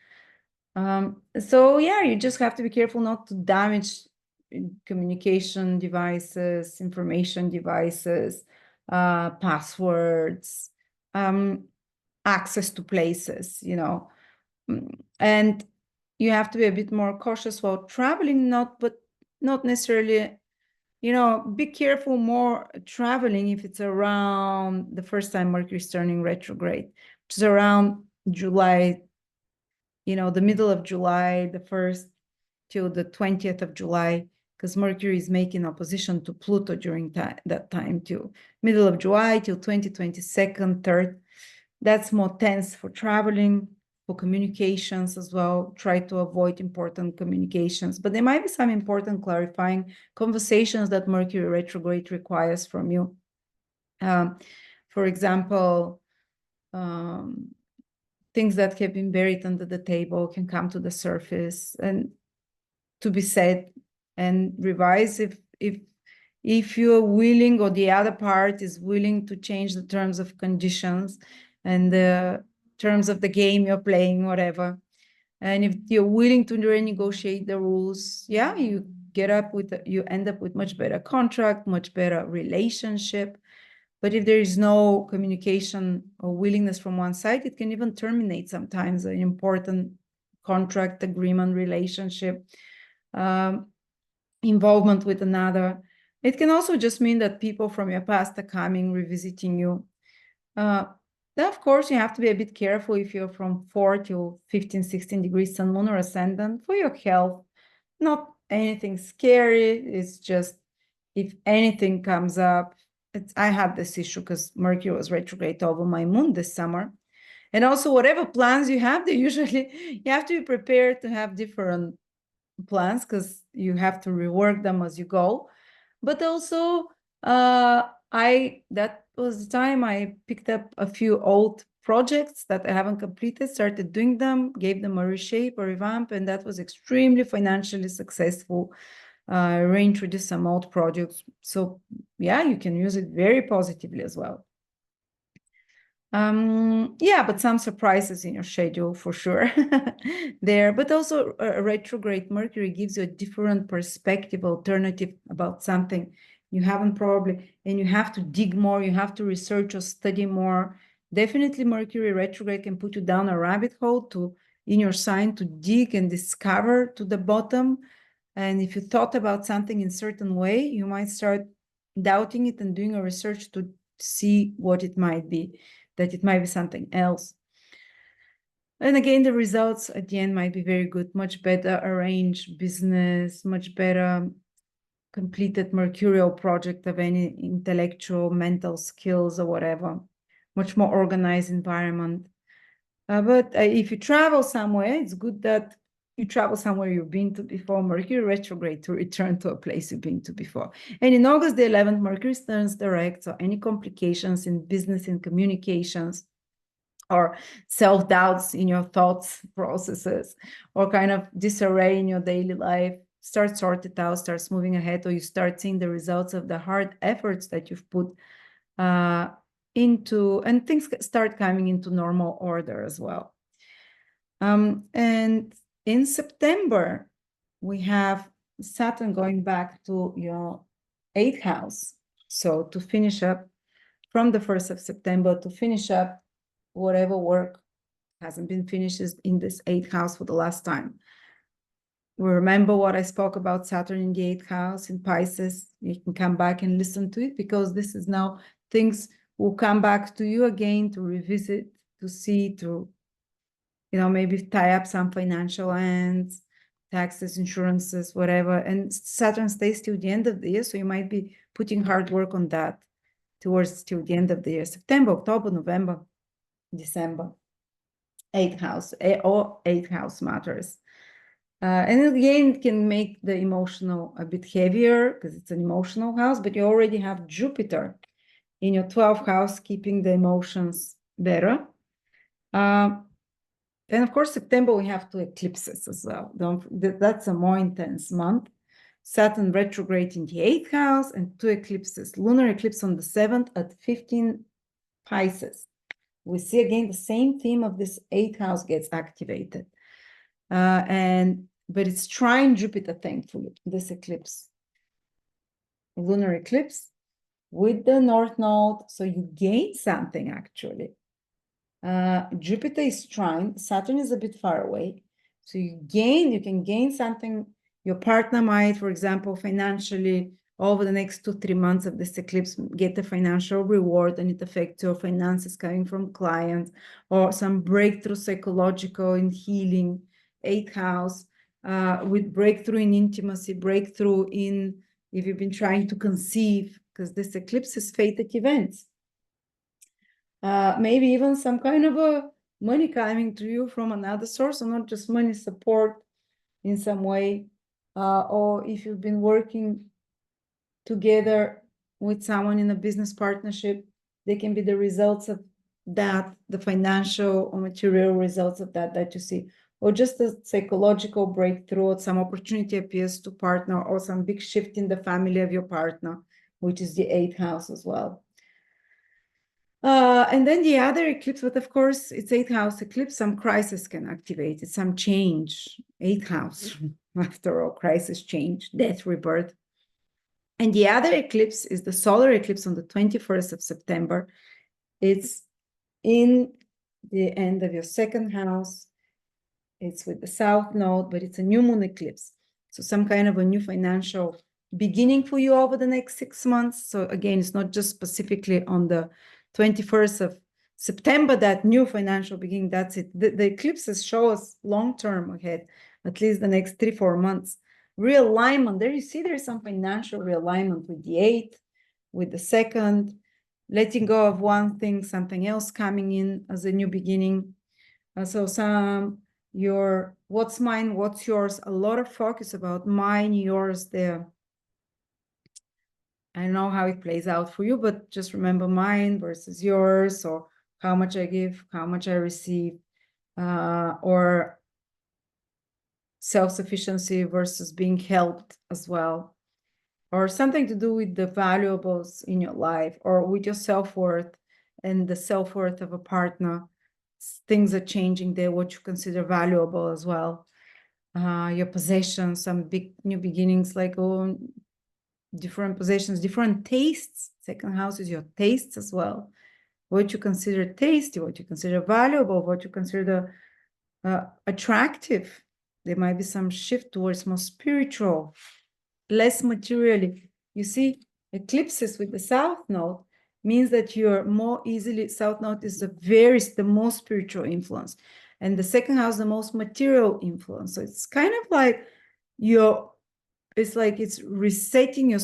So yeah, you just have to be careful not to damage communication devices, information devices, passwords, access to places, and you have to be a bit more cautious while traveling, not necessarily, be careful more traveling if it's around the first time Mercury is turning retrograde, which is around July, the middle of July, the 1st till the 20th of July, because Mercury is making opposition to Pluto during that time too. Middle of July till 22nd, 3rd. That's more tense for traveling, for communications as well. Try to avoid important communications, but there might be some important clarifying conversations that Mercury retrograde requires from you. For example, things that have been buried under the table can come to the surface and to be said and revised if you're willing, or the other part is willing to change the terms of conditions and the terms of the game you're playing, whatever. And if you're willing to renegotiate the rules, yeah, you end up with much better contract, much better relationship. But if there is no communication or willingness from one side, it can even terminate sometimes an important contract, agreement, relationship, involvement with another. It can also just mean that people from your past are coming, revisiting you. Then, of course, you have to be a bit careful if you're from 4 to 15, 16 degrees Sun, Moon, or Ascendant for your health. Not anything scary. It's just if anything comes up. I had this issue because Mercury was retrograde over my moon this summer. And also, whatever plans you have, you have to be prepared to have different plans because you have to rework them as you go. But also, that was the time I picked up a few old projects that I haven't completed, started doing them, gave them a reshape, a revamp, and that was extremely financially successful. reintroduce some old projects. So yeah, you can use it very positively as well. Yeah, but some surprises in your schedule for sure there, but also a retrograde Mercury gives you a different perspective, alternative about something you haven't probably, and you have to dig more, you have to research or study more. Definitely Mercury retrograde can put you down a rabbit hole to in your sign to dig and discover to the bottom. And if you thought about something in a certain way, you might start doubting it and doing a research to see what it might be, that it might be something else. And again, the results at the end might be very good, much better arranged business, much better completed mercurial project of any intellectual, mental skills or whatever, much more organized environment. But if you travel somewhere, it's good that you travel somewhere you've been to before. Mercury retrograde to return to a place you've been to before. And in August the 11th, Mercury turns direct. So any complications in business and communications, or self-doubts in your thoughts processes, or kind of disarray in your daily life, start sorted out, starts moving ahead, or you start seeing the results of the hard efforts that you've put into, and things start coming into normal order as well. And in September, we have Saturn going back to your 8th house. So to finish up from the 1st of September, to finish up whatever work hasn't been finished in this 8th house for the last time. Remember what I spoke about Saturn in the 8th house in Pisces? You can come back and listen to it, because this is now things will come back to you again to revisit, to see, to, you know, maybe tie up some financial ends, taxes, insurances, whatever. And Saturn stays till the end of the year, so you might be putting hard work on that towards till the end of the year, September, October, November, December. 8th house, or 8th house matters. And again, it can make the emotional a bit heavier because it's an emotional house, but you already have Jupiter in your 12th house, keeping the emotions better. And of course, September, we have 2 eclipses as well. That's a more intense month. Saturn retrograde in the 8th house and 2 eclipses. Lunar eclipse on the 7th at 15 Pisces. We see again the same theme of this 8th house gets activated. But it's trine Jupiter, thankfully, this eclipse. Lunar eclipse with the North Node, so you gain something actually. Jupiter is trine, Saturn is a bit far away, so you can gain something. Your partner might, for example, financially, over the next 2-3 months of this eclipse, get a financial reward, and it affects your finances coming from clients, or some breakthrough psychological in healing. 8th house, with breakthrough in intimacy, breakthrough in, if you've been trying to conceive, because this eclipse is fated events. Maybe even some kind of a money coming to you from another source, or not just money, support in some way. Or if you've been working together with someone in a business partnership, they can be the results of that, the financial or material results of that you see, or just a psychological breakthrough, or some opportunity appears to partner, or some big shift in the family of your partner, which is the 8th house as well. And then the other eclipse, but of course it's 8th house eclipse, some crisis can activate it, some change. 8th house, after all, crisis, change, death, rebirth. And the other eclipse is the solar eclipse on the 21st of September. It's in the end of your 2nd house. It's with the South Node, but it's a new moon eclipse. So some kind of a new financial beginning for you over the next 6 months. So again, it's not just specifically on the 21st of September, that new financial beginning, that's it. The eclipses show us long-term ahead, at least the next 3-4 months. Realignment, there you see there's some financial realignment with the 8th, with the 2nd, letting go of one thing, something else coming in as a new beginning. So what's mine, what's yours, a lot of focus about mine, yours there. I don't know how it plays out for you, but just remember mine versus yours, or how much I give, how much I receive, or self-sufficiency versus being helped as well, or something to do with the valuables in your life, or with your self-worth and the self-worth of a partner. Things are changing there, what you consider valuable as well. Your possessions, some big new beginnings, like different possessions, different tastes. Second house is your tastes as well. What you consider tasty, what you consider valuable, what you consider attractive. There might be some shift towards more spiritual, less materially. You see, eclipses with the south node means that you're more easily, south node is the most spiritual influence, and the second house the most material influence. So it's kind of like it's resetting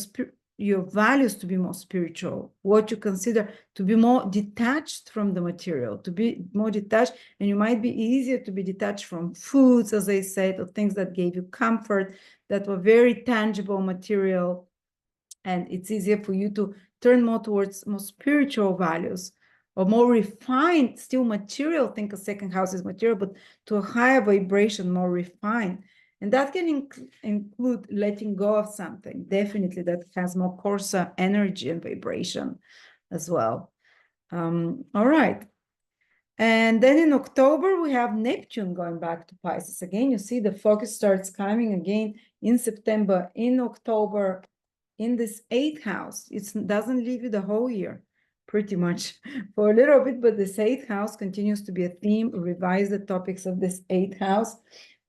your values to be more spiritual, what you consider to be more detached from the material, to be more detached. And you might be easier to be detached from foods, as I said, or things that gave you comfort, that were very tangible material. And it's easier for you to turn more towards more spiritual values, or more refined, still material. Think a second house is material, but to a higher vibration, more refined. And that can include letting go of something, definitely, that has more coarser energy and vibration as well. All right. And then in October, we have Neptune going back to Pisces. Again, you see the focus starts coming again in September, in October, in this 8th house. It doesn't leave you the whole year, pretty much, for a little bit, but this 8th house continues to be a theme. Revise the topics of this 8th house.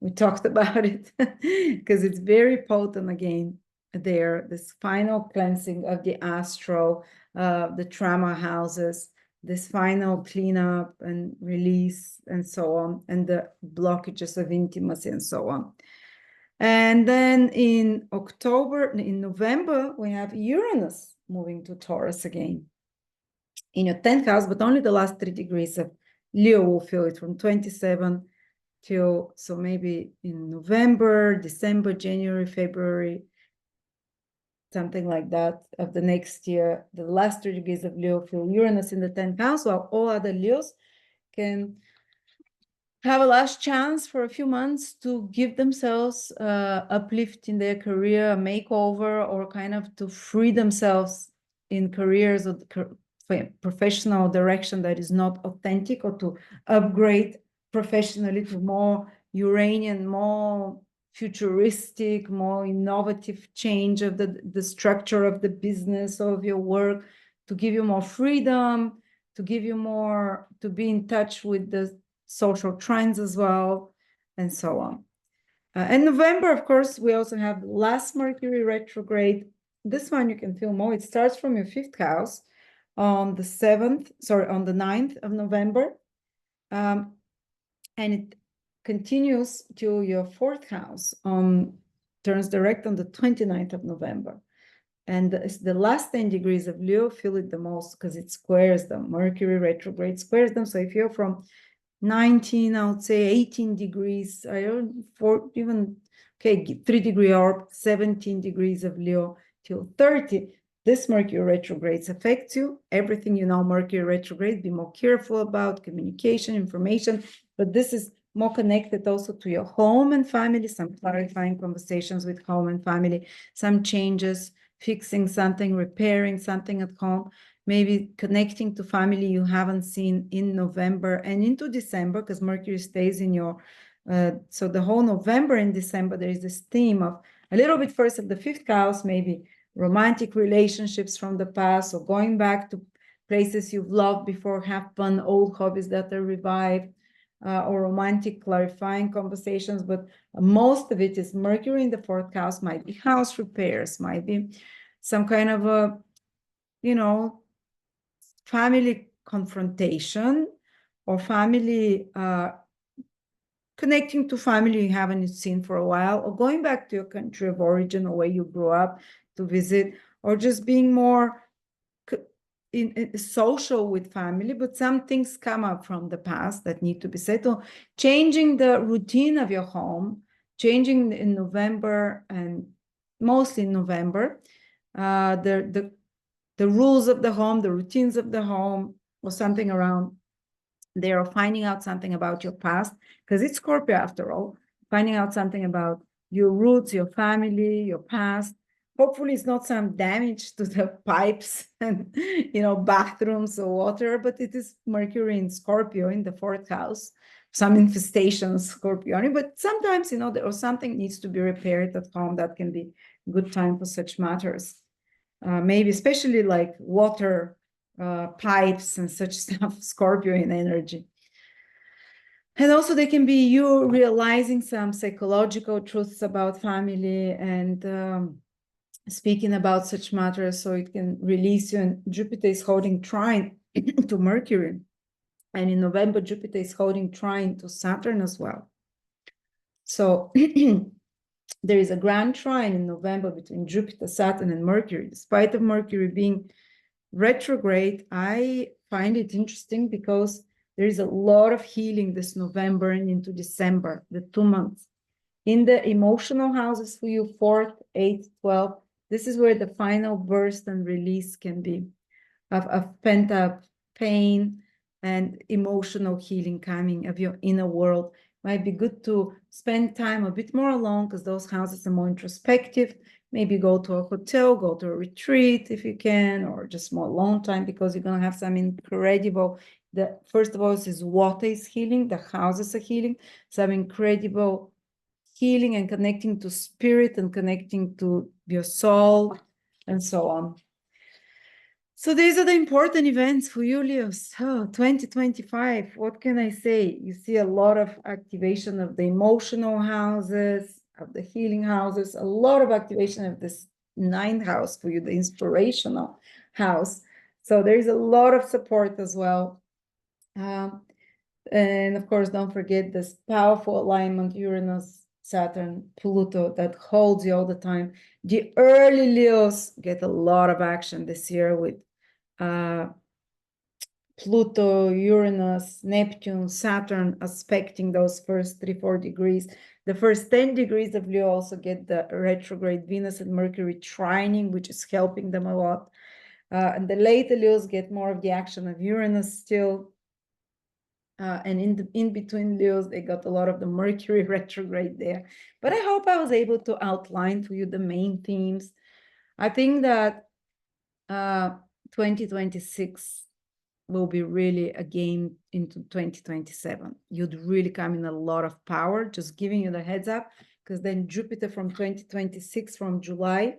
We talked about it because it's very potent again there, this final cleansing of the astral, the trauma houses, this final cleanup and release and so on, and the blockages of intimacy and so on. And then in November, we have Uranus moving to Taurus again in your 10th house, but only the last 3 degrees of Leo will feel it from 27 till, so maybe in November, December, January, February, something like that, of the next year. The last 3 degrees of Leo feel Uranus in the 10th house, while all other Leos can have a last chance for a few months to give themselves uplift in their career, a makeover, or kind of to free themselves in careers or professional direction that is not authentic, or to upgrade professionally to more Uranian, more futuristic, more innovative change of the structure of the business or of your work, to give you more freedom, to give you more, to be in touch with the social trends as well, and so on. And November, of course, we also have last Mercury retrograde. This one you can feel more. It starts from your 5th house on the 9th of November. And it continues to your 4th house, turns direct on the 29th of November. And the last 10 degrees of Leo feel it the most because it squares them. Mercury retrograde squares them. So if you're from 19, I would say 18 degrees, I don't, 4, even, okay, 3-degree orb, 17 degrees of Leo till 30. This Mercury retrograde affects you. Everything you know, Mercury retrograde, be more careful about communication, information, but this is more connected also to your home and family, some clarifying conversations with home and family, some changes, fixing something, repairing something at home, maybe connecting to family you haven't seen in November and into December, because Mercury stays in your, so the whole November and December, there is this theme of a little bit first of the 5th house, maybe romantic relationships from the past, or going back to places you've loved before, have fun, old hobbies that are revived, or romantic clarifying conversations. But most of it is Mercury in the 4th house, might be house repairs, might be some kind of a, family confrontation, or family connecting to family you haven't seen for a while, or going back to your country of origin or where you grew up to visit, or just being more in social with family, but some things come up from the past that need to be settled. Changing the routine of your home, changing in November, and mostly in November, the rules of the home, the routines of the home, or something around there, or finding out something about your past, because it's Scorpio after all. finding out something about your roots, your family, your past. Hopefully it's not some damage to the pipes and, you know, bathrooms or water, but it is Mercury in Scorpio in the 4th house, some infestations, Scorpio. But sometimes, you know, or something needs to be repaired at home. That can be a good time for such matters. Maybe especially like water pipes and such stuff, Scorpio in energy. And also there can be you realizing some psychological truths about family and speaking about such matters, so it can release you. And Jupiter is holding trine to Mercury. And in November, Jupiter is holding trine to Saturn as well. So there is a grand trine in November between Jupiter, Saturn, and Mercury. Despite of Mercury being retrograde, I find it interesting because there is a lot of healing this November and into December, the 2 months. In the emotional houses for you, 4th, 8th, 12th, this is where the final burst and release can be of pent-up pain and emotional healing coming of your inner world. Might be good to spend time a bit more alone because those houses are more introspective. Maybe go to a hotel, go to a retreat if you can, or just more alone time, because you're going to have some incredible, first of all, this is water is healing, the houses are healing, some incredible healing and connecting to spirit and connecting to your soul and so on. So these are the important events for you, Leos. 2025, what can I say? You see a lot of activation of the emotional houses, of the healing houses, a lot of activation of this 9th house for you, the inspirational house. So there is a lot of support as well. And of course, don't forget this powerful alignment, Uranus, Saturn, Pluto, that holds you all the time. The early Leos get a lot of action this year with Pluto, Uranus, Neptune, Saturn aspecting those first 3-4 degrees. The first 10 degrees of Leo also get the retrograde Venus and Mercury trining, which is helping them a lot. And the later Leos get more of the action of Uranus still. And in between Leos, they got a lot of the Mercury retrograde there. But I hope I was able to outline for you the main themes. I think that 2026 will be really a game into 2027. You'd really come in a lot of power, just giving you the heads up, because then Jupiter from 2026, from July,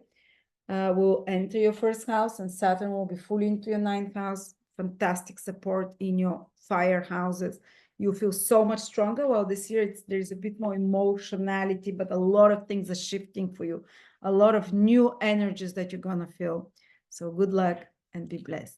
will enter your 1st house, and Saturn will be fully into your 9th house. Fantastic support in your fire houses. You feel so much stronger. Well, this year there's a bit more emotionality, but a lot of things are shifting for you. A lot of new energies that you're gonna feel. So good luck and be blessed.